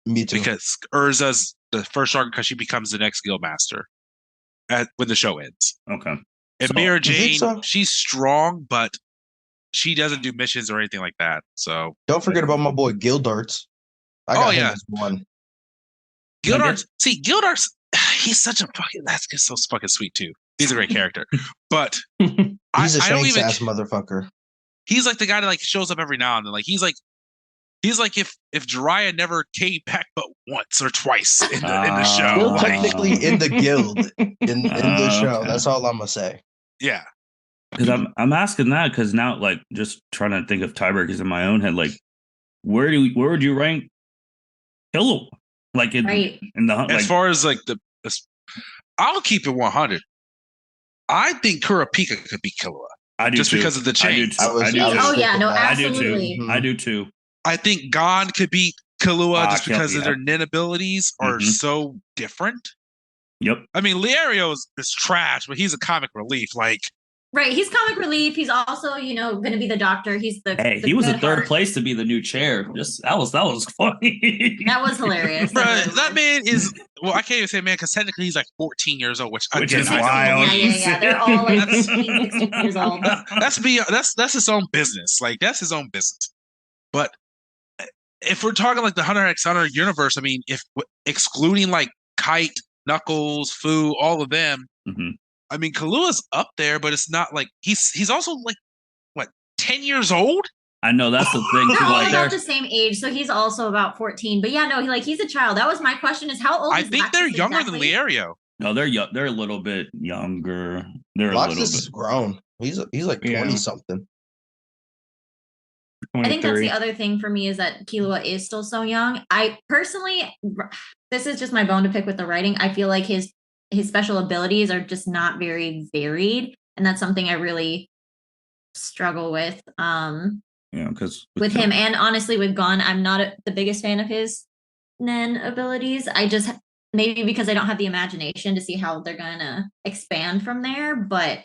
Me too. because Urza's the first strongest because she becomes the next guild master when the show ends. Okay. And So- Mira You think Jane, so? she's strong, but she doesn't do missions or anything like that. So Don't forget about my boy Gildarts. I got him as one. Gildarts, Gildarts, he's such a fucking that's just so fucking sweet too. He's a great character, but He's a I don't Shanks even. ass motherfucker. He's like the guy that like shows up every now and then. Like he's like if Jiraiya never came back but once or twice in the show. Still Like, technically in the guild in the show. Okay. That's all I'm gonna say. yeah, Because I'm asking that because now like just trying to think of tiebreakers in my own head. Like where would you rank Killua? Like in Right. the hunt. as Like, far as like I'll keep it 100. I think Kurapika could be Killua I do just too. because of the I do chains. too. I do I too. was Oh yeah, no, thinking that. I do too. absolutely. Mhm. I do too. I think Gon could beat Killua just because of yeah. their Nin abilities are Mhm. so different. Yep. I mean, Liario is trash, but he's a comic relief. Like, Right, he's comic relief. He's also, going to be the doctor. He's the Hey, the he was good in third heart. place to be the new chair. Just that was funny. That was hilarious. bro, That was- that man is. Well, I can't even say man because technically he's like 14 years old, which Which again, is I don't wild. believe. Yeah. They're all like 15, 16 years old. That's his own business. Like that's his own business. But if we're talking like the Hunter x Hunter universe, I mean, if excluding like Kite, Knuckles, Fu, all of them, Mhm. I mean, Kalua's up there, but it's not like he's also like what 10 years old. I know that's the thing. They're Too, all like, about they're- the same age, so he's also about 14. But yeah, no, he's a child. That was my question: is how old? I is think they're Lactus younger exactly? than Liario. No, they're young. They're a little bit younger. They're a Loxus little is bit. grown. He's like 20 Yeah. something. I think that's 23. the other thing for me is that Killua is still so young. I personally, this is just my bone to pick with the writing. I feel like his special abilities are just not very varied, and that's something I really struggle with. Because With him, and honestly, with Gon, I'm not the biggest fan of his Nen abilities. I just maybe because I don't have the imagination to see how they're gonna expand from there. But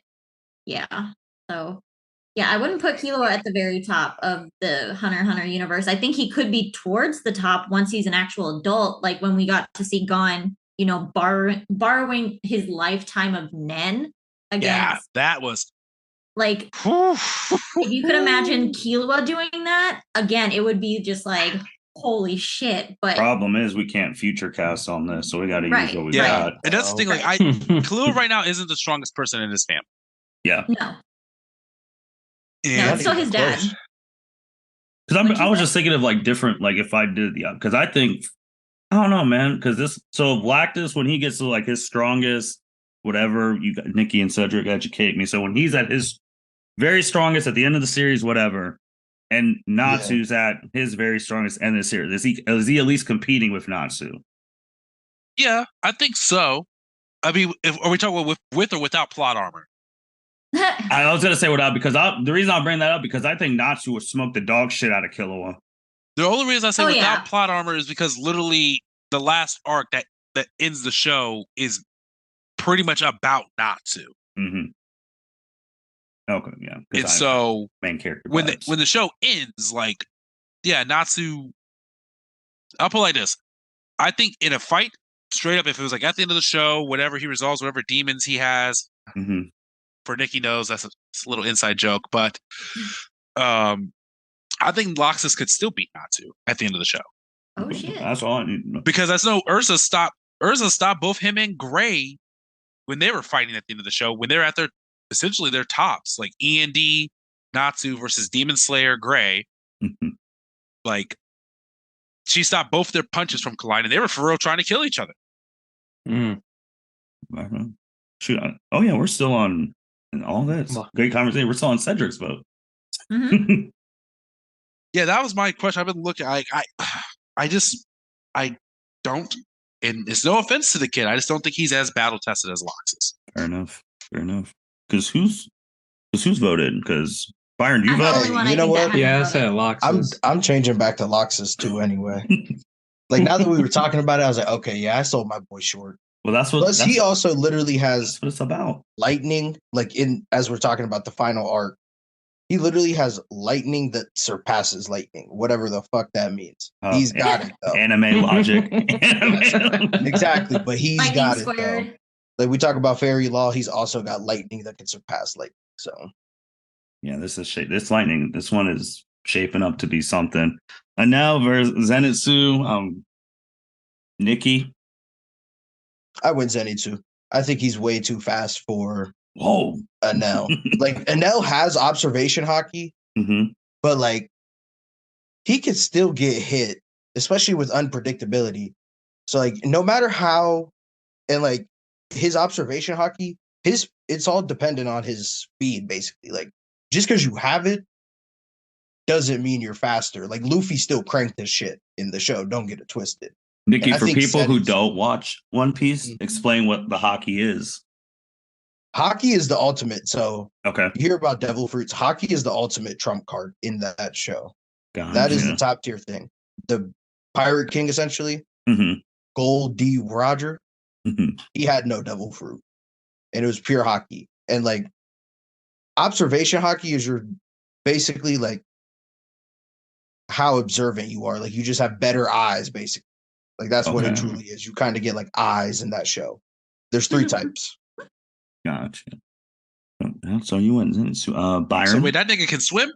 yeah, so. Yeah, I wouldn't put Killua at the very top of the Hunter x Hunter universe. I think he could be towards the top once he's an actual adult, like when we got to see Gon, borrowing his lifetime of Nen against. Yeah, that was like if you could imagine Killua doing that again, it would be just like holy shit. But problem is we can't future cast on this, so we got to use what we got. And that's the thing. Like, Killua right now isn't the strongest person in his family. Yeah. No. And No, it's still his dad. Because I was just thinking of like different, like if I did because I think I don't know, man. Because Galactus, when he gets to like his strongest, whatever, you got Niki and Cedric educate me. So when he's at his very strongest at the end of the series, whatever, and Natsu's at his very strongest end of the series, is he at least competing with Natsu? Yeah, I think so. I mean, are we talking with or without plot armor? I was gonna say without, because the reason I'll bring that up because I think Natsu would smoke the dog shit out of Killua. The only reason I say without plot armor is because literally the last arc that ends the show is pretty much about Natsu. Mm-hmm. Okay, yeah. And so main character when the show ends, like, yeah, Natsu. I'll put it like this: I think in a fight, straight up, if it was like at the end of the show, whatever he resolves, whatever demons he has. Mm-hmm. For Niki knows, that's a little inside joke, but I think Loxus could still beat Natsu at the end of the show. Oh shit! That's all I need. Because I know Ursa stopped both him and Gray when they were fighting at the end of the show, when they're at essentially their tops, like E&D Natsu versus Demon Slayer Gray. Mm-hmm. Like, she stopped both their punches from colliding. They were for real trying to kill each other. Shoot! Oh yeah, we're still on. And all that great conversation. We're still on Cedric's vote. Mm-hmm. Yeah, that was my question. I've been looking. I don't. And it's no offense to the kid. I just don't think he's as battle tested as Loxus. Fair enough. Because who's voted? Because Byron, you voted. You know what? Yeah, I said Loxus. I'm changing back to Loxus too. Anyway, like now that we were talking about it, I was like, okay, yeah, I sold my boy short. Well, that's what. Plus, he also literally has what it's about. Lightning, like as we're talking about the final arc, he literally has lightning that surpasses lightning, whatever the fuck that means. He's got it though. Anime logic. Exactly, but he's lightning got squared. it though. Like we talk about fairy law, he's also got lightning that can surpass lightning. So, yeah, this lightning. This one is shaping up to be something. And now versus Zenitsu, Niki. I win Zenitsu. I think he's way too fast for Anel. Like Anel has observation hockey, but like he could still get hit, especially with unpredictability. So like no matter how, and like his observation hockey, it's all dependent on his speed, basically. Like just because you have it doesn't mean you're faster. Like Luffy still cranked this shit in the show. Don't get it twisted. Niki, for people who don't watch One Piece, explain what the hockey is. Hockey is the ultimate. So okay, you hear about Devil Fruits. Hockey is the ultimate trump card in that show. Gotcha. That is the top tier thing. The Pirate King, essentially, Gold D. Roger, he had no Devil Fruit. And it was pure hockey. And like observation hockey is your basically like how observant you are. Like you just have better eyes, basically. Like that's what it truly is. You kind of get like eyes in that show. There's 3 types. Gotcha. So you went Byron. So wait, that nigga can swim?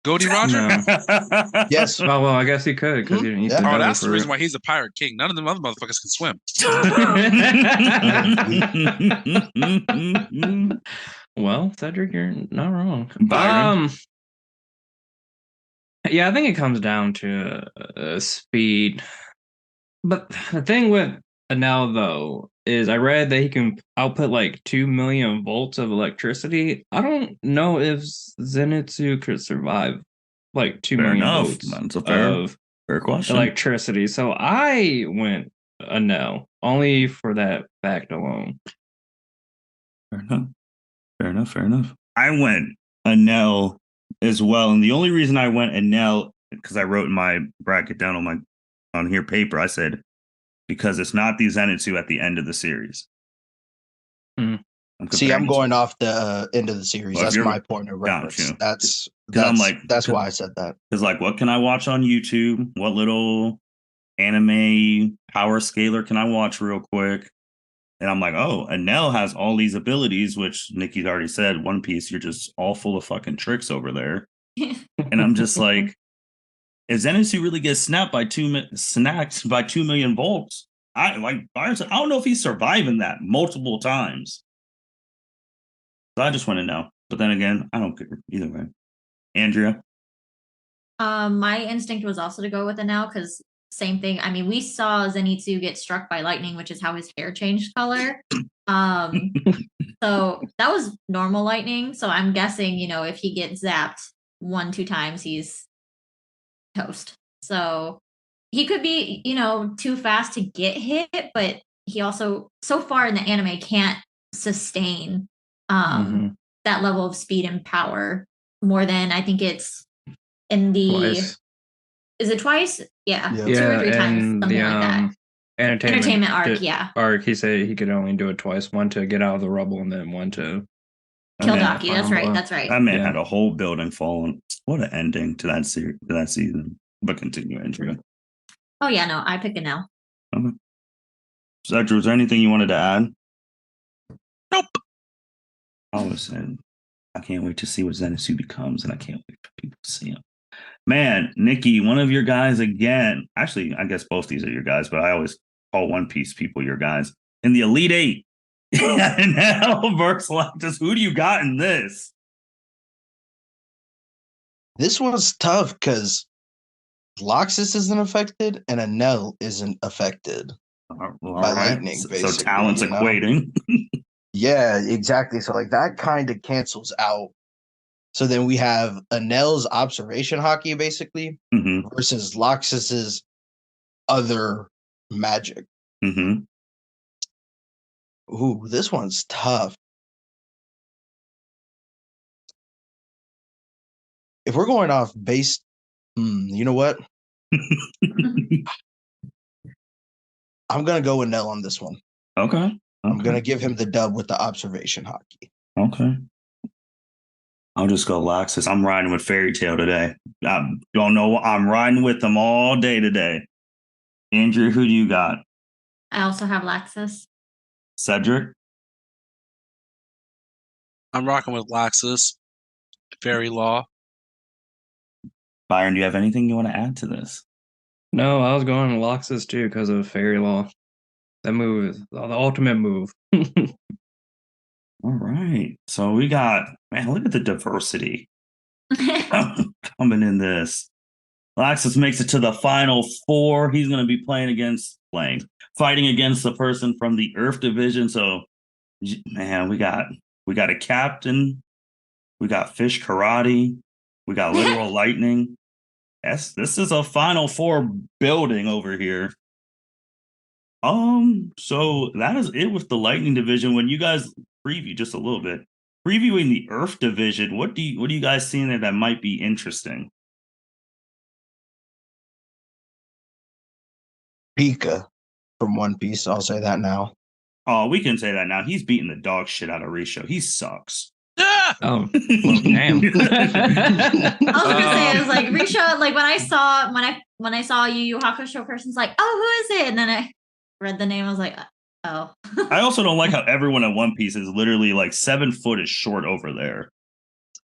Goldie Roger? No. Yes. Well, I guess he could because he didn't eat the Oh, that's fruit. the reason why he's the pirate king. None of them other motherfuckers can swim. Well, Cedric, you're not wrong. Byron? Yeah, I think it comes down to speed. But the thing with Enel though is I read that he can output like 2 million volts of electricity. I don't know if Zenitsu could survive like 2 Fair million enough. volts That's a of fair question. electricity. So I went Enel only for that fact alone. Fair enough. Fair enough. Fair enough. I went Enel as well, and the only reason I went Enel because I wrote in my bracket down on here paper. I said because it's not the Zenitsu at the end of the series. Hmm. See, I'm going off the end of the series. Well, if That's you're- my point of reference. you. That's I'm like- that's why I said that. Because like, what can I watch on YouTube? What little anime power scaler can I watch real quick? And I'm like, oh, Enel has all these abilities, which Niki's already said. One Piece, you're just all full of fucking tricks over there. And I'm just like, if Zenitsu really gets snapped by 2 million volts, Byron said, I don't know if he's surviving that multiple times. So I just want to know. But then again, I don't care either way. Andrea? My instinct was also to go with Enel because same thing. I mean, we saw Zenitsu get struck by lightning, which is how his hair changed color. So that was normal lightning. So I'm guessing, if he gets zapped 1-2 times, he's toast. So he could be, too fast to get hit, but he also so far in the anime can't sustain that level of speed and power more than I think it's in the Twice. Is it twice? Yeah. Yeah. 2 or 3 times, and something the like that. Entertainment arc, yeah. Arc, he said he could only do it twice, one to get out of the rubble and then one to Kill man, Daki. That's right. That's right. That man Yeah. had a whole building falling. What an ending to that season. But continue, Andrea. Oh yeah, no, I pick Enel. Okay. Cedric, was there anything you wanted to add? Nope. I was saying, I can't wait to see what Zenitsu becomes, and I can't wait for people to see him. Man, Niki, one of your guys again. Actually, I guess both these are your guys, but I always call One Piece people your guys. In the Elite Eight. Now versus Lactus. Who do you got in this? This was tough because Loxus isn't affected and Enel isn't affected. All By lightning, So basically, talent's equating. Yeah, exactly. So like that kind of cancels out. So then we have Enel's observation hockey basically Mm-hmm. versus Loxus's other magic. Mm-hmm. Ooh, this one's tough. If we're going off base, you know what? I'm gonna go with Nell on this one. Okay. I'm gonna give him the dub with the observation hockey. Okay. I'll just go Laxus. I'm riding with Fairy Tale today. I don't know. I'm riding with them all day today. Andrew, who do you got? I also have Laxus. Cedric? I'm rocking with Laxus. Fairy Law. Byron, do you have anything you want to add to this? No, I was going Loxus too because of Fairy Law. That move is the ultimate move. All right. So we got, man, look at the diversity coming in this. Laxus makes it to the final four. He's going to be fighting against the person from the Earth Division. So, man, we got a captain. We got fish karate. We got literal lightning. Yes, this is a final four building over here. So that is it with the Lightning Division. When you guys preview just a little bit, previewing the Earth Division, what do you guys see in there that might be interesting? Pika from One Piece. I'll say that now. Oh, we can say that now. He's beating the dog shit out of Risho. He sucks. Ah! Oh, well, damn. I was gonna say, I was like, Risha, like when I saw Yu Yu Hakusho person's like, oh, who is it? And then I read the name, I was like, oh. I also don't like how everyone in One Piece is literally like 7 foot is short over there.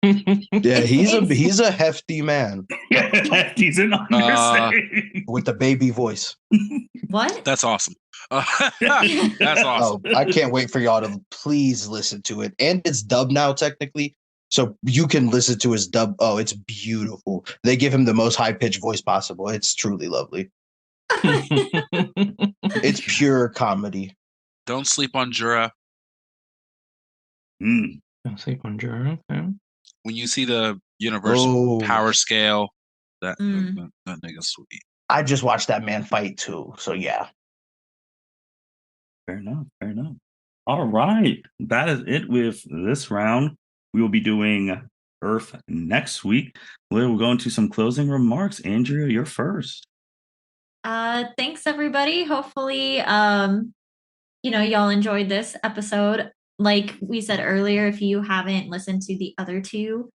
Yeah, he's a hefty man Yeah, he's an understatement. with the baby voice. What? That's awesome. That's awesome. Oh, I can't wait for y'all to please listen to it. And it's dubbed now, technically. So you can listen to his dub. Oh, it's beautiful. They give him the most high-pitched voice possible. It's truly lovely. It's pure comedy. Don't sleep on Jura. Mm. Don't sleep on Jura. Okay. When you see the universal Oh, power scale, that Mm. that nigga's sweet. I just watched that man fight too. So yeah. Fair enough. Fair enough. All right. That is it with this round. We will be doing Earth next week. We'll go into some closing remarks. Andrea, you're first. Thanks everybody. Hopefully, y'all enjoyed this episode. Like we said earlier, if you haven't listened to the other two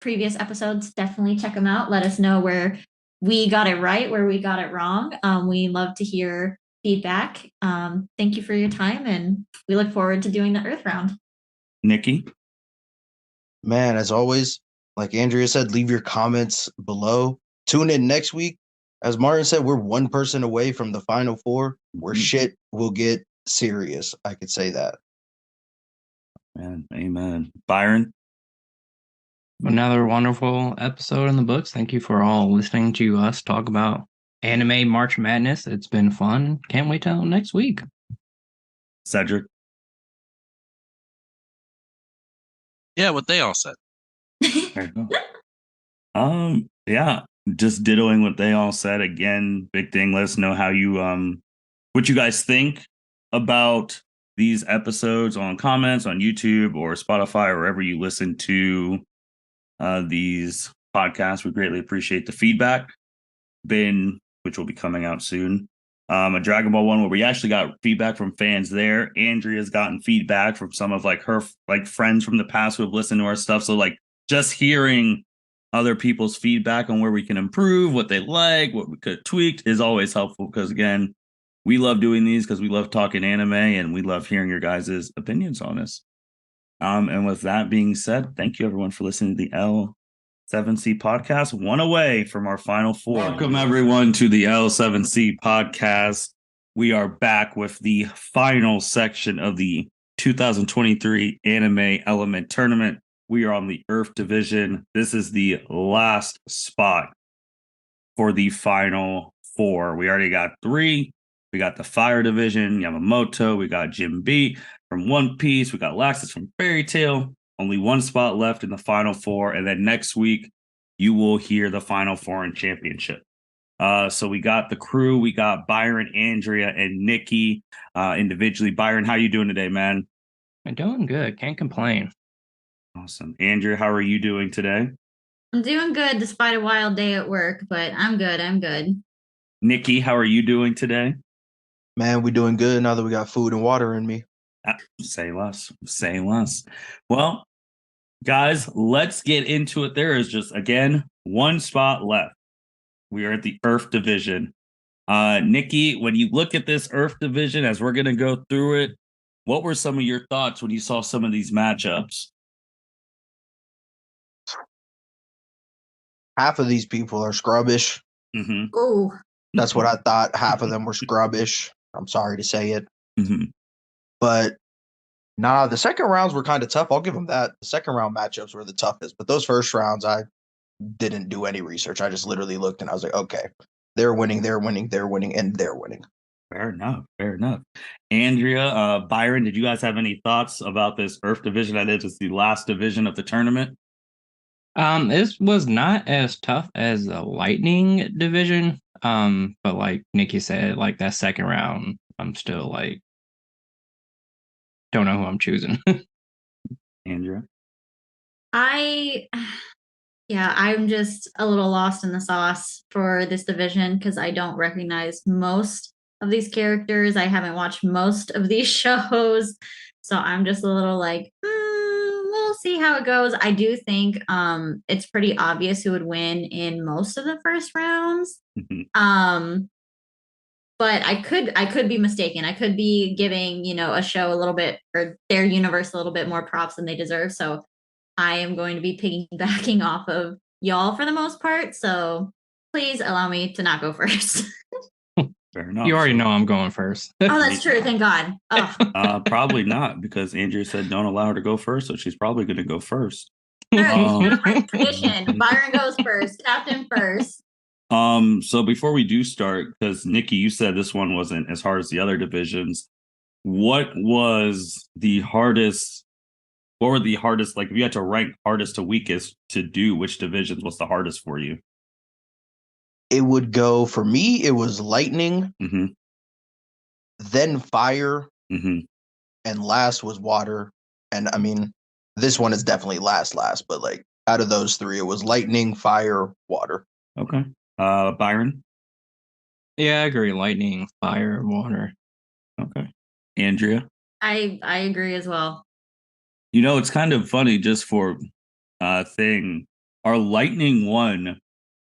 previous episodes, definitely check them out. Let us know where we got it right, where we got it wrong. We love to hear feedback. Thank you for your time, and we look forward to doing the Earth round. Niki. Man, as always, like Andrea said, leave your comments below. Tune in next week. As Martin said, we're one person away from the final four where shit will get serious. I could say that. Man, amen. Byron. Another wonderful episode in the books. Thank you for all listening to us talk about anime March Madness. It's been fun. Can't wait till next week. Cedric. Yeah, what they all said. Fair enough. Yeah, just dittoing what they all said. Again, big thing. Let us know how you what you guys think about these episodes on comments on YouTube or Spotify or wherever you listen to these podcasts. We greatly appreciate the feedback. Which will be coming out soon. A Dragon Ball one where we actually got feedback from fans there. Andrea's gotten feedback from some of like her like friends from the past who have listened to our stuff. So like just hearing other people's feedback on where we can improve, what they like, what we could tweak is always helpful because again, we love doing these because we love talking anime and we love hearing your guys' opinions on this. And with that being said, thank you everyone for listening to the L7C podcast, one away from our final four. Welcome everyone to the L7C podcast. We are back with the final section of the 2023 Anime Element Tournament. We are on the Earth Division. This is the last spot for the final four. We already got three. We got the Fire Division, Yamamoto. We got Jim B from One Piece. We got Laxus from Fairy Tail. Only one spot left in the final four. And then next week, you will hear the final four in championship. So we got the crew. We got Byron, Andrea, and Niki individually. Byron, how you doing today, man? I'm doing good. Can't complain. Awesome. Andrea, how are you doing today? I'm doing good despite a wild day at work, but I'm good. I'm good. Niki, how are you doing today? Man, we doing good now that we got food and water in me. Say less. Say less. Well, guys, let's get into it. There is just, again, one spot left. We are at the Earth Division. Niki, when you look at this Earth Division, as we're going to go through it, what were some of your thoughts when you saw some of these matchups? Half of these people are scrubbish. Mm-hmm. Oh, That's what I thought. Half of them were scrubbish. I'm sorry to say it. Mm-hmm. But nah, the second rounds were kind of tough. I'll give them that. The second round matchups were the toughest. But those first rounds, I didn't do any research. I just literally looked and I was like, okay, they're winning, they're winning, they're winning, and they're winning. Fair enough. Fair enough. Andrea, Byron, did you guys have any thoughts about this Earth Division? That is the last division of the tournament. This was not as tough as the Lightning division. But like Niki said, like that second round, I'm still like don't know who I'm choosing. Andrea. I'm just a little lost in the sauce for this division because I don't recognize most of these characters. I haven't watched most of these shows. So I'm just a little like, we'll see how it goes. I do think it's pretty obvious who would win in most of the first rounds. But I could be mistaken. I could be giving, a show a little bit or their universe a little bit more props than they deserve. So I am going to be piggybacking off of y'all for the most part. So please allow me to not go first. Fair enough. You already know I'm going first. Oh, that's true. Thank God. Oh. Probably not because Andrea said don't allow her to go first. So she's probably going to go first. All right, tradition. Byron goes first. Captain first. So before we do start, because Nikki, you said this one wasn't as hard as the other divisions. What was the hardest? What were the hardest? Like, if you had to rank hardest to weakest to do, which divisions was the hardest for you? It would go for me. It was lightning, Mm-hmm. then fire, Mm-hmm. and last was water. And I mean, this one is definitely last, but like out of those three, it was lightning, fire, water. Okay. Byron. Yeah, I agree. Lightning, fire, water. Okay. Andrea. I agree as well. You know, it's kind of funny just for thing. Our lightning one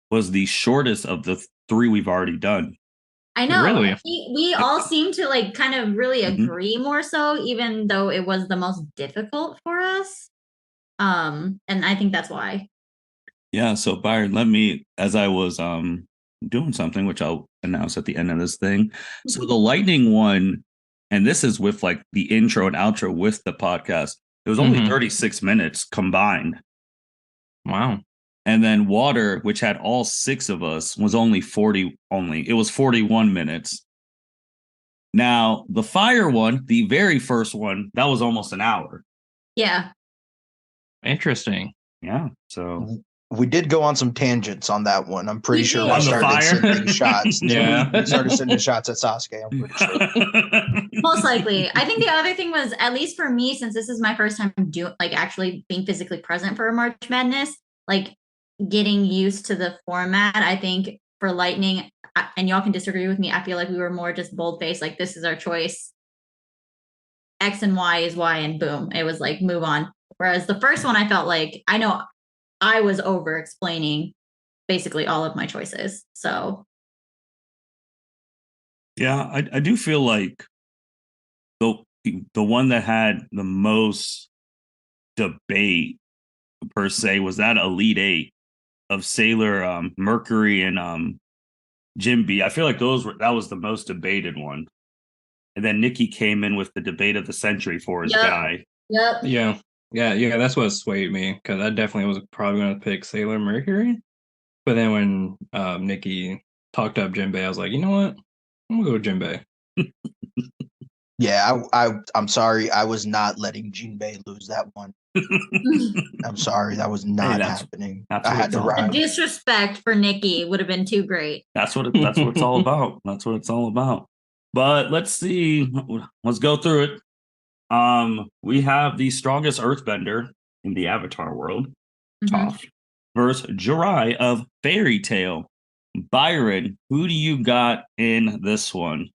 was the shortest of the three we've already done. I know. Really? We all seem to like kind of really Mhm. agree more so, even though it was the most difficult for us. And I think that's why. Yeah, so Byron, let me, as I was doing something, which I'll announce at the end of this thing. So the lightning one, and this is with like the intro and outro with the podcast, it was only Mhm. 36 minutes combined. Wow. And then water, which had all six of us, was only 40 only. It was 41 minutes. Now, the fire one, the very first one, that was almost an hour. Yeah. Interesting. Yeah. So We did go on some tangents on that one. I'm pretty We sure did. we On the started fire? sending shots. Yeah. We started sending shots at Sasuke. I'm pretty sure. Most likely. I think the other thing was, at least for me, since this is my first time doing like actually being physically present for a March Madness, like getting used to the format. I think for Lightning, and y'all can disagree with me, I feel like we were more just bold faced, like this is our choice. X and Y is Y, and boom, it was like move on. Whereas the first one, I felt like I know I was over explaining basically all of my choices. So yeah, I do feel like the one that had the most debate per se was that Elite Eight of Sailor, Mercury, and Jim B. I feel like that was the most debated one. And then Nikki came in with the debate of the century for his Yep. guy. yep. Yeah. That's what swayed me, because I definitely was probably going to pick Sailor Mercury. But then when Nikki talked up Jinbei, I was like, you know what? I'm gonna go with Jinbei. Yeah, I'm sorry. I was not letting Jinbei lose that one. I'm sorry. That was not happening. that's I what had it's to all The ride. disrespect for Nikki would have been too great. that's what it's all about. That's what it's all about. But let's see. Let's go through it. We have the strongest earthbender in the Avatar world, Mhm. Toph, versus Jirai of Fairy Tale. Byron, who do you got in this one?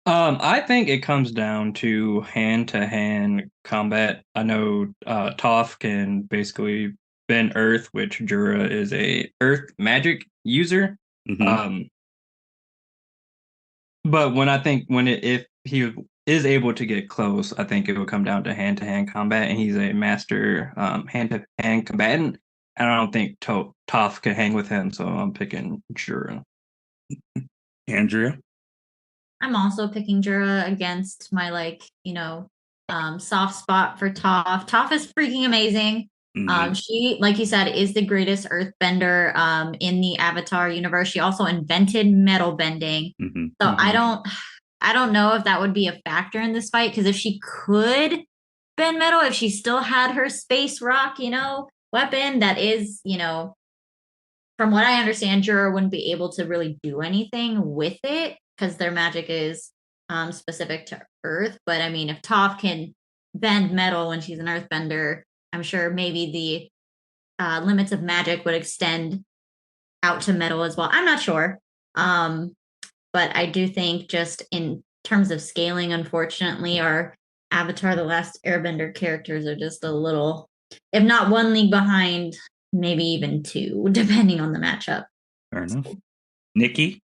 I think it comes down to hand-to-hand combat. I know Toph can basically bend Earth, which Jura is a Earth magic user. Mhm. But if he is able to get close, I think it will come down to hand combat, and he's a master hand to hand combatant. And I don't think Toph can hang with him, so I'm picking Jura. Andrea? I'm also picking Jura against my soft spot for Toph. Toph is freaking amazing. Mhm. She, like you said, is the greatest earthbender in the Avatar universe. She also invented metal bending. Mhm. So Mhm. I don't know if that would be a factor in this fight, because if she could bend metal, if she still had her space rock, weapon, that is, from what I understand, Jura wouldn't be able to really do anything with it because their magic is specific to Earth. But I mean, if Toph can bend metal when she's an Earthbender, I'm sure maybe the limits of magic would extend out to metal as well. I'm not sure. But I do think, just in terms of scaling, unfortunately, our Avatar The Last Airbender characters are just a little, if not one league behind, maybe even two, depending on the matchup. Fair enough. Nikki?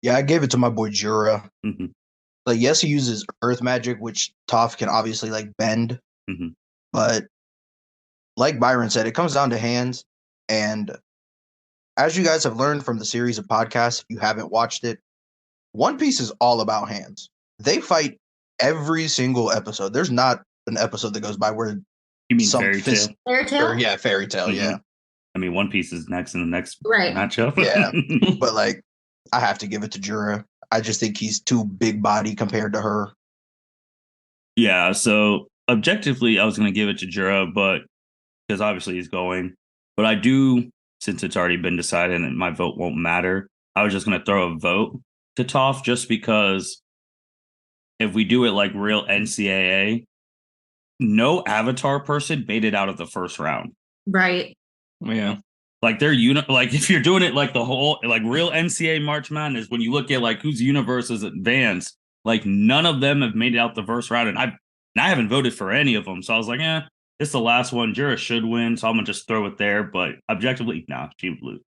Yeah, I gave it to my boy Jura. Mhm. Like, yes, he uses earth magic, which Toph can obviously like bend. Mhm. But like Byron said, it comes down to hands. And as you guys have learned from the series of podcasts, if you haven't watched it, One Piece is all about hands. They fight every single episode. There's not an episode that goes by where You mean some Fairy Tale? Fairy Tale? Fairy Tale, Mhm. yeah. I mean, One Piece is next in the next Right. matchup. Yeah. But like, I have to give it to Jura. I just think he's too big body compared to her. Yeah, so objectively, I was going to give it to Jura, but because obviously he's going. But I do, since it's already been decided and my vote won't matter, I was just going to throw a vote to Toph just because if we do it like real NCAA, no Avatar person made it out of the first round. Right. Yeah. Like like if you're doing it like the whole like real NCAA March Madness, when you look at like whose universe is advanced, like none of them have made it out the first round, and I haven't voted for any of them. So I was like, it's the last one. Jura should win, so I'm gonna just throw it there. But objectively, nah, she would lose.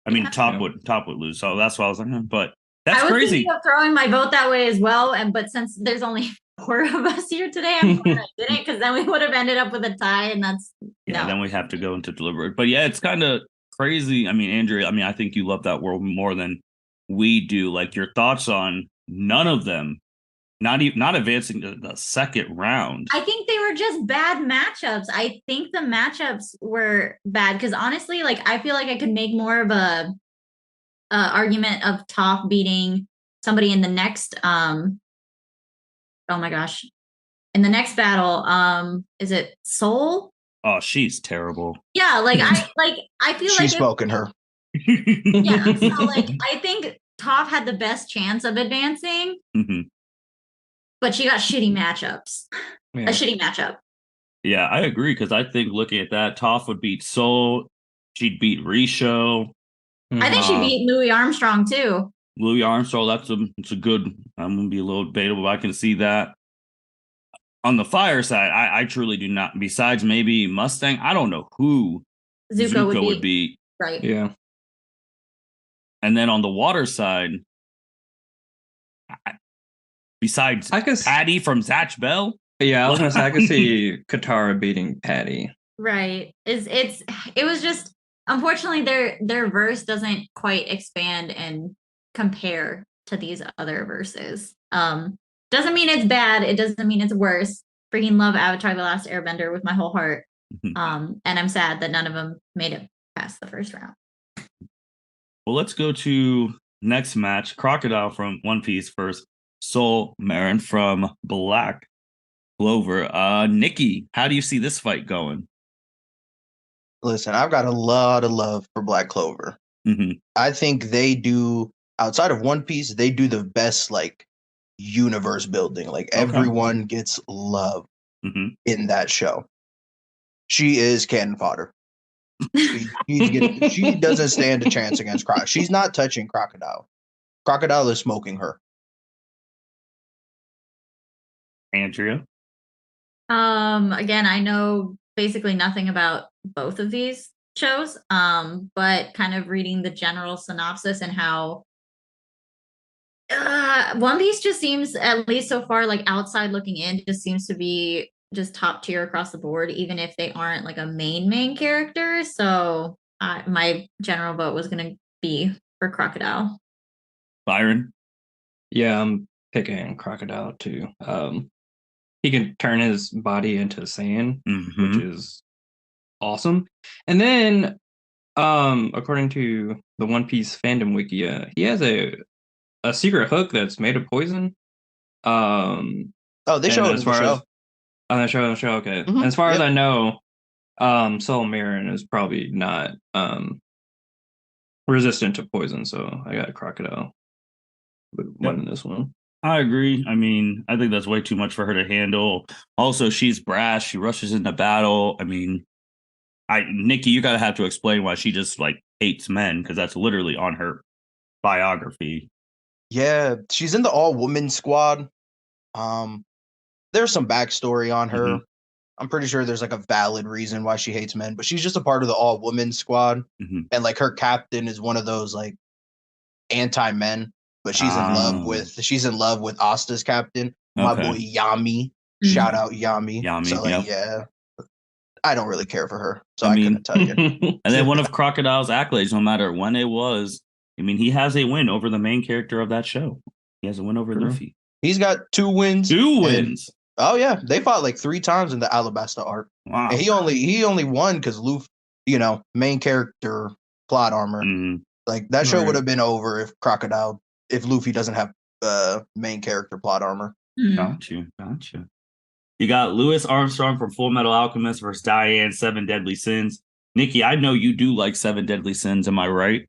I mean, Top would lose. So that's why I was like, but that's I was crazy. thinking of throwing my vote that way as well, but since there's only 4 of us here today, I'm glad I didn't, because then we would have ended up with a tie, and that's Then we have to go into deliberate. But yeah, it's kind of crazy. I mean, Andrea, I think you love that world more than we do. Like your thoughts on none of them, not advancing to the second round. I think they were just bad matchups. I think the matchups were bad because honestly, like I feel like I could make more of a argument of Toph beating somebody in the next oh my gosh, in the next battle. Is it Soul? Oh, she's terrible. Yeah, like I feel she's like spoken her. Yeah, so like I think Toph had the best chance of advancing, but she got shitty matchups. Yeah. A shitty matchup. Yeah, I agree because I think looking at that, Toph would beat Soul. She'd beat Risho. I think she beat Louis Armstrong too. Louis Armstrong, it's a good. I'm gonna be a little debatable, but I can see that. On the fire side, I truly do not. Besides maybe Mustang, I don't know who Zuko would beat. Right. Yeah. And then on the water side, besides Patty from Zatch Bell. Yeah, I was gonna say I could see Katara beating Patty. Right. It was just unfortunately their verse doesn't quite expand and compare to these other verses. Doesn't mean it's bad. It doesn't mean it's worse. Freaking love Avatar: The Last Airbender with my whole heart. And I'm sad that none of them made it past the first round. Well, let's go to next match. Crocodile from One Piece versus Soul Marin from Black Clover. Niki, how do you see this fight going? Listen, I've got a lot of love for Black Clover. I think they do, outside of One Piece, they do the best like universe building. Like everyone gets love in that show. She is cannon fodder. She doesn't stand a chance against Crocodile. She's not touching Crocodile. Crocodile is smoking her. Andrea? Again, I know basically nothing about both of these shows, but kind of reading the general synopsis and how One Piece just seems, at least so far, like outside looking in, just seems to be just top tier across the board, even if they aren't like a main character. So my general vote was going to be for Crocodile. Byron? Yeah, I'm picking Crocodile too. He can turn his body into sand, which is awesome. And then, according to the One Piece fandom wiki, he has a secret hook that's made of poison. They show it in the show. On the show, okay. As far as I know, Soul Marin is probably not resistant to poison, so I got Crocodile winning this one. I agree. I mean, I think that's way too much for her to handle. Also, she's brash. She rushes into battle. I mean, Niki, you gotta have to explain why she just like hates men, because that's literally on her biography. Yeah, she's in the all-woman squad. There's some backstory on her. I'm pretty sure there's like a valid reason why she hates men, but she's just a part of the all-woman squad. And like her captain is one of those like anti-men, but she's in love with Asta's captain, my boy Yami. Shout out Yami. So like, yeah, I don't really care for her, so I couldn't tell you. And then one of Crocodile's accolades, no matter when it was, I mean, he has a win over the main character of that show. He has a win over Luffy. He's got 2 wins. 2 wins. Oh yeah, they fought like 3 times in the Alabasta arc. Wow. And he only won because main character plot armor. Mhm. Like that show Right. would have been over if Luffy doesn't have main character plot armor. Mhm. Got you. You got Louis Armstrong from Full Metal Alchemist versus Diane, Seven Deadly Sins. Nikki, I know you do like Seven Deadly Sins. Am I right?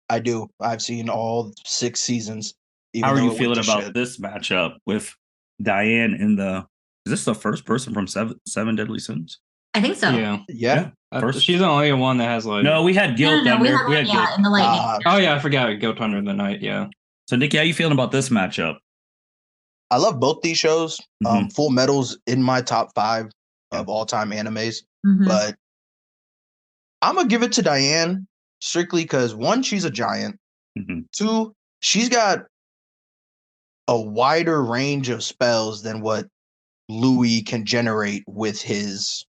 I do. I've seen all 6 seasons. Even How are though you it went feeling to about shit. this matchup with Diane in the? Is this the first person from Seven Deadly Sins? I think so. Yeah. Yeah. First. She's the only one that has like. No, we had No, Guilt no, we Thunder. had We one, had yeah, Guilt. in the lightning. Oh yeah, I forgot. Guilt Under the Night. Yeah. So Nikki, how you feeling about this matchup? I love both these shows. Mhm. Full Metal's in my top 5 of all time animes, Mhm. but I'm gonna give it to Diane strictly because 1, she's a giant. Mhm. 2, she's got a wider range of spells than what Louis can generate with his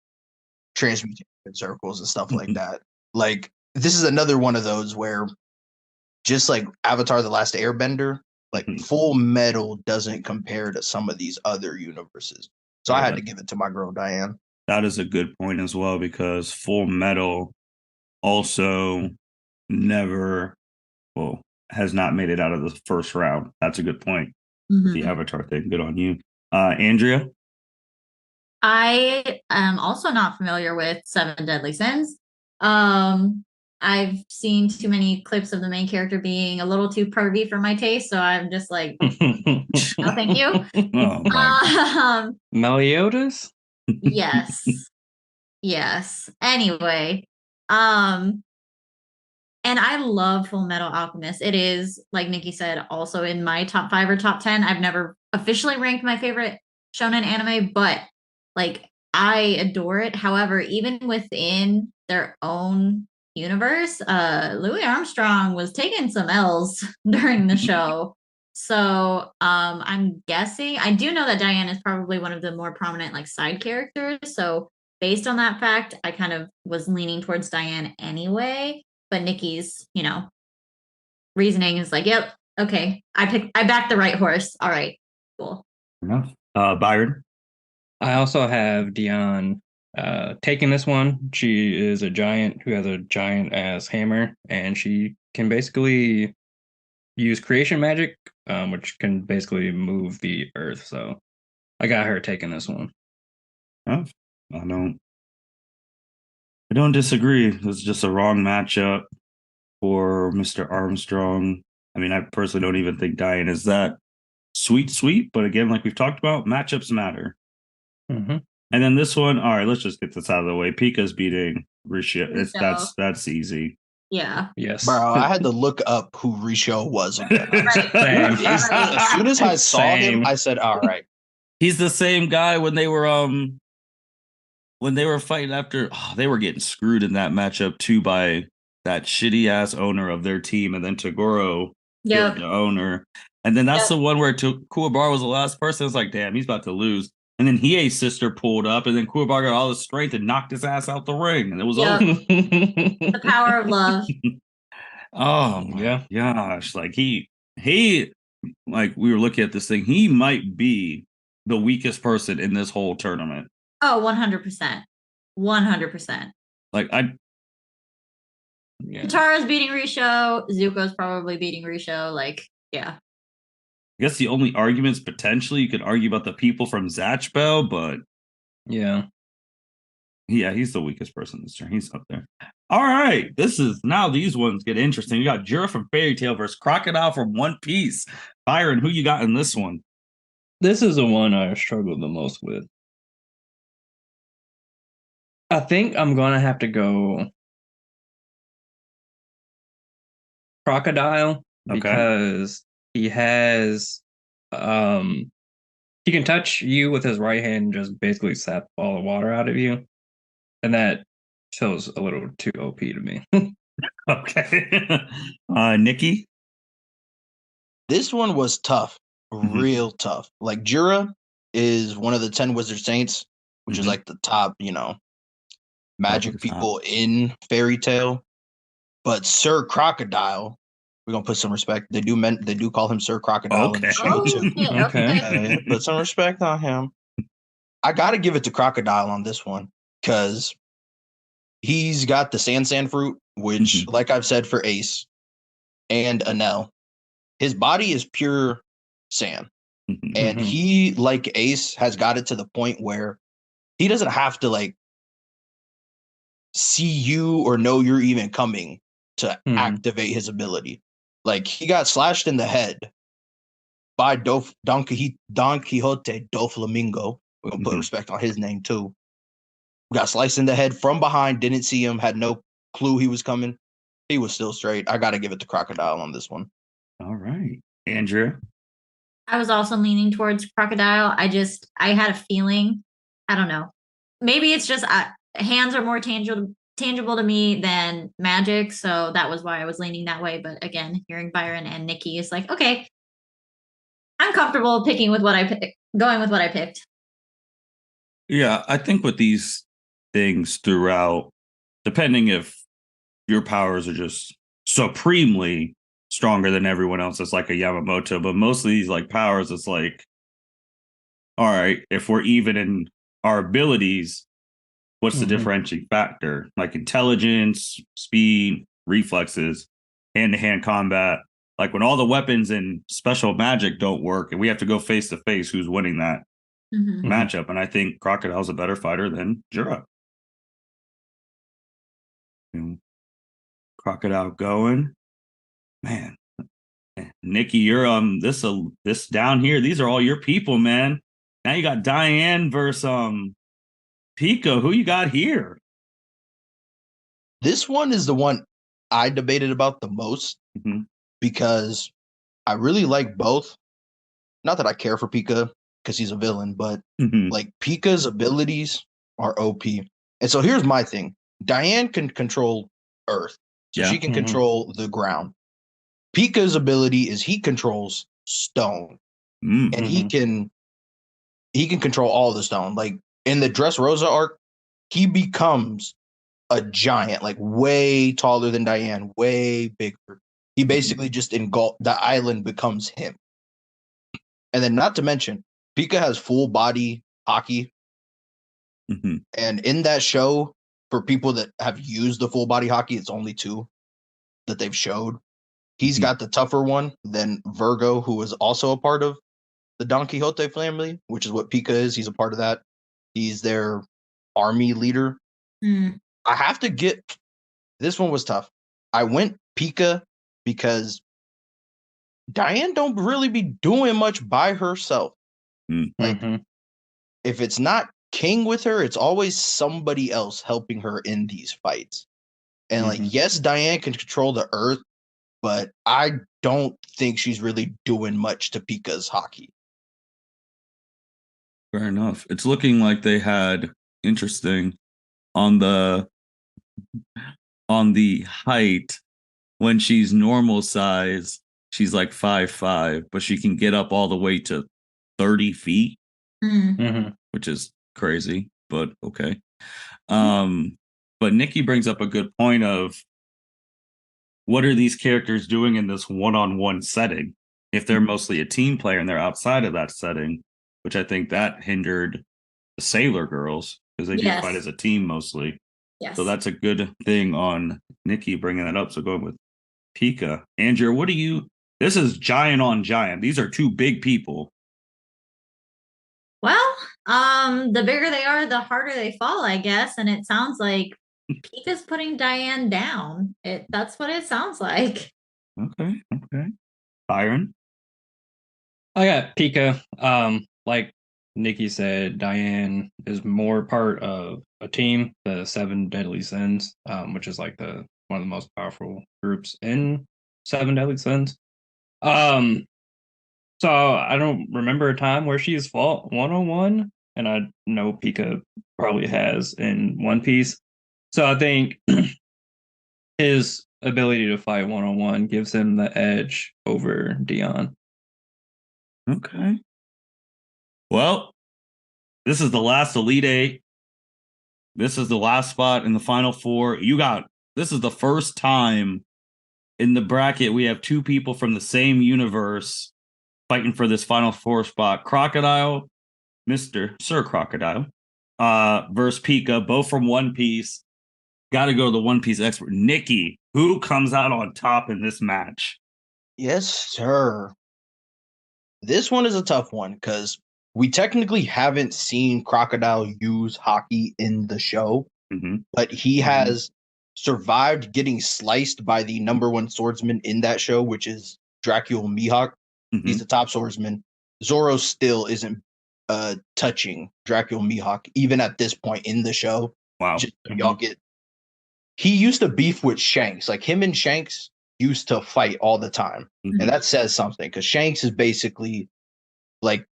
transmutation circles and stuff like that. Like this is another one of those where just like Avatar: The Last Airbender, like Mhm. Full Metal doesn't compare to some of these other universes. So I Yeah. had to give it to my girl Diane. That is a good point as well because Full Metal also never, well, has not made it out of the first round. That's a good point. Mhm. The Avatar thing. Good on you. Andrea? I am also not familiar with Seven Deadly Sins. I've seen too many clips of the main character being a little too pervy for my taste, so I'm just like, no, thank you. Oh my. Meliodas? Yes. Yes. Anyway, and I love Full Metal Alchemist. It is, like Nikki said, also in my top 5 or top 10. I've never officially ranked my favorite shonen anime, but like I adore it. However, even within their own universe, Louis Armstrong was taking some L's during the show. So I'm guessing I do know that Diane is probably one of the more prominent like side characters. So based on that fact, I kind of was leaning towards Diane anyway. But Nikki's, reasoning is like, yep, okay, I backed the right horse. All right, cool. Enough. Byron? I also have Dion taking this one. She is a giant who has a giant ass hammer, and she can basically use creation magic, which can basically move the earth. So I got her taking this one. Oh, I don't disagree. It's just a wrong matchup for Mr. Armstrong. I mean, I personally don't even think Diane is that sweet, but again, like we've talked about, matchups matter. Mm-hmm. And then this one, all right, let's just get this out of the way. Pika's beating Risha. Risho. That's easy. Yeah. Yes. Bro, I had to look up who Risho was again. Same. As soon as I saw him, Same. I said, all right. He's the same guy when they were fighting after they were getting screwed in that matchup too by that shitty ass owner of their team, and then Tagoro killed the owner. And then that's the one where Kuwabara was the last person. It's like, damn, he's about to lose. And then Hiei's sister pulled up, and then Kuwabara got all the strength and knocked his ass out the ring, and it was over. The power of love. Oh my gosh. Like he like we were looking at this thing, he might be the weakest person in this whole tournament. Oh, 100%. 100%. Like Katara's beating Risho. Zuko's probably beating Risho. Like, yeah. I guess the only arguments potentially you could argue about the people from Zatchbell, but yeah, he's the weakest person this turn. He's up there. All right, now these ones get interesting. You got Jura from Fairy Tail versus Crocodile from One Piece. Byron, who you got in this one? This is the one I struggled the most with. I think I'm gonna have to go Crocodile because he has he can touch you with his right hand and just basically sap all the water out of you. And that feels a little too OP to me. Okay. Nikki? This one was tough. Real tough. Like Jura is one of the 10 Wizard Saints, which is like the top, magic people in Fairy Tail. But Sir Crocodile, we're gonna put some respect. They do call him Sir Crocodile in the show too. Okay. Put some respect on him. I gotta give it to Crocodile on this one because he's got the sand fruit, which, like I've said for Ace and Anel, his body is pure sand. And he, like Ace, has got it to the point where he doesn't have to like see you or know you're even coming to activate his ability. Like he got slashed in the head by Don Quixote do Flamingo. We're gonna put respect on his name too. Got sliced in the head from behind, didn't see him, had no clue he was coming. He was still straight. I gotta give it to Crocodile on this one. All right. Andrea? I was also leaning towards Crocodile. I had a feeling, I don't know. Maybe it's just hands are more tangible to me than magic, so that was why I was leaning that way. But again, hearing Byron and Niki is like, okay, I'm comfortable going with what I picked. Yeah, I think with these things throughout, depending if your powers are just supremely stronger than everyone else, it's like a Yamamoto. But most of these like powers, it's like, all right, if we're even in our abilities, what's the differentiating factor? Like intelligence, speed, reflexes, hand-to-hand combat. Like when all the weapons and special magic don't work and we have to go face to face, who's winning that matchup? And I think Crocodile's a better fighter than Jura. Crocodile going. Man. Niki, you're this down here. These are all your people, man. Now you got Diane versus Pico. Who you got here? This one is the one I debated about the most because I really like both. Not that I care for Pika because he's a villain, but like Pika's abilities are OP. And so here's my thing. Diane can control Earth. So she can control the ground. Pika's ability is he controls stone. And he can control all the stone. Like in the Dressrosa arc, he becomes a giant, like way taller than Diane, way bigger. He basically just the island becomes him. And then not to mention, Pika has full body hockey. And in that show, for people that have used the full body hockey, it's only 2 that they've showed. He's got the tougher one than Virgo, who is also a part of the Don Quixote family, which is what Pika is. He's a part of that. He's their army leader. I have to this one was tough. I went Pika because Diane don't really be doing much by herself. Like if it's not King with her, it's always somebody else helping her in these fights. And like, yes, Diane can control the earth, but I don't think she's really doing much to Pika's hockey. Fair enough. It's looking like they had interesting on the height. When she's normal size, she's like 5'5", but she can get up all the way to 30 feet, which is crazy, but okay. But Niki brings up a good point of what are these characters doing in this one-on-one setting if they're mostly a team player and they're outside of that setting, which I think that hindered the Sailor Girls because they do fight as a team mostly. So that's a good thing on Niki bringing that up. So going with Pika. Andrea, this is giant on giant. These are 2 big people. Well, the bigger they are, the harder they fall, I guess. And it sounds like Pika's putting Diane down. That's what it sounds like. Okay. Byron? I got Pika. Like Niki said, Diane is more part of a team, the 7 Deadly Sins, which is like one of the most powerful groups in 7 Deadly Sins. So I don't remember a time where she's fought 1-on-1, and I know Pika probably has in One Piece. So I think his ability to fight 1-on-1 gives him the edge over Dion. Okay. Well, this is the last Elite 8. This is the last spot in the Final 4. This is the first time in the bracket we have 2 people from the same universe fighting for this Final 4 spot. Crocodile, Sir Crocodile, versus Pika, both from One Piece. Got to go to the One Piece expert, Niki. Who comes out on top in this match? Yes, sir. This one is a tough one because we technically haven't seen Crocodile use hockey in the show, but he has survived getting sliced by the number one swordsman in that show, which is Dracula Mihawk. He's the top swordsman. Zoro still isn't touching Dracula Mihawk, even at this point in the show. Wow. Y'all get. He used to beef with Shanks. Like him and Shanks used to fight all the time. And that says something because Shanks is basically like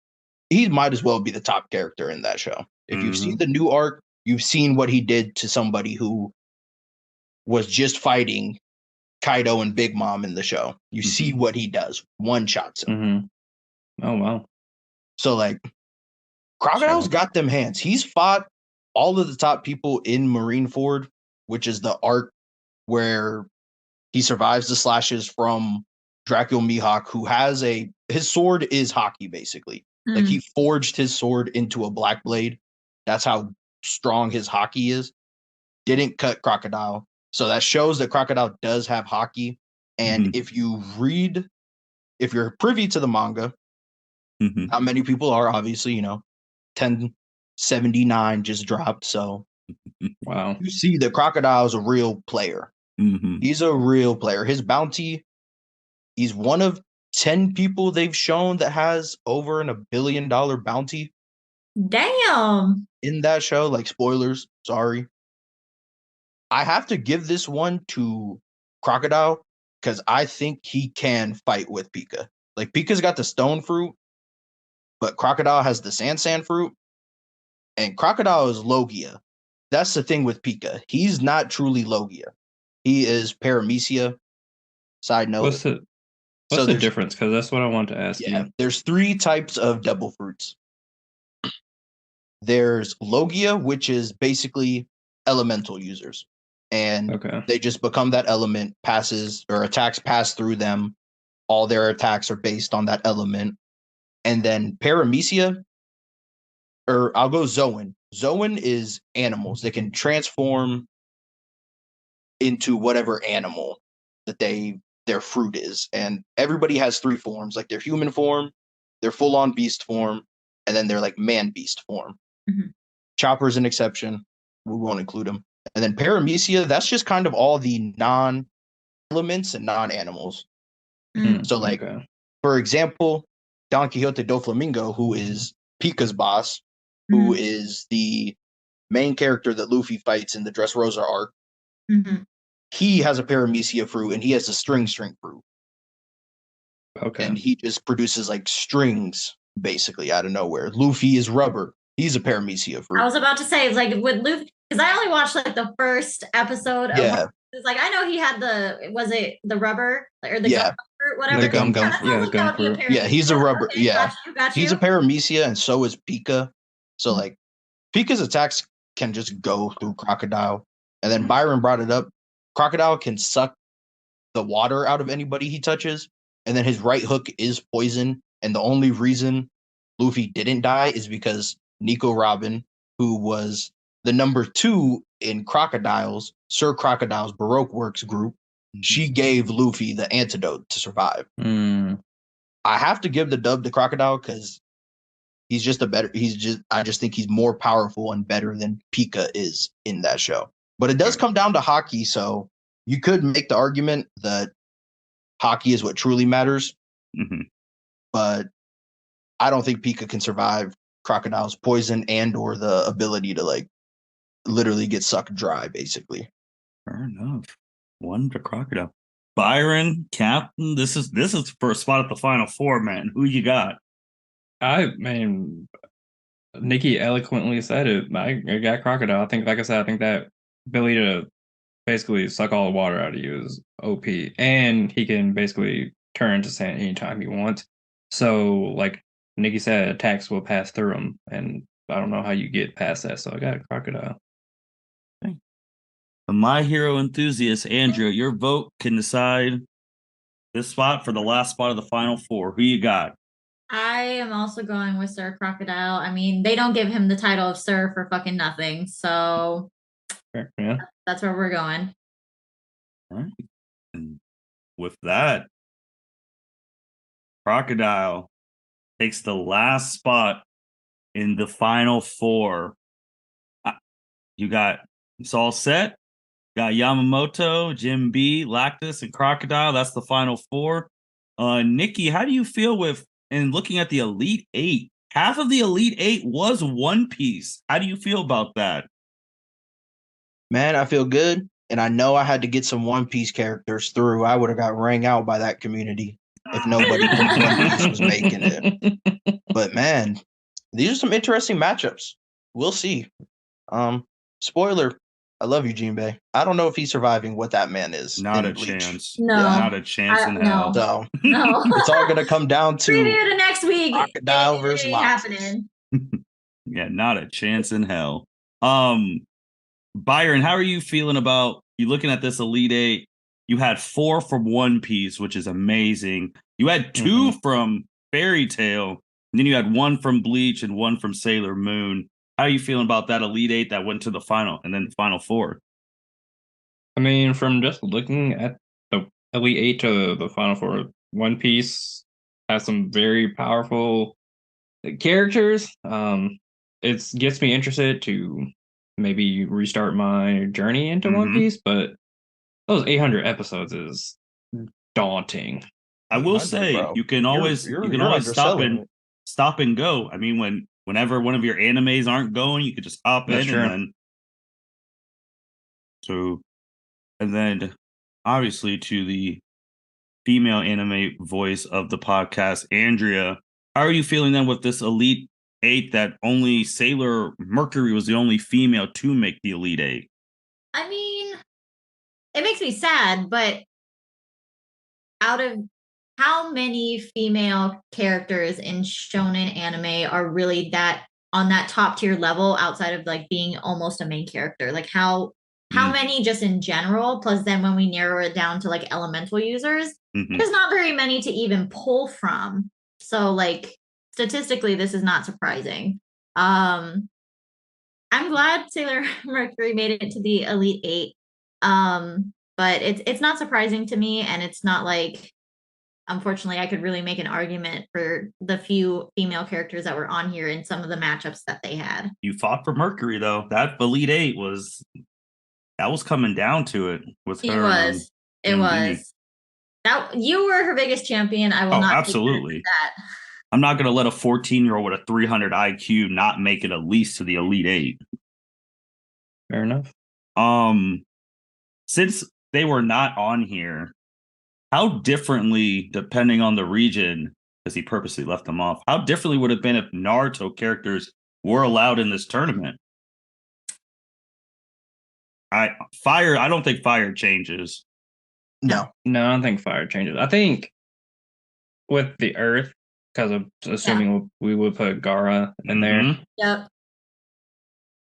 he might as well be the top character in that show. If you've seen the new arc, you've seen what he did to somebody who was just fighting Kaido and Big Mom in the show. You see what he does. One shots him. Oh wow. So like Crocodile's got them hands. He's fought all of the top people in Marineford, which is the arc where he survives the slashes from Dracula Mihawk, who has his sword is hockey, basically. Like he forged his sword into a black blade. That's how strong his hockey is. Didn't cut Crocodile. So that shows that Crocodile does have hockey. And if you're privy to the manga, not many people are, obviously, 1079 just dropped. So wow. You see that Crocodile is a real player. He's a real player. His bounty, he's one of 10 people they've shown that has over $1 billion bounty. Damn. In that show, like spoilers, sorry. I have to give this one to Crocodile because I think he can fight with Pika. Like Pika's got the stone fruit, but Crocodile has the sand fruit, and Crocodile is Logia. That's the thing with Pika. He's not truly Logia. He is Paramecia. Side note. What's the difference? Because that's what I want to ask you. There's 3 types of devil fruits. There's Logia, which is basically elemental users. And they just become that element, attacks pass through them. All their attacks are based on that element. And then Paramecia, or I'll go Zoan. Zoan is animals. They can transform into whatever animal that their fruit is. And everybody has 3 forms, like their human form, their full-on beast form, and then their like man-beast form. Chopper's an exception. We won't include him. And then Paramecia, that's just kind of all the non-elements and non-animals. So like, for example, Don Quixote do Flamingo, who is Pika's boss, who is the main character that Luffy fights in the Dressrosa arc, he has a Paramecia fruit, and he has a string fruit. And he just produces like strings, basically, out of nowhere. Luffy is rubber. He's a Paramecia fruit. I was about to say, it's like with Luffy, because I only watched like the first episode. It's like, I know he had was it the rubber or the gum fruit, whatever? The gum fruit. The gum fruit. Yeah, he's a rubber. Okay, got you. He's a Paramecia, and so is Pika. So like, Pika's attacks can just go through Crocodile. And then Byron brought it up. Crocodile can suck the water out of anybody he touches. And then his right hook is poison. And the only reason Luffy didn't die is because Nico Robin, who was the number 2 in Sir Crocodile's Baroque Works group, she gave Luffy the antidote to survive. I have to give the dub to Crocodile because I just think he's more powerful and better than Pika is in that show. But it does come down to hockey, so you could make the argument that hockey is what truly matters. But I don't think Pika can survive Crocodile's poison and or the ability to like literally get sucked dry, basically. Fair enough. One to Crocodile. Byron, Captain, this is for a spot at the Final Four, man. Who you got? Niki eloquently said it. I got Crocodile. I think, like I said, I think that ability to basically suck all the water out of you is OP. And he can basically turn to sand anytime he wants. So, like Niki said, attacks will pass through him. And I don't know how you get past that. So I got Crocodile. Okay. My hero enthusiast, Andrea, your vote can decide this spot for the last spot of the Final Four. Who you got? I am also going with Sir Crocodile. I mean, they don't give him the title of Sir for fucking nothing. So Yeah. That's where we're going. All right. And with that, Crocodile takes the last spot in the final four. It's all set. Got Yamamoto, Jim B, Lactus, and Crocodile. That's the final four. Niki, how do you feel with and looking at the Elite Eight? Half of the Elite Eight was One Piece. How do you feel about that? Man, I feel good. And I know I had to get some One Piece characters through. I would have got rang out by that community if nobody from One Piece was making it. But man, these are some interesting matchups. We'll see. Spoiler, I love you, Jinbei. I don't know if he's surviving what that man is. Not in a Bleach. chance. No. Not a chance in hell. So No. it's all gonna come down to Preview to next week. Crocodile It versus ain't Lactus. happening. Yeah, not a chance in hell. Byron, how are you feeling about you looking at this Elite Eight? You had 4 from One Piece, which is amazing. You had 2 from Fairy Tail, and then you had 1 from Bleach and 1 from Sailor Moon. How are you feeling about that Elite Eight that went to the final and then the final 4? I mean, from just looking at the Elite Eight to the Final Four, One Piece has some very powerful characters. It gets me interested to maybe restart my journey into One Piece, but those 800 episodes is daunting. I will 800, say bro. you can always You're stop underselling and go. I mean, whenever one of your animes aren't going, you could just hop That's in true. and then obviously to the female anime voice of the podcast, Andrea. How are you feeling then with this Elite Eight that only Sailor Mercury was the only female to make the Elite Eight? I mean, it makes me sad, but out of how many female characters in shonen anime are really that on that top tier level outside of like being almost a main character? Like how many just in general? Plus then when we narrow it down to like elemental users, there's not very many to even pull from. So like statistically, this is not surprising. I'm glad Sailor Mercury made it to the Elite Eight. But it's not surprising to me, and it's not like, unfortunately, I could really make an argument for the few female characters that were on here in some of the matchups that they had. You fought for Mercury though. That Elite Eight was coming down to it with her. It was. That you were her biggest champion. I will not absolutely take that. I'm not gonna let a 14-year-old with a 300 IQ not make it at least to the Elite Eight. Fair enough. Since they were not on here, how differently, depending on the region, because he purposely left them off, how differently would it have been if Naruto characters were allowed in this tournament? I don't think Fire changes. No. I don't think Fire changes. I think with the Earth, because of assuming we would put Gaara in there. Yep.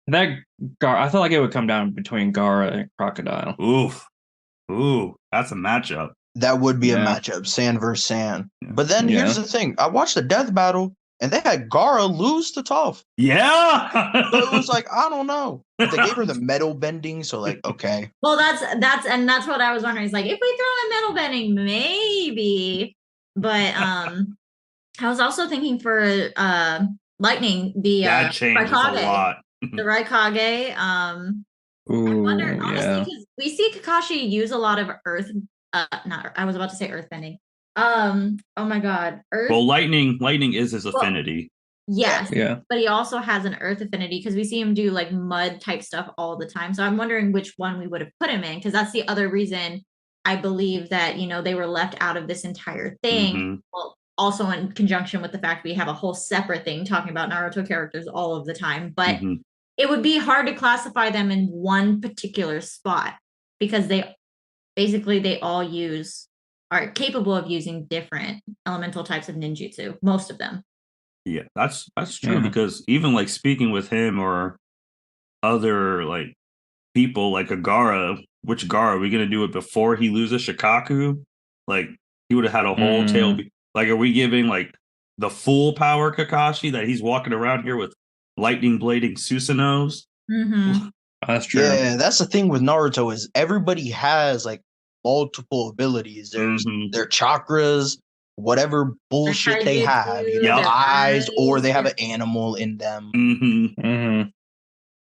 That I feel like it would come down between Gaara and Crocodile. Ooh, that's a matchup. That would be a matchup, Sand versus Sand. But then here's the thing. I watched the death battle, and they had Gaara lose to Toph. Yeah. So it was like, I don't know. They gave her the metal bending, so like, okay. Well, that's what I was wondering. It's like, if we throw in metal bending, maybe. But I was also thinking for Lightning, the that changes Raikage. a lot. The Raikage. I wonder, honestly, because we see Kakashi use a lot of earth. I was about to say earth bending. Oh my god, earth. Well, lightning is his affinity. Yes. Yeah. But he also has an earth affinity because we see him do like mud type stuff all the time. So I'm wondering which one we would have put him in, because that's the other reason I believe that, they were left out of this entire thing. Well, also in conjunction with the fact we have a whole separate thing talking about Naruto characters all of the time. But it would be hard to classify them in one particular spot because they all are capable of using different elemental types of ninjutsu, most of them. Yeah, that's true, because even like speaking with him or other like people like a Gaara, which Gaara, are we gonna do it before he loses Shikaku? Like he would have had a whole tail. Like, are we giving like the full power Kakashi that he's walking around here with lightning blading Susanos? That's true. Yeah, that's the thing with Naruto is everybody has like multiple abilities. There's Mhm. their chakras, whatever bullshit they have, you know, their eyes, or they have their- an animal in them. Mm-hmm.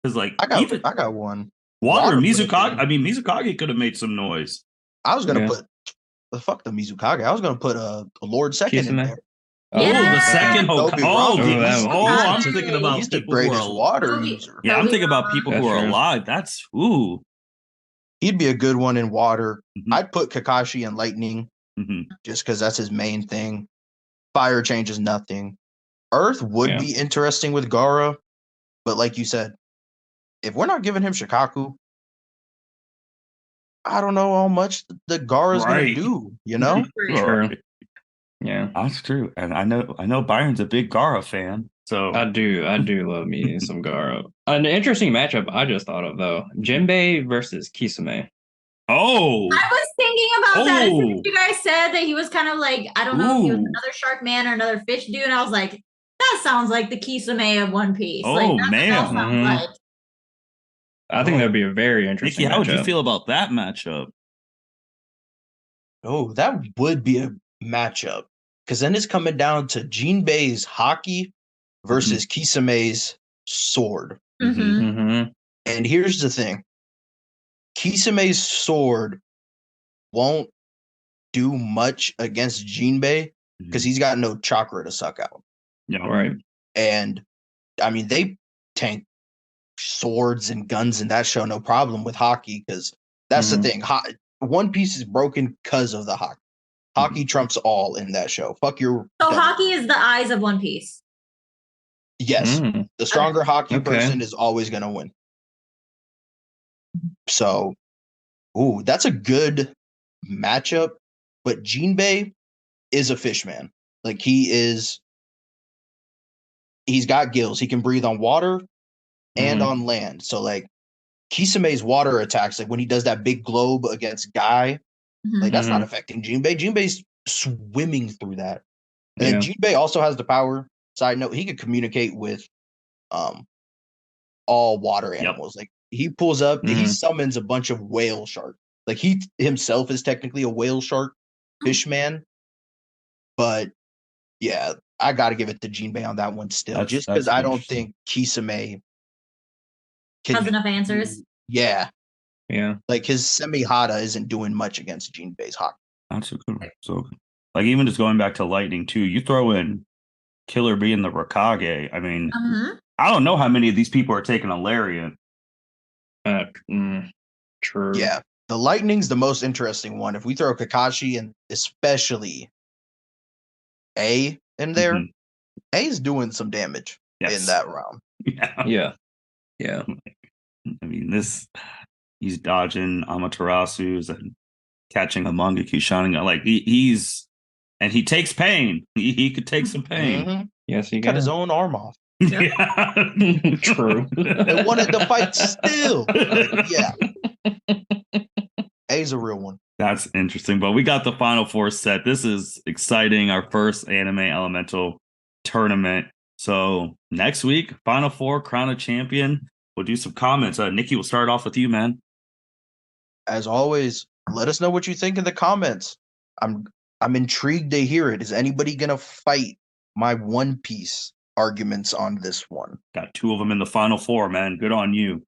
Because like I even got one. water would have Mizukage. been- I mean, Mizukage could have made some noise. I was gonna Yeah. put fuck the Mizukage. I was gonna put a Lord Second in Kisame? there. Oh, Yeah. the second Don't Hokage. be wrong. I'm Hokage. thinking He's about the people who greatest are. water Don't be- user. Yeah, I'm Don't be thinking about wrong. people That's who are true. alive. That's ooh. He'd be a good one in water. Mhm. I'd put Kakashi in lightning Mhm. just because that's his main thing. Fire changes nothing. Earth would Yeah. be interesting with Gara, but like you said, if we're not giving him Shikaku, I don't know how much the Gara's gonna Right. do, you know? True. Right. Yeah. That's true, and I know Byron's a big Gara fan. So I do love me some Garo. An interesting matchup I just thought of though. Jinbei versus Kisame. oh, I was thinking about that. As soon as Oh. you guys said that he was kind of like, I don't know if he was Ooh. another shark man or another fish dude. And I was like, that sounds like the Kisame of One Piece. Oh, Like, that's what man. that sounds Mhm. like. I think that'd be a very interesting Nikki, how would you matchup. feel about that matchup? Oh, that would be a matchup. Because then it's coming down to Jinbei's hockey versus Kisame's sword. Mhm. Mm-hmm. And here's the thing. Kisame's sword won't do much against Jinbei because he's got no chakra to suck out. Yeah, Right. And I mean, they tank swords and guns in that show, no problem with hockey, because that's Mhm. the thing. One Piece is broken because of the hockey. Hockey trumps all in that show. Fuck your. So devil. hockey is the eyes of One Piece. Yes, Mm. the stronger hockey Okay. person is always going to win. So, ooh, that's a good matchup. But Jinbei is a fish man. Like he's got gills. He can breathe on water and Mhm. on land. So like Kisame's water attacks, like when he does that big globe against Guy, Mhm. like that's not Mhm. affecting Jinbei. Jinbei's swimming through that. And Yeah. then Jinbei also has the power. Side note, he could communicate with all water animals. Like he pulls up, he Mhm. summons a bunch of whale sharks. Like he himself is technically a whale shark fish man. But yeah, I got to give it to Jinbei on that one still, That's- just because that's I don't interesting. think Kisame Has enough answers. Yeah, Yeah. like his Semihata isn't doing much against Jinbei's hockey. That's a good one. So, like, even just going back to lightning too, you throw in Killer B and the Rakage. I mean, Mhm. I don't know how many of these people are taking a lariat. True. Yeah, the lightning's the most interesting one. If we throw Kakashi and especially A in there, Mhm. A's doing some damage Yes. in that round. Yeah. Yeah. Yeah. I mean, he's dodging Amaterasu's and catching a Mangekyou shining. Like he's and he takes pain. He could take some pain. Mhm. Yes, He you cut can. his own arm off Yeah. True. and wanted to fight still. Like, yeah, A's a real one. That's interesting. But we got the final four set. This is exciting. Our first anime elemental tournament. So next week, final four, crown a champion. We'll do some comments. Nikki, we'll start off with you, man. As always, let us know what you think in the comments. I'm intrigued to hear it. Is anybody gonna fight my One Piece arguments on this one? Got two of them in the final four, man. Good on you.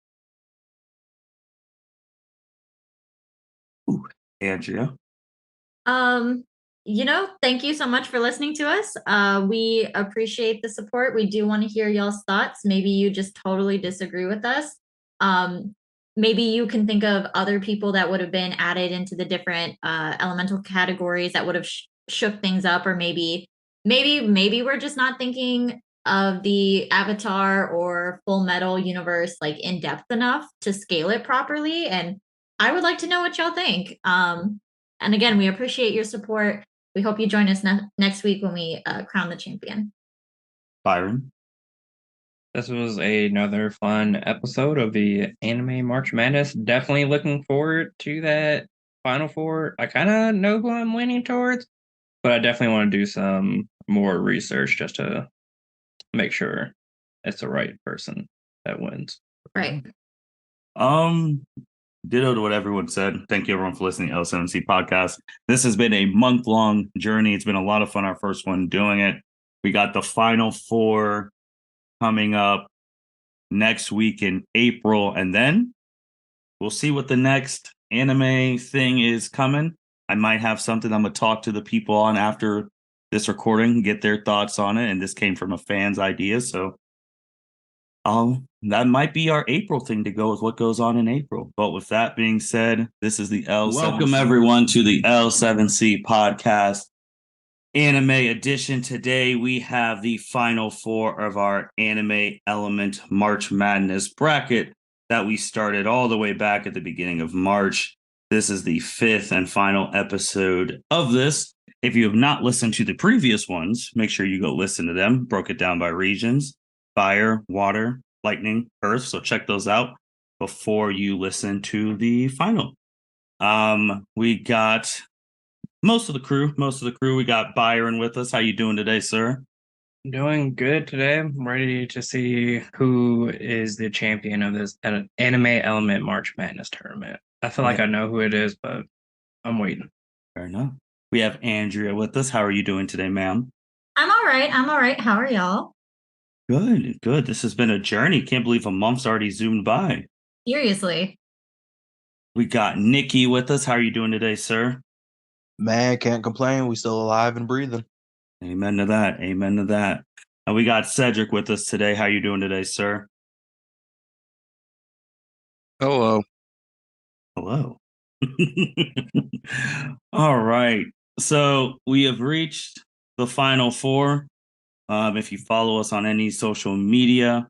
Ooh, Andrea. Thank you so much for listening to us. We appreciate the support. We do want to hear y'all's thoughts. Maybe you just totally disagree with us. Maybe you can think of other people that would have been added into the different elemental categories that would have shook things up, or maybe we're just not thinking of the Avatar or Full Metal universe like in depth enough to scale it properly. And I would like to know what y'all think. And again, we appreciate your support. We hope you join us next week when we crown the champion. Byron. This was another fun episode of the Anime March Madness. Definitely looking forward to that Final Four. I kind of know who I'm leaning towards, but I definitely want to do some more research just to make sure it's the right person that wins. Right. Ditto to what everyone said. Thank you everyone for listening to L7C podcast. This has been a month-long journey. It's been a lot of fun. Our first one doing it. We got the final 4 coming up next week in April, and then we'll see what the next anime thing is coming. I might have something I'm gonna talk to the people on after this recording, get their thoughts on it. And this came from a fan's idea, so that might be our April thing to go with what goes on in April. But with that being said, this is the L7C. Welcome everyone to the L7C podcast anime edition. Today we have the final 4 of our anime element March Madness bracket that we started all the way back at the beginning of March. This is the 5th and final episode of this. If you have not listened to the previous ones, make sure you go listen to them. Broke it down by regions: fire, water, lightning, earth. So check those out before you listen to the final. We got most of the crew. We got Byron with us. How you doing today, sir? Doing good today. I'm ready to see who is the champion of this anime element March Madness tournament. I feel like I know who it is, but I'm waiting. Fair enough. We have Andrea with us. How are you doing today, ma'am? I'm all right. How are y'all? Good. This has been a journey. Can't believe a month's already zoomed by. Seriously. We got Niki with us. How are you doing today, sir? Man, can't complain. We still alive and breathing. Amen to that. And we got Cedric with us today. How are you doing today, sir? Hello. All right. So we have reached the final 4. If you follow us on any social media,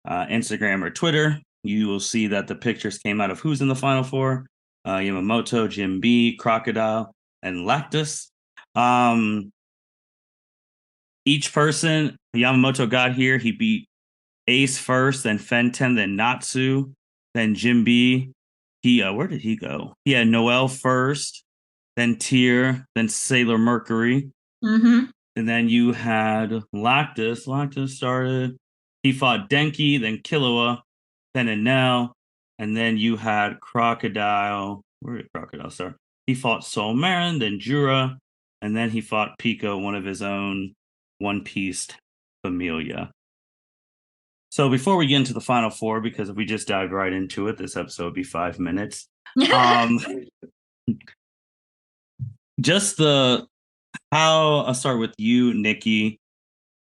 Instagram or Twitter, you will see that the pictures came out of who's in the final 4. Yamamoto, Jim B, Crocodile, and Lactus. Each person, Yamamoto got here, he beat Ace first, then Fenten, then Natsu, then Jim B. Where did he go? He had Noel first, then Tyr, then Sailor Mercury. Mm-hmm. And then you had Lactus. Lactus started. He fought Denki, then Killua, then Enel. And then you had Crocodile. Where did Crocodile start? He fought Soul Marin, then Jura. And then he fought Pico, one of his own One Piece familia. So before we get into the final 4, because if we just dive right into it, this episode would be 5 minutes. Just I'll start with you, Niki.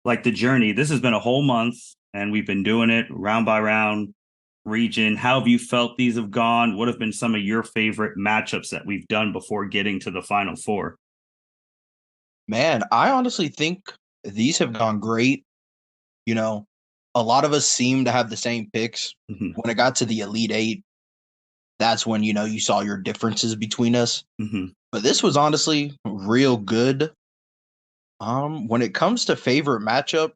Like the journey, this has been a whole month and we've been doing it round by round, region. How have you felt these have gone? What have been some of your favorite matchups that we've done before getting to the final 4? Man, I honestly think these have gone great. You know, a lot of us seem to have the same picks. Mm-hmm. When it got to the Elite 8, that's when, you saw your differences between us. Mm-hmm. But this was honestly real good. When it comes to favorite matchup,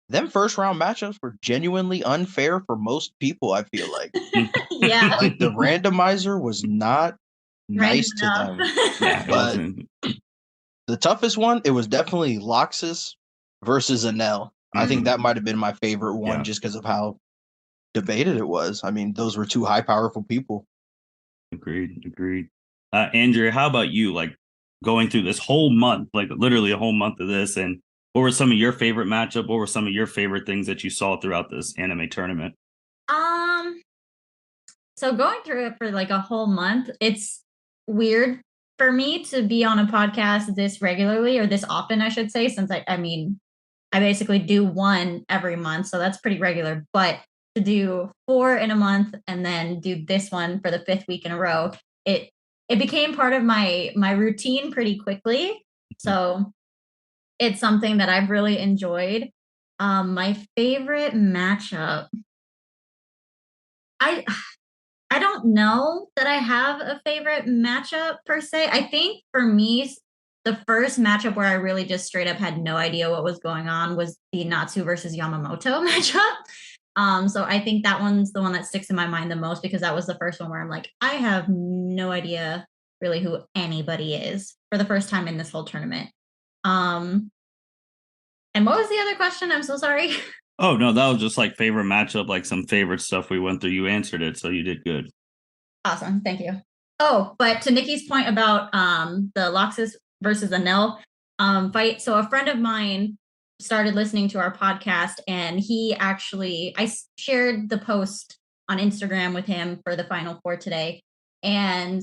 them first round matchups were genuinely unfair for most people, I feel like. Yeah. Like the randomizer was not nice to them. Yeah, But the toughest one, it was definitely Loxus versus Enel. I think that might have been my favorite one just because of how debated it was. I mean, those were 2 high, powerful people. Agreed. Andrea, how about you? Like going through this whole month, like literally a whole month of this, and what were some of your favorite matchup? What were some of your favorite things that you saw throughout this anime tournament? So going through it for like a whole month, it's weird for me to be on a podcast this regularly, or this often, I should say, since I basically do 1 every month, so that's pretty regular. But to do 4 in a month and then do this one for the 5th week in a row, it became part of my routine pretty quickly. So it's something that I've really enjoyed. My favorite matchup, I don't know that I have a favorite matchup per se. I think for me, the first matchup where I really just straight up had no idea what was going on was the Natsu versus Yamamoto matchup. So I think that one's the one that sticks in my mind the most, because that was the first one where I'm like, I have no idea really who anybody is for the first time in this whole tournament. And what was the other question? I'm so sorry. Oh no, that was just like favorite matchup, like some favorite stuff we went through. You answered it, so you did good. Awesome. Thank you. Oh, but to Niki's point about the Loxus versus Anel fight. So a friend of mine started listening to our podcast, and he actually, I shared the post on Instagram with him for the Final Four today. And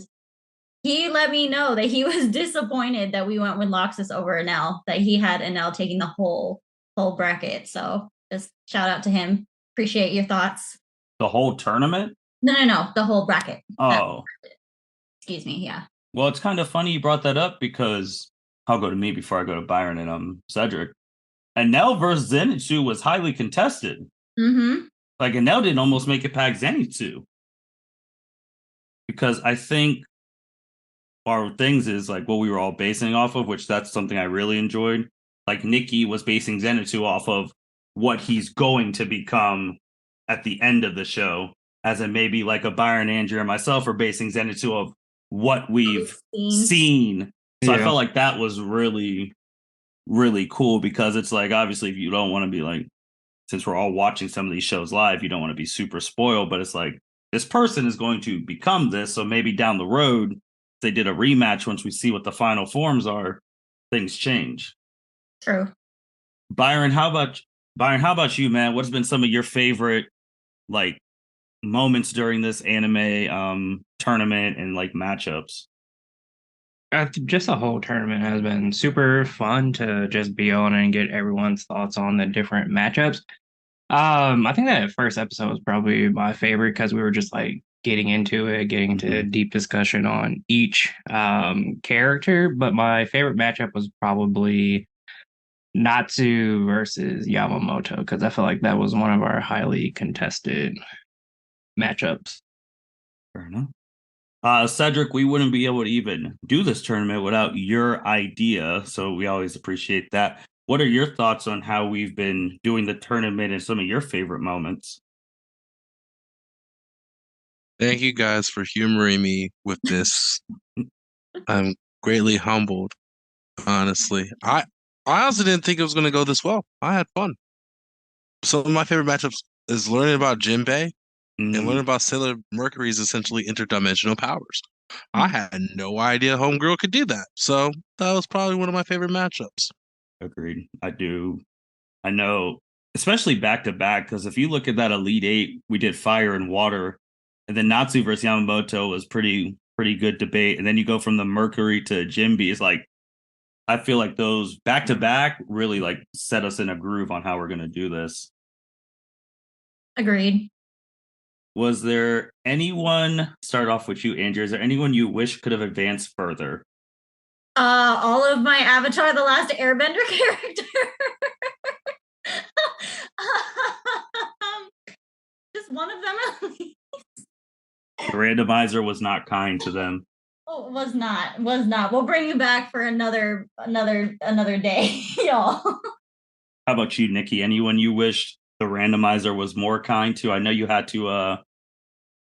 he let me know that he was disappointed that we went with Loxus over Anel, that he had Anel taking the whole bracket. So just shout out to him. Appreciate your thoughts. The whole tournament? No, the whole bracket. Oh. Excuse me, yeah. Well, it's kind of funny you brought that up because I'll go to me before I go to Byron and Cedric. Anel versus Zenitsu was highly contested. Mm-hmm. Like Anel didn't almost make it past Zenitsu. Because I think our things is like what we were all basing off of, which that's something I really enjoyed. Like Niki was basing Zenitsu off of what he's going to become at the end of the show, as in maybe like a Byron, Andrea, and myself are basing Zenitsu of what we've seen. So I felt like that was really, really cool because it's like, obviously, if you don't want to be like, since we're all watching some of these shows live, you don't want to be super spoiled, but it's like, this person is going to become this. So maybe down the road, if they did a rematch, once we see what the final forms are, things change. True. Byron, how about you, man? What's been some of your favorite like moments during this anime tournament and like matchups? Just the whole tournament has been super fun to just be on and get everyone's thoughts on the different matchups. I think that first episode was probably my favorite because we were just like getting into it, getting into a deep discussion on each character. But my favorite matchup was probably Natsu versus Yamamoto because I feel like that was one of our highly contested matchups. Fair enough. Cedric, we wouldn't be able to even do this tournament without your idea, so we always appreciate that. What are your thoughts on how we've been doing the tournament and some of your favorite moments? Thank you guys for humoring me with this. I'm greatly humbled, honestly. I honestly didn't think it was going to go this well. I had fun. Some of my favorite matchups is learning about Jinbei and learning about Sailor Mercury's essentially interdimensional powers. I had no idea Homegirl could do that. So that was probably one of my favorite matchups. Agreed. I do. I know, especially back to back, because if you look at that Elite Eight, we did Fire and Water, and then Natsu versus Yamamoto was pretty good debate. And then you go from the Mercury to Jinbe. It's like, I feel like those back to back really like set us in a groove on how we're going to do this. Agreed. Was there anyone, start off with you, Andrea, is there anyone you wish could have advanced further? All of my Avatar The Last Airbender character. Just one of them at least. The randomizer was not kind to them. Oh, was not. We'll bring you back for another day, y'all. How about you, Niki? Anyone you wished the randomizer was more kind to? I know you had to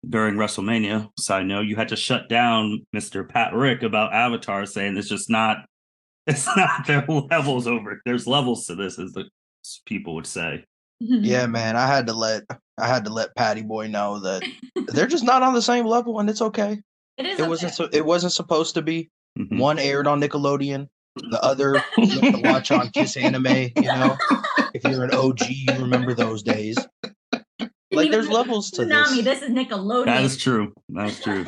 during WrestleMania, side note, you had to shut down Mr. Pat Rick about Avatar, saying it's not their levels over. There's levels to this, as the people would say. Yeah, man, I had to let Patty Boy know that they're just not on the same level, and it's okay. It wasn't supposed to be. One aired on Nickelodeon, the other you have to watch on Kiss Anime. You know, if you're an OG, you remember those days. Like there's levels to this. This is Nickelodeon. That is true. That's true.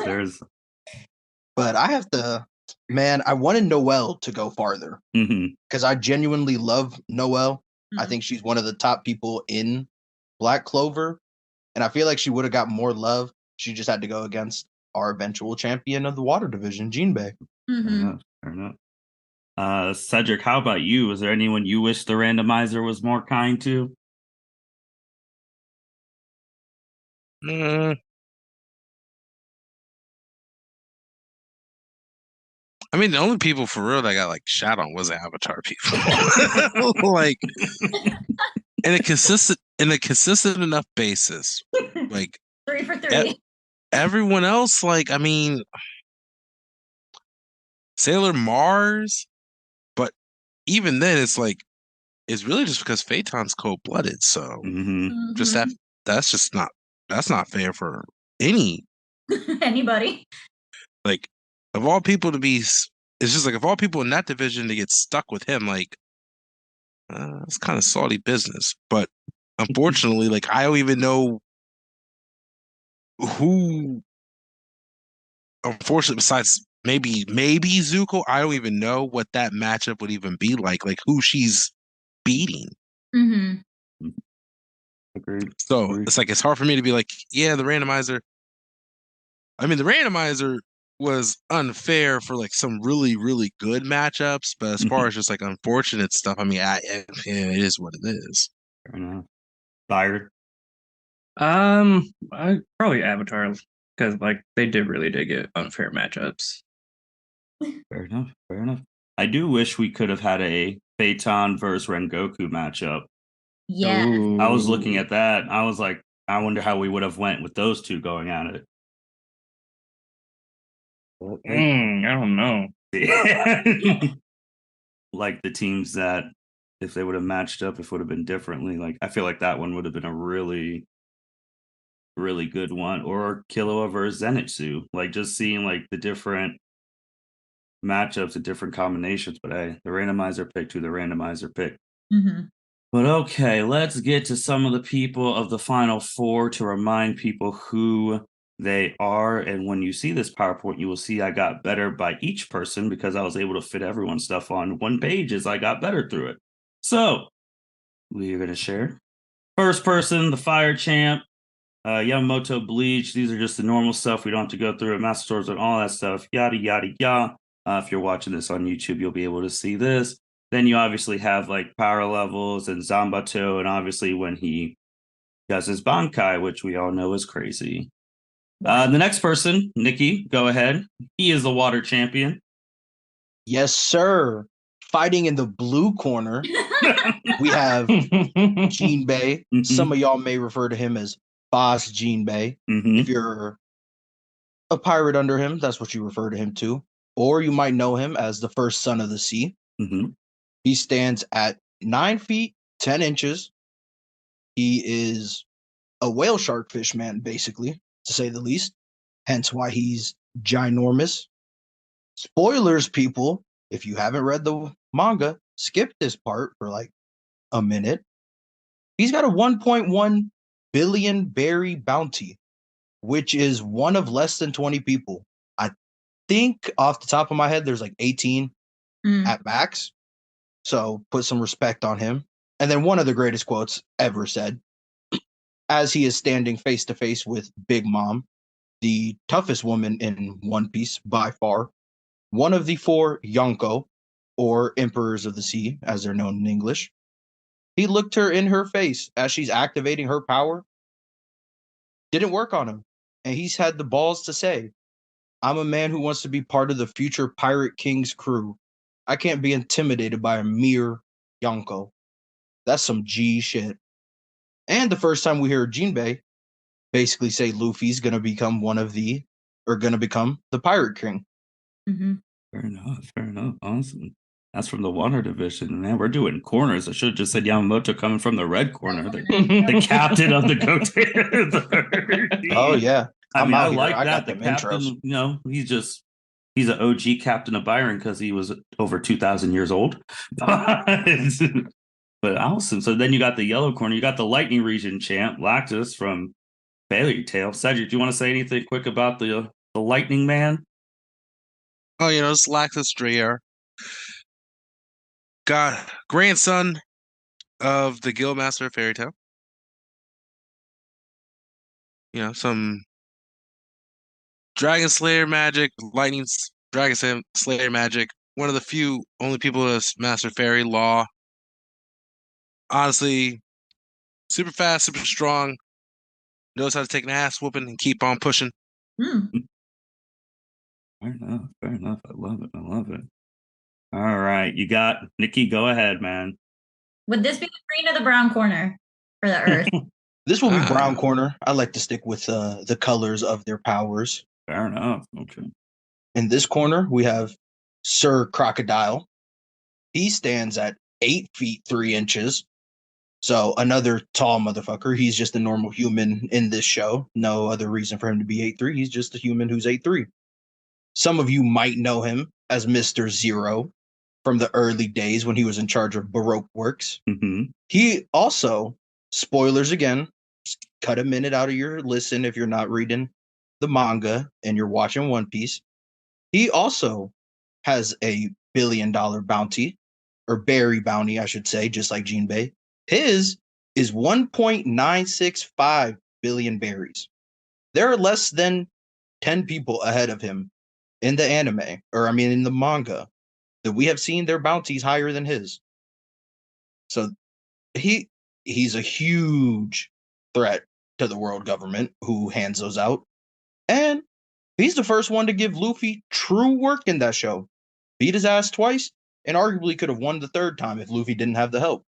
But I have to, man. I wanted Noelle to go farther because I genuinely love Noelle. I think she's one of the top people in Black Clover, and I feel like she would have got more love. She just had to go against our eventual champion of the water division, Jinbei. Fair enough. Cedric, how about you? Is there anyone you wish the randomizer was more kind to? I mean, the only people for real that got like shot on was Avatar people. Like, in a consistent enough basis. Like 3 for 3. Everyone else, like, I mean, Sailor Mars, but even then, it's like is really just because Phaeton's cold-blooded. So Hmm. just that's not fair for any anybody. like of all people to be. It's just like of all people in that division to get stuck with him, like it's kind of salty business. But unfortunately, like I don't even know who. Unfortunately, besides maybe Zuko, I don't even know what that matchup would even be like who she's beating. Mm-hmm. Agreed. So Agreed. it's like it's hard for me to be like, yeah, the randomizer. I mean, the randomizer was unfair for like some really, really good matchups, but as far as just like unfortunate stuff, I mean, it is what it is. Fair enough. Byron. I probably Avatar because like they did get unfair matchups. Fair enough. Fair enough. I do wish we could have had a Phaeton versus Rengoku matchup. Yeah. I was looking at that. I was like, I wonder how we would have went with those two going at it. I don't know. Like the teams that if they would have matched up, if it would have been differently. Like I feel like that one would have been a really, really good one. Or Killua versus Zenitsu. Like just seeing like the different matchups, the different combinations. But hey, the randomizer picked who the randomizer picked. Mm-hmm. But okay, let's get to some of the people of the final four to remind people who they are. And when you see this PowerPoint, you will see I got better by each person because I was able to fit everyone's stuff on one page as I got better through it. So we are going to share. First person, the Fire Champ, Yamamoto Bleach. These are just the normal stuff. We don't have to go through it. Master Swords and all that stuff. Yada, yada, yada. If you're watching this on YouTube, you'll be able to see this. Then you obviously have like power levels and Zambato, and obviously when he does his Bankai, which we all know is crazy. The next person, Niki, go ahead. He is the water champion. Yes, sir. Fighting in the blue corner, we have Jinbei. Mhm. Some of y'all may refer to him as Boss Jinbei. Mhm. If you're a pirate under him, that's what you refer to him to. Or you might know him as the first son of the sea. Mhm. He stands at 9 feet, 10 inches. He is a whale shark fish man, basically, to say the least. Hence why he's ginormous. Spoilers, people. If you haven't read the manga, skip this part for like a minute. He's got a 1.1 billion berry bounty, which is one of less than 20 people. I think off the top of my head, there's like 18 at max. So put some respect on him. And then one of the greatest quotes ever said, as he is standing face to face with Big Mom, the toughest woman in One Piece by far, one of the four Yonko, or Emperors of the Sea, as they're known in English. He looked her in her face as she's activating her power. Didn't work on him. And he's had the balls to say, I'm a man who wants to be part of the future Pirate King's crew. I can't be intimidated by a mere Yonko. That's some G shit. And the first time we hear Jinbei basically say Luffy's gonna become gonna become the Pirate King. Mm-hmm. Fair enough. Fair enough. Awesome. That's from the water division. Man, we're doing corners. I should have just said Yamamoto coming from the red corner, the captain of the Goten. Oh yeah. I mean, out I here. like I that. got The them captain, intros. you know, he's an OG captain of Byron because he was over 2,000 years old. But awesome. So then you got the yellow corner. You got the lightning region champ, Lactus from Fairy Tale. Cedric, do you want to say anything quick about the lightning man? Oh, it's Lactus Dreyer. God, grandson of the Guildmaster of Fairy Tale. Some Dragon Slayer magic, Dragon Slayer magic. One of the few only people to master fairy law. Honestly, super fast, super strong. Knows how to take an ass whooping and keep on pushing. Fair enough. Fair enough. I love it. I love it. All right. You got Niki. Go ahead, man. Would this be the green or the brown corner for the Earth? This will be brown corner. I like to stick with the colors of their powers. Fair enough. Okay. In this corner, we have Sir Crocodile. He stands at 8 feet 3 inches. So another tall motherfucker. He's just a normal human in this show. No other reason for him to be 8'3". He's just a human who's 8'3". Some of you might know him as Mr. Zero from the early days when he was in charge of Baroque Works. Mm-hmm. He also, spoilers again, just cut a minute out of your listen if you're not reading the manga and you're watching One Piece. He also has a $1 billion bounty, or berry bounty, I should say, just like Jinbei. His is 1.965 billion berries. There are less than 10 people ahead of him in the anime, in the manga, that we have seen their bounties higher than his. So he's a huge threat to the world government who hands those out. And he's the first one to give Luffy true work in that show. Beat his ass twice, and arguably could have won the third time if Luffy didn't have the help.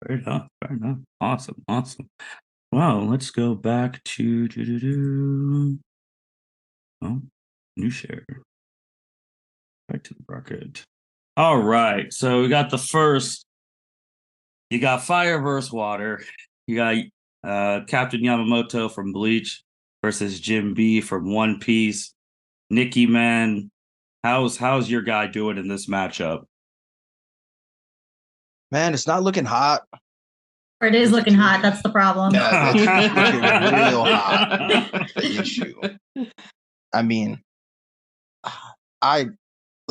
Fair enough. Fair enough. Awesome. Awesome. Well, let's go back to new share. Back to the bracket. All right. So we got the first. You got Fire versus Water. You got Captain Yamamoto from Bleach versus Jim B from One Piece. Niki, man, how's your guy doing in this matchup? Man, it's not looking hot. Or it is looking hot. That's the problem. Yeah, it's looking real hot. That's the issue. I mean,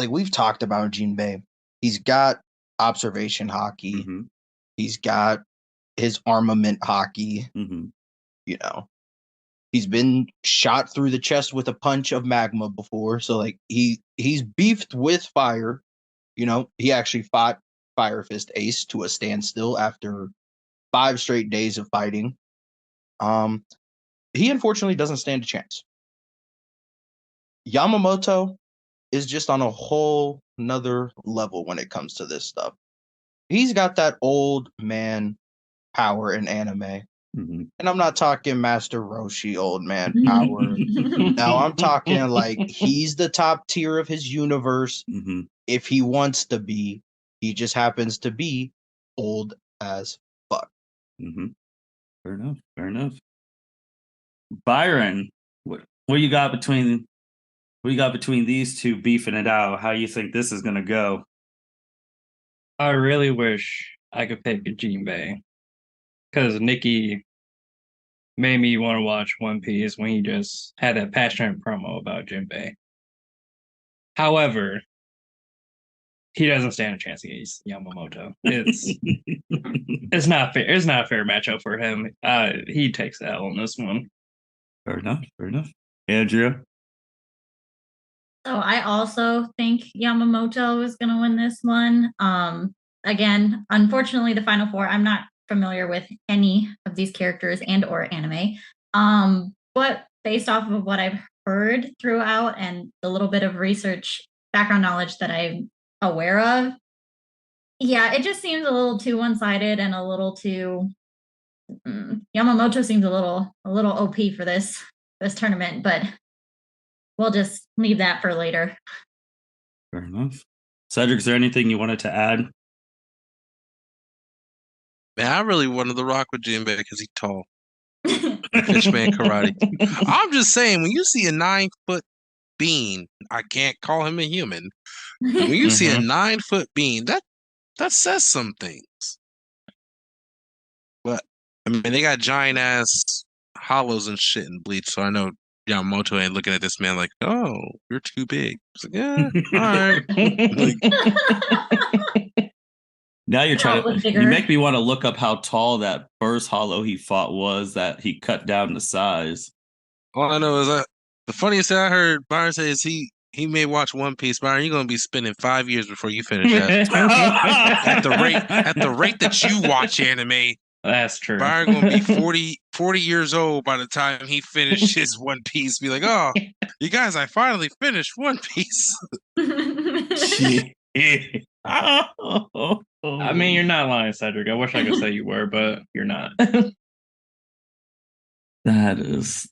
we've talked about Jinbei. He's got observation hockey. Mm-hmm. He's got his armament hockey. Mm-hmm. You know, he's been shot through the chest with a punch of magma before. So like he's beefed with fire. You know, he actually fought Fire Fist Ace to a standstill after 5 straight days of fighting. He unfortunately doesn't stand a chance. Yamamoto is just on a whole nother level when it comes to this stuff. He's got that old man power in anime. Mm-hmm. And I'm not talking Master Roshi old man power. No, I'm talking like he's the top tier of his universe. Mm-hmm. If he wants to be, he just happens to be old as fuck. Mm-hmm. Fair enough. Fair enough. Byron, what you got between these two beefing it out? How you think this is gonna go? I really wish I could pick a Jinbei, because Niki made me want to watch One Piece when he just had that passionate promo about Jinbei. However, he doesn't stand a chance against Yamamoto. It's not fair. It's not a fair matchup for him. He takes the L on this one. Fair enough. Fair enough. Andrea. So I also think Yamamoto is going to win this one. Again, unfortunately, the final 4, I'm not familiar with any of these characters and or anime. But based off of what I've heard throughout and the little bit of research, background knowledge that I'm aware of, yeah, it just seems a little too one-sided and a little too Yamamoto seems a little OP for this tournament, but we'll just leave that for later. Fair enough. Cedric, is there anything you wanted to add? Man, I really wanted to rock with Jinbei because he's tall. Fishman karate. I'm just saying, when you see a 9-foot being, I can't call him a human. When you see a 9-foot being, that says some things. But I mean, they got giant ass hollows and shit in Bleach, so I know Yamamoto ain't looking at this man like, "Oh, you're too big." It's like, yeah, all right. Now you're trying to. You make me want to look up how tall that first hollow he fought was that he cut down to size. All I know is that the funniest thing I heard Byron say is he may watch One Piece. Byron, you're gonna be spending 5 years before you finish that. at the rate that you watch anime. That's true. Byron gonna be 40 years old by the time he finishes One Piece. Be like, oh, you guys, I finally finished One Piece. I mean, you're not lying, Cedric. I wish I could say you were, but you're not. That is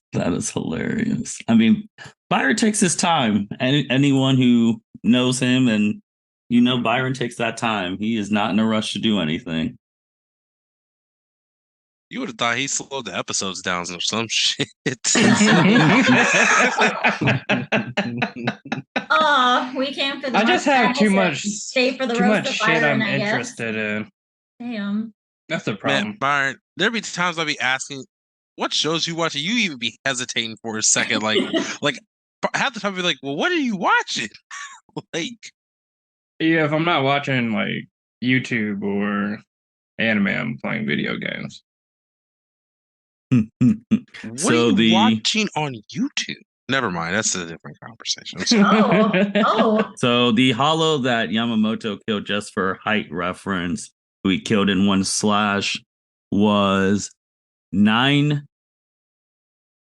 hilarious. I mean, Byron takes his time. Anyone who knows him and You know, Byron takes that time. He is not in a rush to do anything. You would have thought he slowed the episodes down or some shit. Oh, we came for the I just have too much, stay for the too roast much of shit Byron, I'm I guess. interested in. Damn. That's the problem. Man, Byron, there'd be times I'd be asking, what shows you watching? You even be hesitating for a second. Like half the time I'd be like, well, what are you watching? Like, Yeah, if I'm not watching like YouTube or anime, I'm playing video games. what So are you watching on YouTube? Never mind, that's a different conversation. Oh. So the hollow that Yamamoto killed just for height reference, who he killed in one slash, was 9.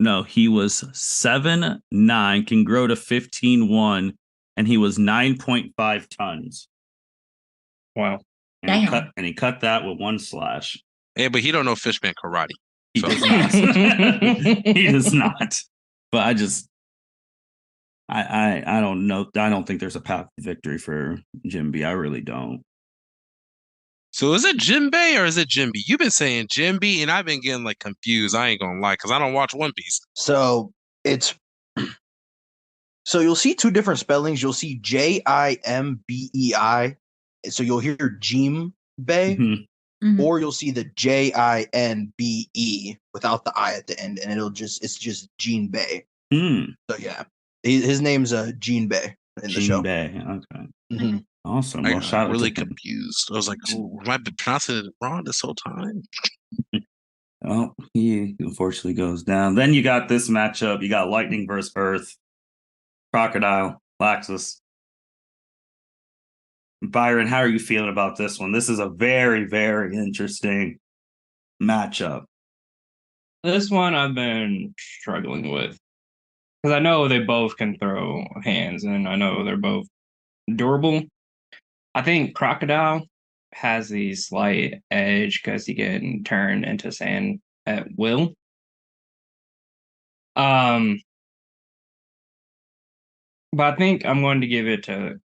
No, he was 7'9", can grow to 15'1", and he was 9.5 tons. Wow. And he cut that with one slash. Yeah, but he don't know Fishman karate. He does not. He does not. But I don't know. I don't think there's a path to victory for Jinbe. I really don't. So is it Jinbei or is it Jinbe? You've been saying Jinbe, and I've been getting like confused. I ain't gonna lie, because I don't watch One Piece. So it's so you'll see two different spellings. You'll see Jimbei. So you'll hear Jinbei, Mhm. or you'll see the Jinbe without the I at the end, and it's just Jinbei. Hmm. So yeah, his name's Jinbei in the show. Jinbei. Okay. Mhm. Awesome. I Well, got shout really out to him. confused. I was like, oh, have I been pronouncing it wrong this whole time? Well, he unfortunately goes down. Then you got this matchup. You got Lightning versus Earth. Crocodile, Laxus. Byron, how are you feeling about this one? This is a very, very interesting matchup. This one I've been struggling with because I know they both can throw hands, and I know they're both durable. I think Crocodile has the slight edge because he can turn into sand at will. But I think I'm going to give it to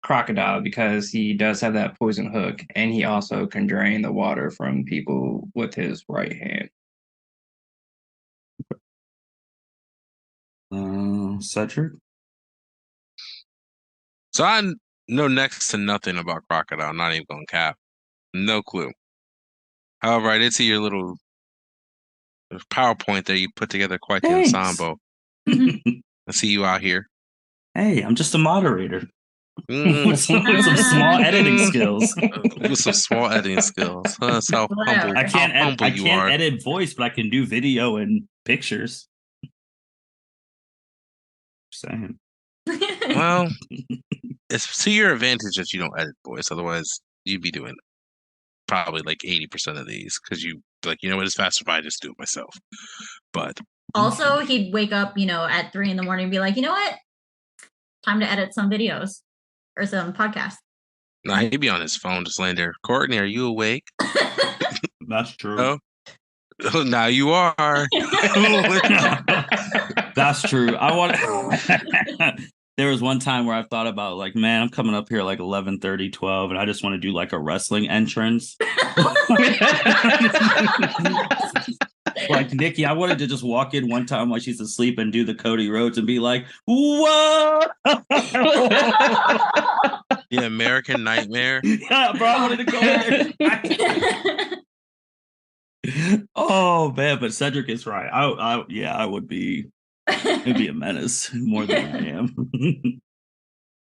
Crocodile because he does have that poison hook, and he also can drain the water from people with his right hand. Cedric? So I know next to nothing about Crocodile, not even going cap. No clue. However, I did see your little PowerPoint that you put together quite the Thanks. ensemble. I see you out here. Hey, I'm just a moderator. Mm, with some small editing skills. with some small editing skills. That's how Whatever. humble, how humble you are. Edit voice, but I can do video and pictures. Just saying. Well, it's to your advantage that you don't edit voice. Otherwise, you'd be doing probably like 80% of these because you like, you know what, it's faster if I just do it myself. But also, he'd wake up, at 3 a.m. and be like, you know what? Time to edit some videos or some podcasts. nah, he'd be on his phone just laying there. Courtney, are you awake? That's true. Oh, now you are. That's true. I want. There was one time where I thought about like, man, I'm coming up here like 11:30, 12, and I just want to do like a wrestling entrance. Like Niki, I wanted to just walk in one time while she's asleep and do the Cody Rhodes and be like, "Whoa!" Yeah, American Nightmare. Yeah, bro, I wanted to go there. Oh man, but Cedric is right. I would be. It'd be a menace more than I am.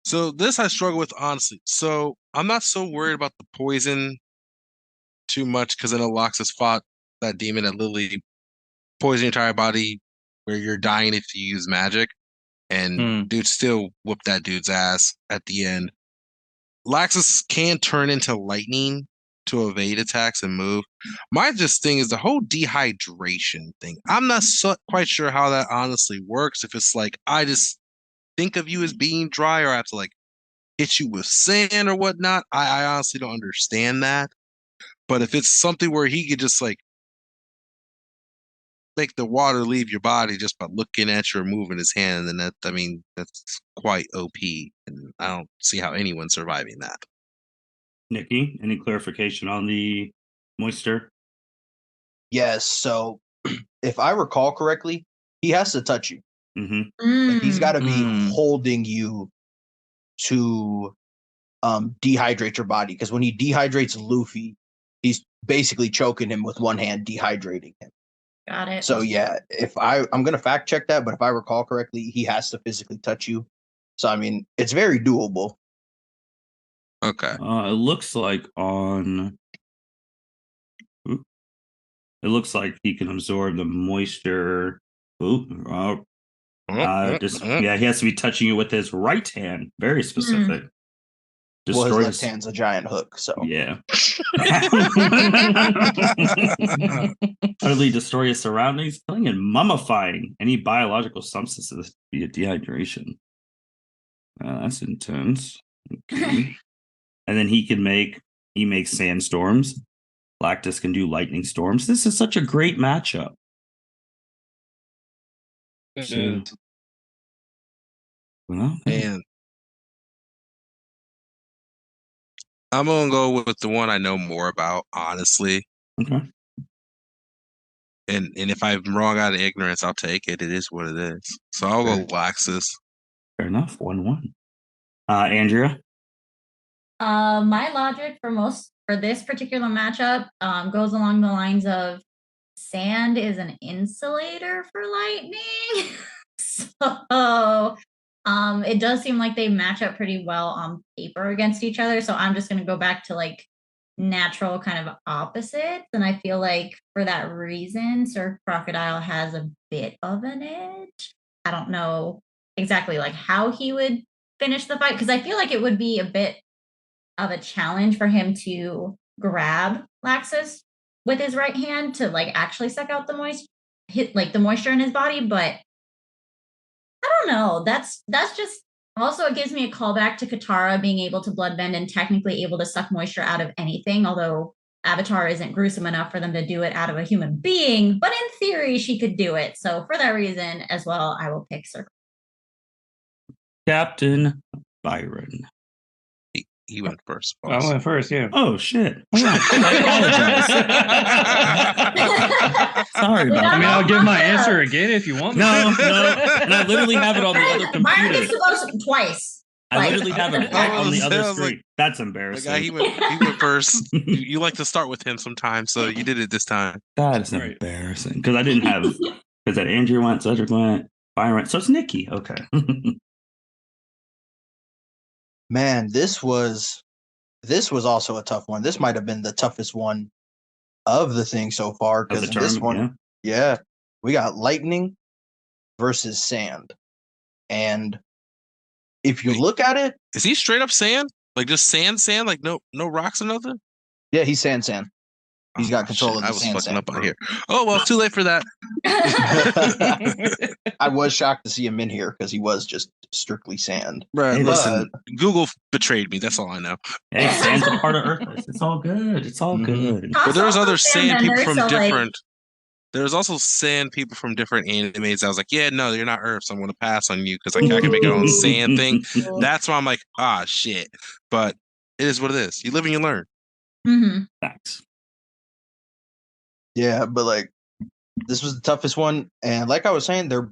So this I struggle with honestly. So I'm not so worried about the poison too much because I know Loxus fought that demon that literally poisoned your entire body where you're dying if you use magic. And dude still whooped that dude's ass at the end. Laxus can turn into lightning to evade attacks and move. My just thing is the whole dehydration thing. I'm not quite sure how that honestly works. If it's like I just think of you as being dry, or I have to like hit you with sand or whatnot. I honestly don't understand that. But if it's something where he could just like make the water leave your body just by looking at you or moving his hand, then that's quite OP, and I don't see how anyone's surviving that. Niki, any clarification on the moisture? Yes. So, if I recall correctly, he has to touch you. Mm-hmm. Like he's got to be Mm. holding you to dehydrate your body. Because when he dehydrates Luffy, he's basically choking him with one hand, dehydrating him. Got it. So yeah, I'm gonna fact check that, but if I recall correctly, he has to physically touch you. So I mean, it's very doable. Okay. It looks like it looks like he can absorb the moisture. Yeah, he has to be touching you with his right hand. Very specific. Well, his Destroy left hand's a giant hook, so Yeah. Utterly destroy his surroundings, killing and mummifying any biological substances via dehydration. That's intense. Okay. And then he makes sandstorms. Lactus can do lightning storms. This is such a great matchup. So, well, And I'm gonna go with the one I know more about, honestly. okay. And if I'm wrong out of ignorance, I'll take it. It is what it is. So I'll go Laxus. Fair enough. 1-1. Andrea? My logic for this particular matchup goes along the lines of sand is an insulator for lightning. So it does seem like they match up pretty well on paper against each other. So I'm just gonna go back to like natural kind of opposites. And I feel like for that reason, Sir Crocodile has a bit of an edge. I don't know exactly like how he would finish the fight, because I feel like it would be a bit of a challenge for him to grab Laxus with his right hand to like actually suck out the moisture in his body. But I don't know. That's just also, it gives me a callback to Katara being able to bloodbend and technically able to suck moisture out of anything, although Avatar isn't gruesome enough for them to do it out of a human being, but in theory she could do it. So for that reason as well, I will pick Sir. Captain Byron. He went first. I went first, yeah. Oh shit! I apologize. Sorry about I mean, that. I'll give my answer again if you want me. No, and I literally have it on the other Byron computer. is supposed to twice. I literally have it on the other I was like, screen. That's The embarrassing. guy he went first. You like to start with him sometimes, so you did it this time. That is Right. embarrassing because I didn't have because that Andrea went, Cedric went, Byron. So it's Niki. Okay. man, this was also a tough one. This might have been the toughest one of the thing so far, Of the because this one, tournament, yeah, we got lightning versus sand, and if you look at it, Is he straight up sand? Like just sand, like no rocks or nothing? yeah, he's sand. He's got Oh, control shit, of the I was sand. fucking up on here. Oh well, too late for that. I was shocked to see him in here because he was just strictly sand. Right, Hey, listen, Google betrayed me. That's all I know. Hey, sand's a part of Earth. It's all good. It's all Mhm. good. But there was Also other sand people Sandbender, from so, like, different. There's also sand people from different animes. I was like, yeah, no, you're not Earth, so I'm gonna pass on you because I can make it on sand thing. That's why I'm like, shit. But it is what it is. You live and you learn. Mhm. Facts. Yeah, but like this was the toughest one, and like I was saying, they're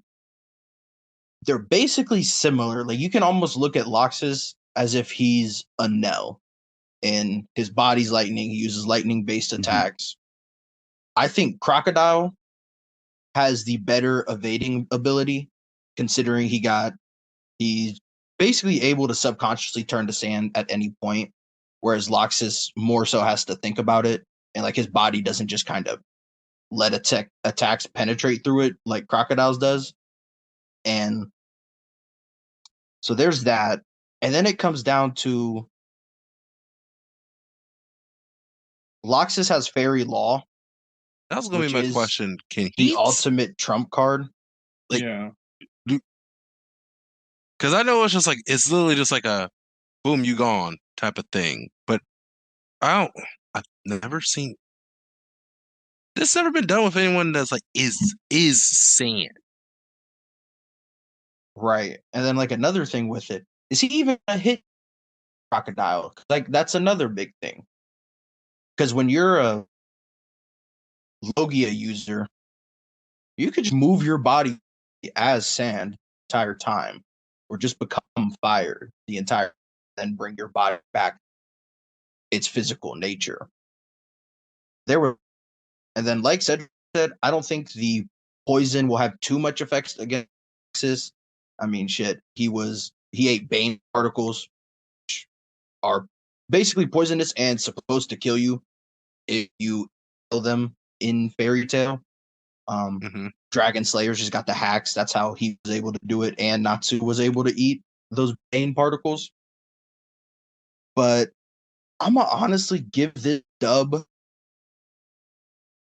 basically similar. Like you can almost look at Loxus as if he's a Nell, and his body's lightning. He uses lightning-based attacks. I think Crocodile has the better evading ability, considering he's basically able to subconsciously turn to sand at any point, whereas Loxus more so has to think about it, and like his body doesn't just kind of let attacks penetrate through it like Crocodile's does. And so there's that. And then it comes down to Loxus has Fairy Law, That was gonna which be my is question. Can the he? ultimate trump card. Like- yeah. Because I know it's literally just like a boom, you gone type of thing. But I've never seen. This never been done with anyone that's like is sand. Right. And then like another thing with it, is he even gonna hit crocodile? Like that's another big thing. Because when you're a Logia user, you could just move your body as sand the entire time, or just become fire the entire, then bring your body back its physical nature. There were, and then like Cedric said, I don't think the poison will have too much effects against Nexus. I mean, shit, he ate Bane particles, which are basically poisonous and supposed to kill you if you kill them in Fairy Tail. Dragon Slayer's just got the hacks. That's how he was able to do it, and Natsu was able to eat those Bane particles. But I'm gonna honestly give this dub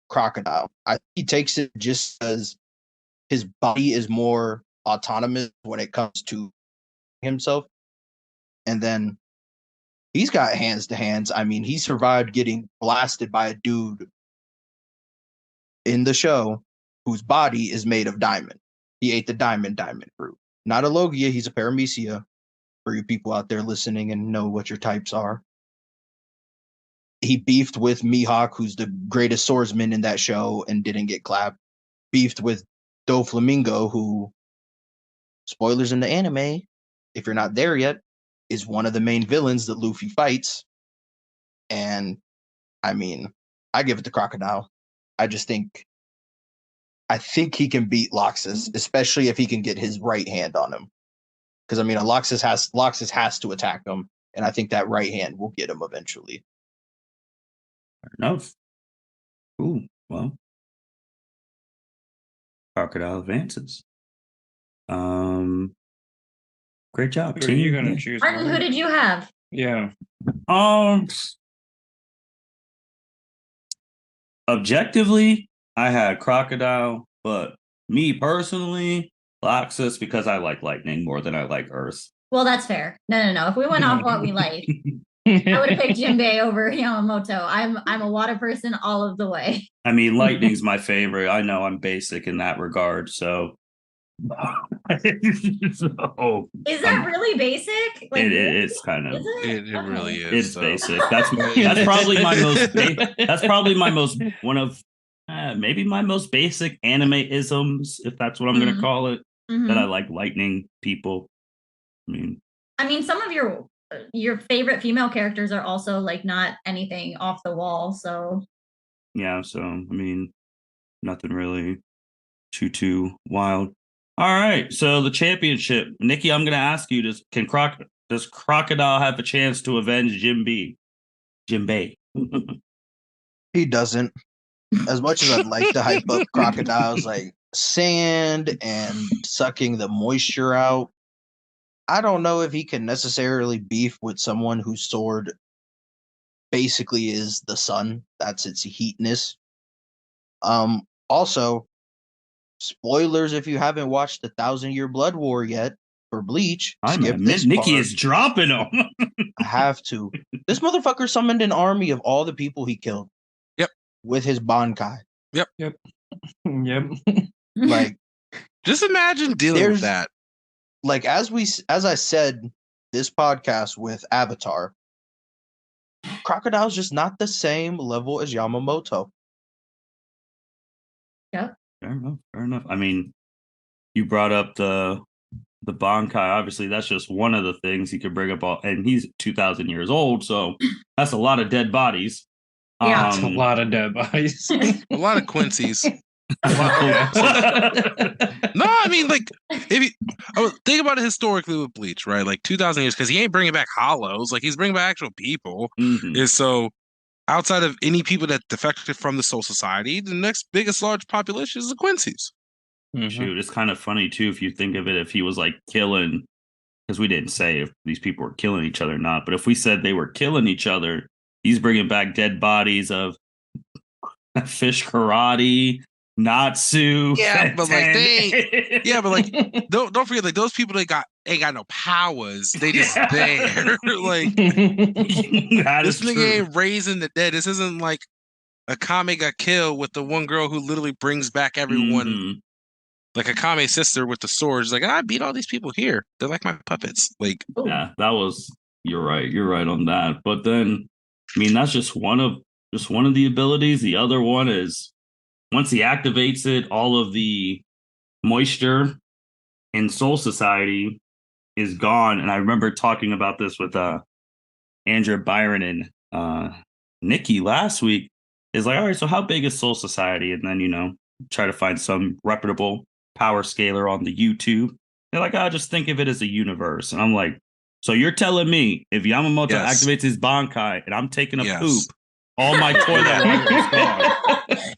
Crocodile. I think he takes it just as his body is more autonomous when it comes to himself. And then he's got hands to hands. I mean, he survived getting blasted by a dude in the show whose body is made of diamond. He ate the diamond fruit. Not a Logia, he's a Paramecia, for you people out there listening and know what your types are. He beefed with Mihawk, who's the greatest swordsman in that show, and didn't get clapped. Beefed with Doflamingo, who, spoilers in the anime, if you're not there yet, is one of the main villains that Luffy fights. And, I mean, I give it to Crocodile. I think he can beat Loxus, especially if he can get his right hand on him. Because, I mean, Loxus has to attack him, and I think that right hand will get him eventually. Fair enough. Ooh, well. Crocodile advances. Great job, Who are team. you gonna choose? Martin, who did you have? Yeah. Objectively, I had Crocodile, but me personally, Loxus, because I like lightning more than I like Earth. Well, that's fair. No. If we went off what we like, I would have picked Jinbei over Yamamoto. I'm a water person all of the way. I mean, lightning's my favorite. I know I'm basic in that regard, so. Is that really basic? Like, it's kind of. It really is. It's basic. That's probably my most. That's probably my most one of maybe my most basic anime-isms, if that's what I'm going to call it. That I like lightning people. I mean, some of your favorite female characters are also like not anything off the wall. So yeah. So I mean, nothing really too wild. All right, so the championship, Niki. I'm going to ask you: does Crocodile have a chance to avenge Jinbei? He doesn't. As much as I'd like to hype up Crocodile's like sand and sucking the moisture out, I don't know if he can necessarily beef with someone whose sword basically is the sun. That's its heatness. Also, spoilers if you haven't watched the 1,000-Year Blood War yet for Bleach. Skip this Niki part. is dropping them. I have to. This motherfucker summoned an army of all the people he killed. Yep. With his Bankai. Yep. Like, just imagine dealing with that. Like, as I said, this podcast with Avatar, Crocodile's just not the same level as Yamamoto. Yep. Fair enough. I mean, you brought up the Bankai. Obviously, that's just one of the things he could bring up. And he's 2,000 years old, so that's a lot of dead bodies. Yeah, That's a lot of dead bodies. A lot of Quincy's. No, I mean, like, think about it historically with Bleach, right? Like 2,000 years, because he ain't bringing back hollows. Like, he's bringing back actual people. And so, outside of any people that defected from the Soul Society, the next biggest large population is the Quincy's. Shoot, it's kind of funny too if you think of it. If he was like killing, because we didn't say if these people were killing each other or not, but if we said they were killing each other, he's bringing back dead bodies of Fish Karate, Natsu. Yeah, but like don't forget, like, those people ain't got no powers. They just there. Like, That this is nigga true. ain't raising the dead. This isn't like Akame got killed with the one girl who literally brings back everyone. Mhm. Like Akame's sister with the swords. Like, I beat all these people here. They're like my puppets. Like, Ooh. Yeah, that was. You're right. You're right on that. But then, I mean, that's just one of the abilities. The other one is once he activates it, all of the moisture in Soul Society is gone. And I remember talking about this with Andrea, Byron, and Niki last week. Is like, all right, so how big is Soul Society? And then try to find some reputable power scaler on the YouTube. They're like, just think of it as a universe. And I'm like, so you're telling me if Yamamoto Yes. activates his Bankai and I'm taking a Yes. poop, all my toilet water is gone.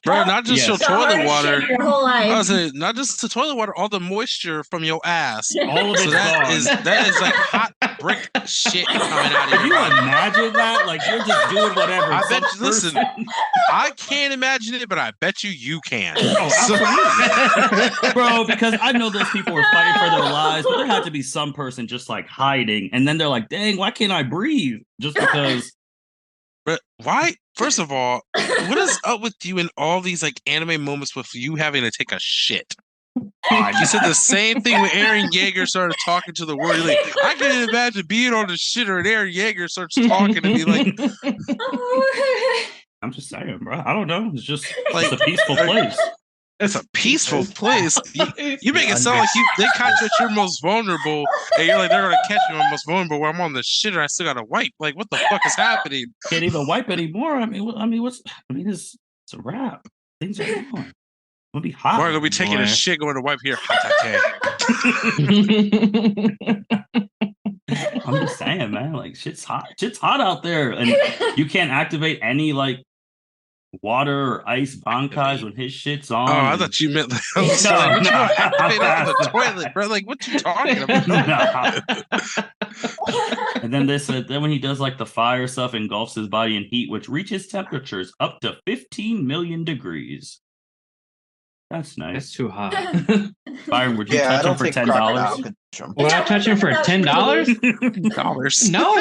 bro, not just your Yes. toilet water. Your whole life. I was saying, not just the toilet water, all the moisture from your ass. All of So it's that gone. is like hot brick shit coming out of Can your you body. imagine that? Like you're just doing whatever. I Some bet you- listen. person- I can't imagine it, but I bet you can. Oh, absolutely. Bro, because I know those people were fighting for their lives, but there had to be some person just like hiding, and then they're like, "Dang, why can't I breathe?" Just because. But why? First of all, what is up with you in all these like anime moments with you having to take a shit? You said the same thing when Aaron Yeager started talking to the world. You're like, I can't imagine being on the shitter and Aaron Yeager starts talking to me like, I'm just saying, bro. I don't know. It's just Like- it's a peaceful place. it's a peaceful place. You make it sound like they catch you at your most vulnerable, and you're like, they're gonna catch me when I'm most vulnerable where I'm on the shitter. I still gotta wipe. Like, what the fuck is happening? Can't even wipe anymore. It's a wrap. Things are gone. It'll be hot. Mark gonna be taking boy. a shit going to wipe here. I'm just saying, man. Like shit's hot. Shit's hot out there, and you can't activate any like water or ice bankais when his shit's on. Oh, I thought you meant like, I was No, like, what you no. gonna activate under the toilet, bro? Like, what you talking about? Nah. And then then when he does like the fire stuff, engulfs his body in heat, which reaches temperatures up to 15 million degrees. That's That's nice. too hot. Byron, would you Yeah, I touch him don't for think $10? Crocodile could touch him. Would I touch him for $10? Dollars. No.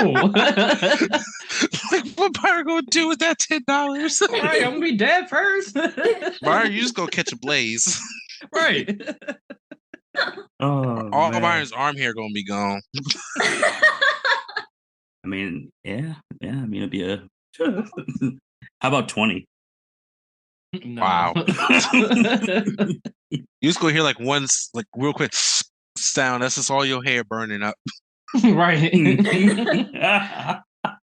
Like, what Byron gonna do with that $10? Right, I'm gonna be dead first. Byron, you just go catch a blaze. Right. Oh, All man. Byron's arm hair gonna be gone. I mean, yeah. I mean, it'd be a. How about 20? No. Wow. You just go hear like like real quick sound. That's just all your hair burning up. Right.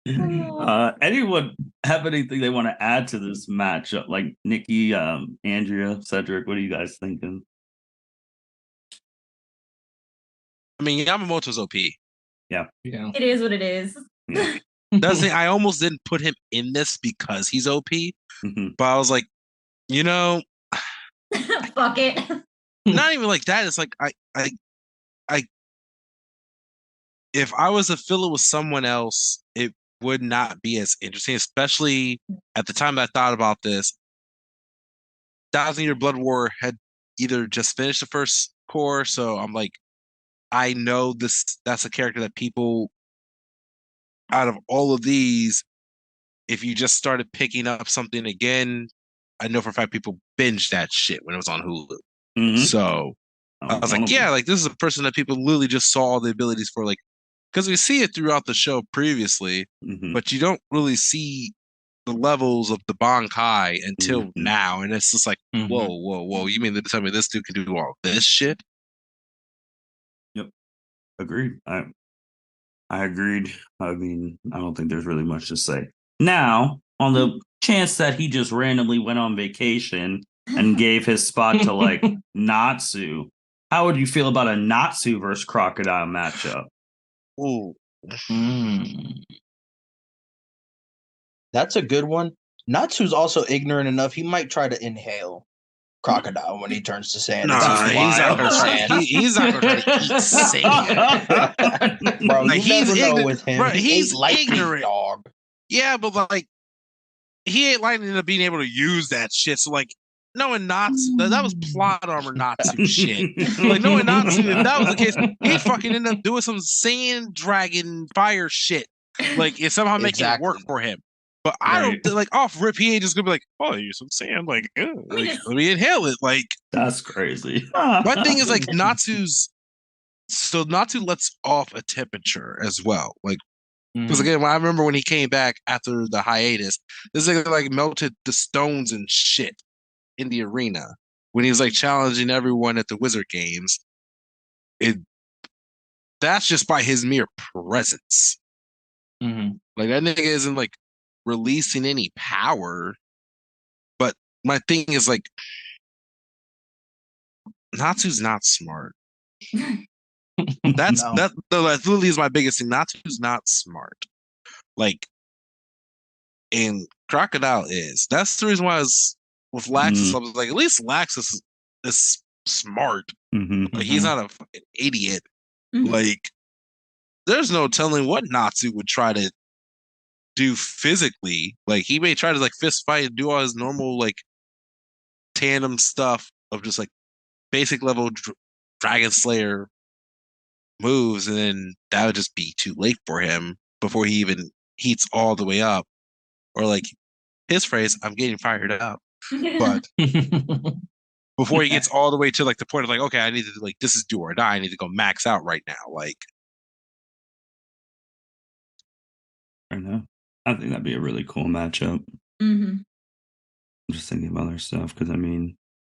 Anyone have anything they want to add to this matchup? Like Niki, Andrea, Cedric, what are you guys thinking? I mean, Yamamoto's OP. Yeah. It is what it is. Yeah. That's the thing. I almost didn't put him in this because he's OP, Mhm. but I was like, Fuck it. not even like that. It's like I if I was to fill it with someone else, it would not be as interesting, especially at the time that I thought about this. 1,000-Year Blood War had either just finished the first core, so I'm like, I know that's a character that people out of all of these, if you just started picking up something again, I know for a fact people binged that shit when it was on Hulu. Mhm. So I was like, yeah, like this is a person that people literally just saw all the abilities for, like, because we see it throughout the show previously, Mhm. but you don't really see the levels of the Bankai until Mhm. now, and it's just like, Mhm. whoa, you mean to tell me this dude can do all this shit? Agreed. I agreed. I mean, I don't think there's really much to say. Now, on the chance that he just randomly went on vacation and gave his spot to like Natsu, how would you feel about a Natsu versus Crocodile matchup? Ooh, Mm. That's a good one. Natsu's also ignorant enough. He might try to inhale Crocodile when he turns to sand. and nah, see he's not wild gonna sand. he's not gonna try to eat sand. Bro, Like, you he's never know ignorant- with him. bro, He he's ate lightning, ignorant. dog. Yeah, but like he ain't liking into being able to use that shit. So like knowing Natsu, that was plot armor Natsu shit. Like knowing Natsu, if that was the case, he'd fucking end up doing some sand dragon fire shit. Like it somehow making it work Exactly. for him. But I Right. don't like off rip. He ain't just gonna be like, "Oh, you some sand." Like, ew, me like, just- let me inhale it. Like, That's crazy. my thing is like Natsu's. So Natsu lets off a temperature as well. Like, because again, I remember when he came back after the hiatus, this nigga like melted the stones and shit in the arena when he was like challenging everyone at the Wizard Games. That's just by his mere presence. Like that nigga isn't like releasing any power. But my thing is like Natsu's not smart. That's No. that literally is my biggest thing. Natsu's not smart. Like, and Crocodile is. That's the reason why I was with Laxus. I was like, at least Laxus is smart. Like he's not a fucking idiot. Mhm. Like, there's no telling what Natsu would try to do physically. Like he may try to like fist fight and do all his normal like tandem stuff of just like basic level Dragon Slayer moves, and then that would just be too late for him before he even heats all the way up. Or like his phrase, "I'm getting fired up," but before he gets all the way to like the point of like, okay, I need to like this is do or die. I need to go max out right now. Like, I know. I think that'd be a really cool matchup. Mhm. I'm just thinking of other stuff because I mean,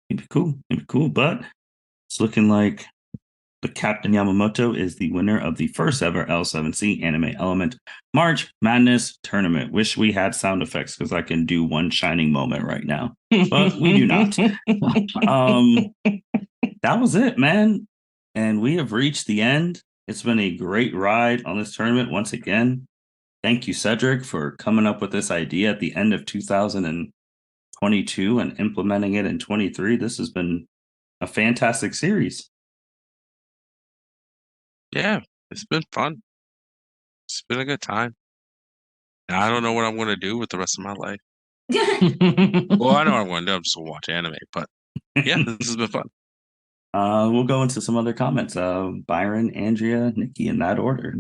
it'd be cool. It'd be cool, but it's looking like the Captain Yamamoto is the winner of the first ever L7C Anime Element March Madness Tournament. Wish we had sound effects because I can do one shining moment right now, but we do not. That was it, man. And we have reached the end. It's been a great ride on this tournament once again. Thank you, Cedric, for coming up with this idea at the end of 2022 and implementing it in 23. This has been a fantastic series. yeah, it's been fun. It's been a good time. Now, I don't know what I'm going to do with the rest of my life. Well, I know what I'm going to do. I'm just going to watch anime. But yeah, this has been fun. We'll go into some other comments. Byron, Andrea, Niki, in that order.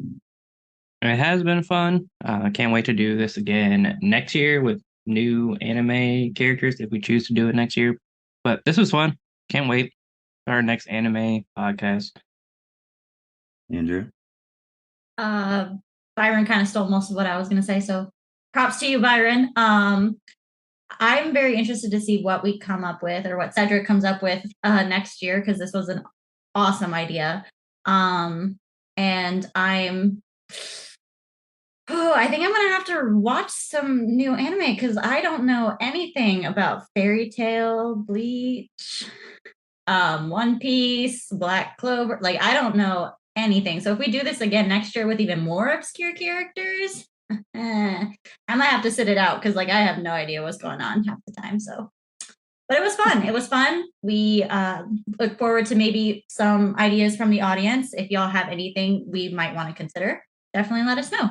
It has been fun. I can't wait to do this again next year with new anime characters if we choose to do it next year. But this was fun. Can't wait for our next anime podcast. Andrea. Byron kind of stole most of what I was going to say, so props to you, Byron. I'm very interested to see what we come up with or what Cedric comes up with next year because this was an awesome idea. And I think I'm gonna have to watch some new anime because I don't know anything about Fairy Tail, Bleach, One Piece, Black Clover. Like I don't know anything. So if we do this again next year with even more obscure characters, I might have to sit it out because like I have no idea what's going on half the time. So, but it was fun. It was fun. We look forward to maybe some ideas from the audience. If y'all have anything we might want to consider, definitely let us know.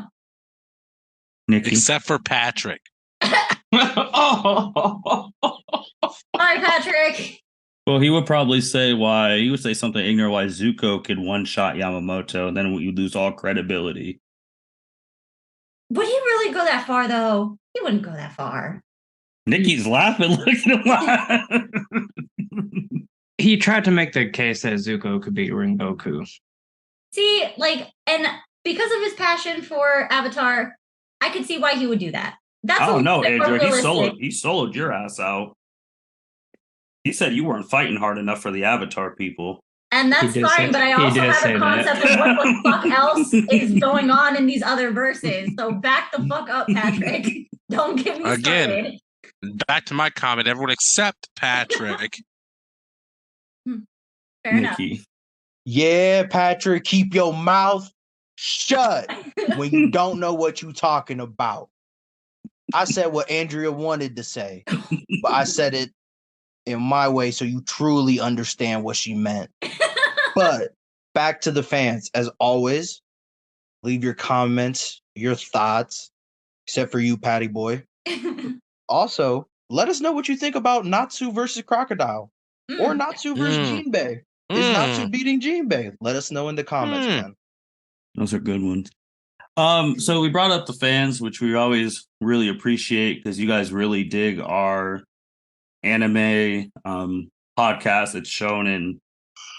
Niki. Except for Patrick. Bye, Patrick. Well, he would probably say why he would say something ignorant why Zuko could one shot Yamamoto, and then you lose all credibility. Would he really go that far though? He wouldn't go that far. Niki's laughing. Look at him laugh. He tried to make the case that Zuko could beat Rengoku. See, like, and because of his passion for Avatar, I could see why he would do that. That's Oh a no, little bit more Andrew, realistic. he soloed your ass out. He said you weren't fighting hard enough for the Avatar people. And that's He did fine, say- but I he also did have say a that. concept of what the fuck else is going on in these other verses. So back the fuck up, Patrick. Don't get me Again. started. Back to my comment, everyone except Patrick. Fair enough. Niki. Yeah, Patrick, keep your mouth shut when you don't know what you're talking about. I said what Andrea wanted to say, but I said it in my way so you truly understand what she meant. But back to the fans, as always, leave your comments, your thoughts, except for you, Patty Boy. Also, let us know what you think about Natsu versus Crocodile or Natsu versus Jinbei. Is Natsu beating Jinbei? Let us know in the comments, man. Those are good ones. So we brought up the fans, which we always really appreciate because you guys really dig our anime podcast. It's shown in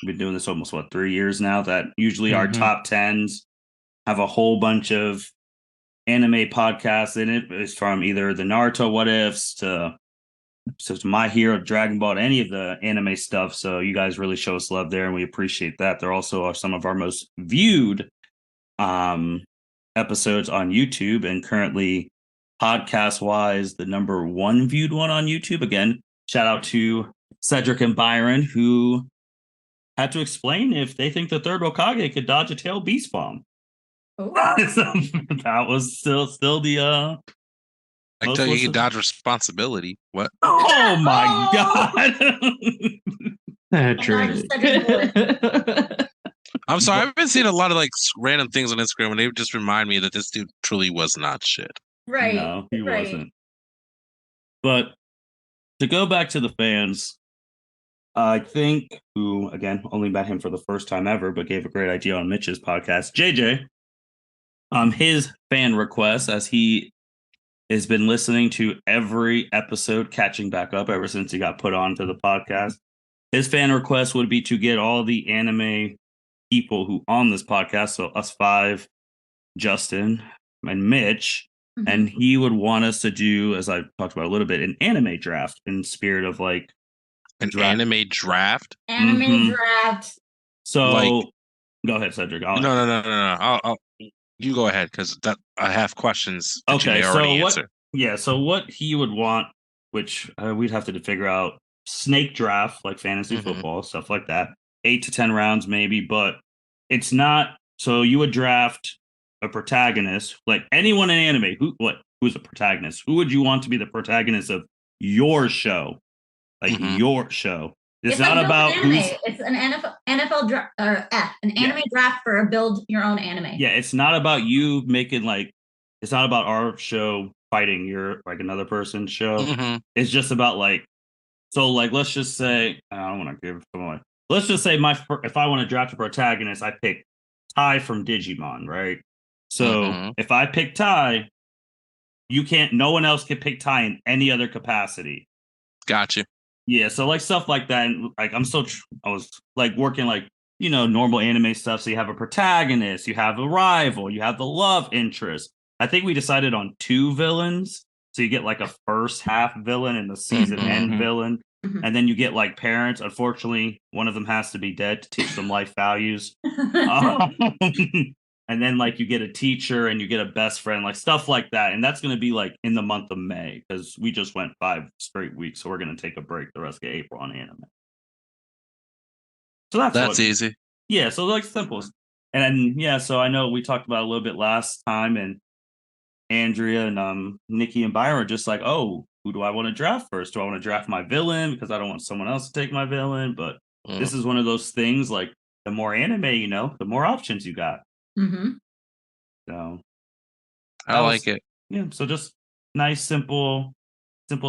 we've been doing this almost 3 years now. That usually our Mhm. top tens have a whole bunch of anime podcasts in it. It's from either the Naruto What Ifs to My Hero, Dragon Ball, any of the anime stuff. So you guys really show us love there, and we appreciate that. They're also some of our most viewed episodes on YouTube, and currently podcast wise, the number one viewed one on YouTube. Again, shout out to Cedric and Byron, who had to explain if they think the third Hokage could dodge a tail beast bomb. Oh. So that was still the I most tell you, you listened- can dodge responsibility. What? Oh my god. Cedric. I'm sorry, I've been seeing a lot of like random things on Instagram, and they just remind me that this dude truly was not shit. Right. No, he right. wasn't. But to go back to the fans, I think who again only met him for the first time ever, but gave a great idea on Mitch's podcast, JJ. His fan request, as he has been listening to every episode, catching back up ever since he got put onto the podcast. His fan request would be to get all the anime people who on this podcast, so us five, Justin, and Mitch, Mhm. and he would want us to do, as I talked about a little bit, an anime draft in spirit of like An Draft. anime draft? Anime Mhm. draft. so. Like- Go ahead, Cedric. No. You go ahead because that I have questions that you Okay, may already so what? answer. Yeah, so what he would want, which we'd have to figure out, snake draft like fantasy Mhm. football, stuff like that, 8 to 10 rounds maybe, but it's not. So you would draft a protagonist, like anyone in anime. Who's a protagonist? Who would you want to be the protagonist of your show? Like Mhm. your show. It's like not build about an anime. who's. It's an NFL draft or an anime draft for a build your own anime. Yeah, it's not about you making like. It's not about our show fighting your like another person's show. Mhm. It's just about like. So like, let's just say I don't want to give someone. Let's just say if I want to draft a protagonist, I pick Ty from Digimon, right? So Mhm. if I pick Ty, you can't. No one else can pick Ty in any other capacity. Gotcha. Yeah, so like stuff like that. And like I was like working like normal anime stuff. So you have a protagonist, you have a rival, you have the love interest. I think we decided on 2 villains. So you get like a first half villain and the season end Mhm. villain. Mhm. And then you get like parents. Unfortunately, one of them has to be dead to teach them life values. And then like you get a teacher and you get a best friend, like stuff like that. And that's going to be like in the month of May because we just went 5 straight weeks. So we're going to take a break the rest of April on anime. So That's easy. Yeah, so like simple. And then, yeah, so I know we talked about it a little bit last time, and Andrea and Niki and Byron were just like, oh, who do I want to draft first? Do I want to draft my villain because I don't want someone else to take my villain? But this is one of those things like the more anime the more options you got. Mm-hmm. So I like it. yeah, so just nice, simple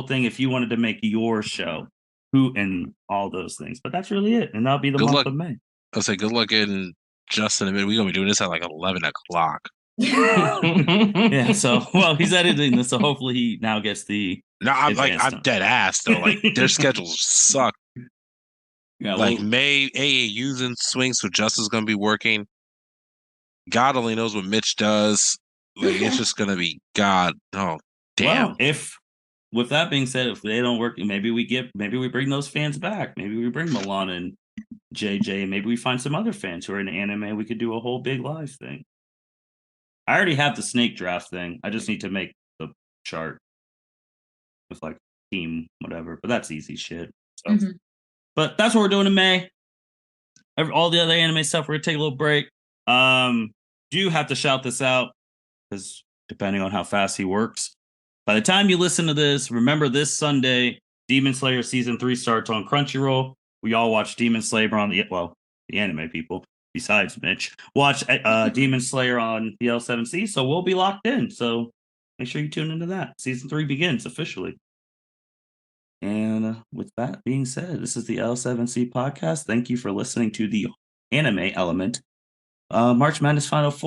thing if you wanted to make your show, who and all those things. But that's really it, and that'll be the Good month luck. of May. I'll say good luck in just in a minute. We're gonna be doing this at like 11 o'clock. Yeah, so well, he's editing this, so hopefully he now gets the. No, I'm Advanced time. dead ass though. Like their schedules suck. Yeah, Like well, May AAU's in swing, so Justin's gonna be working. God only knows what Mitch does. Like it's just gonna be God. Oh damn. well, if with that being said, if they don't work, maybe we bring those fans back. Maybe we bring Milan and JJ, and maybe we find some other fans who are in anime. We could do a whole big live thing. I already have the snake draft thing. I just need to make the chart with like team whatever, but that's easy shit. So, Mhm. but that's what we're doing in May. All the other anime stuff, we're gonna take a little break. Do have to shout this out because depending on how fast he works, by the time you listen to this, remember this Sunday, Demon Slayer season 3 starts on Crunchyroll. We all watch Demon Slayer on the anime people besides Mitch watch Demon Slayer on the L7C. So we'll be locked in. So make sure you tune into that. Season 3 begins officially. And with that being said, this is the L7C podcast. Thank you for listening to the anime element. March Madness Final Four.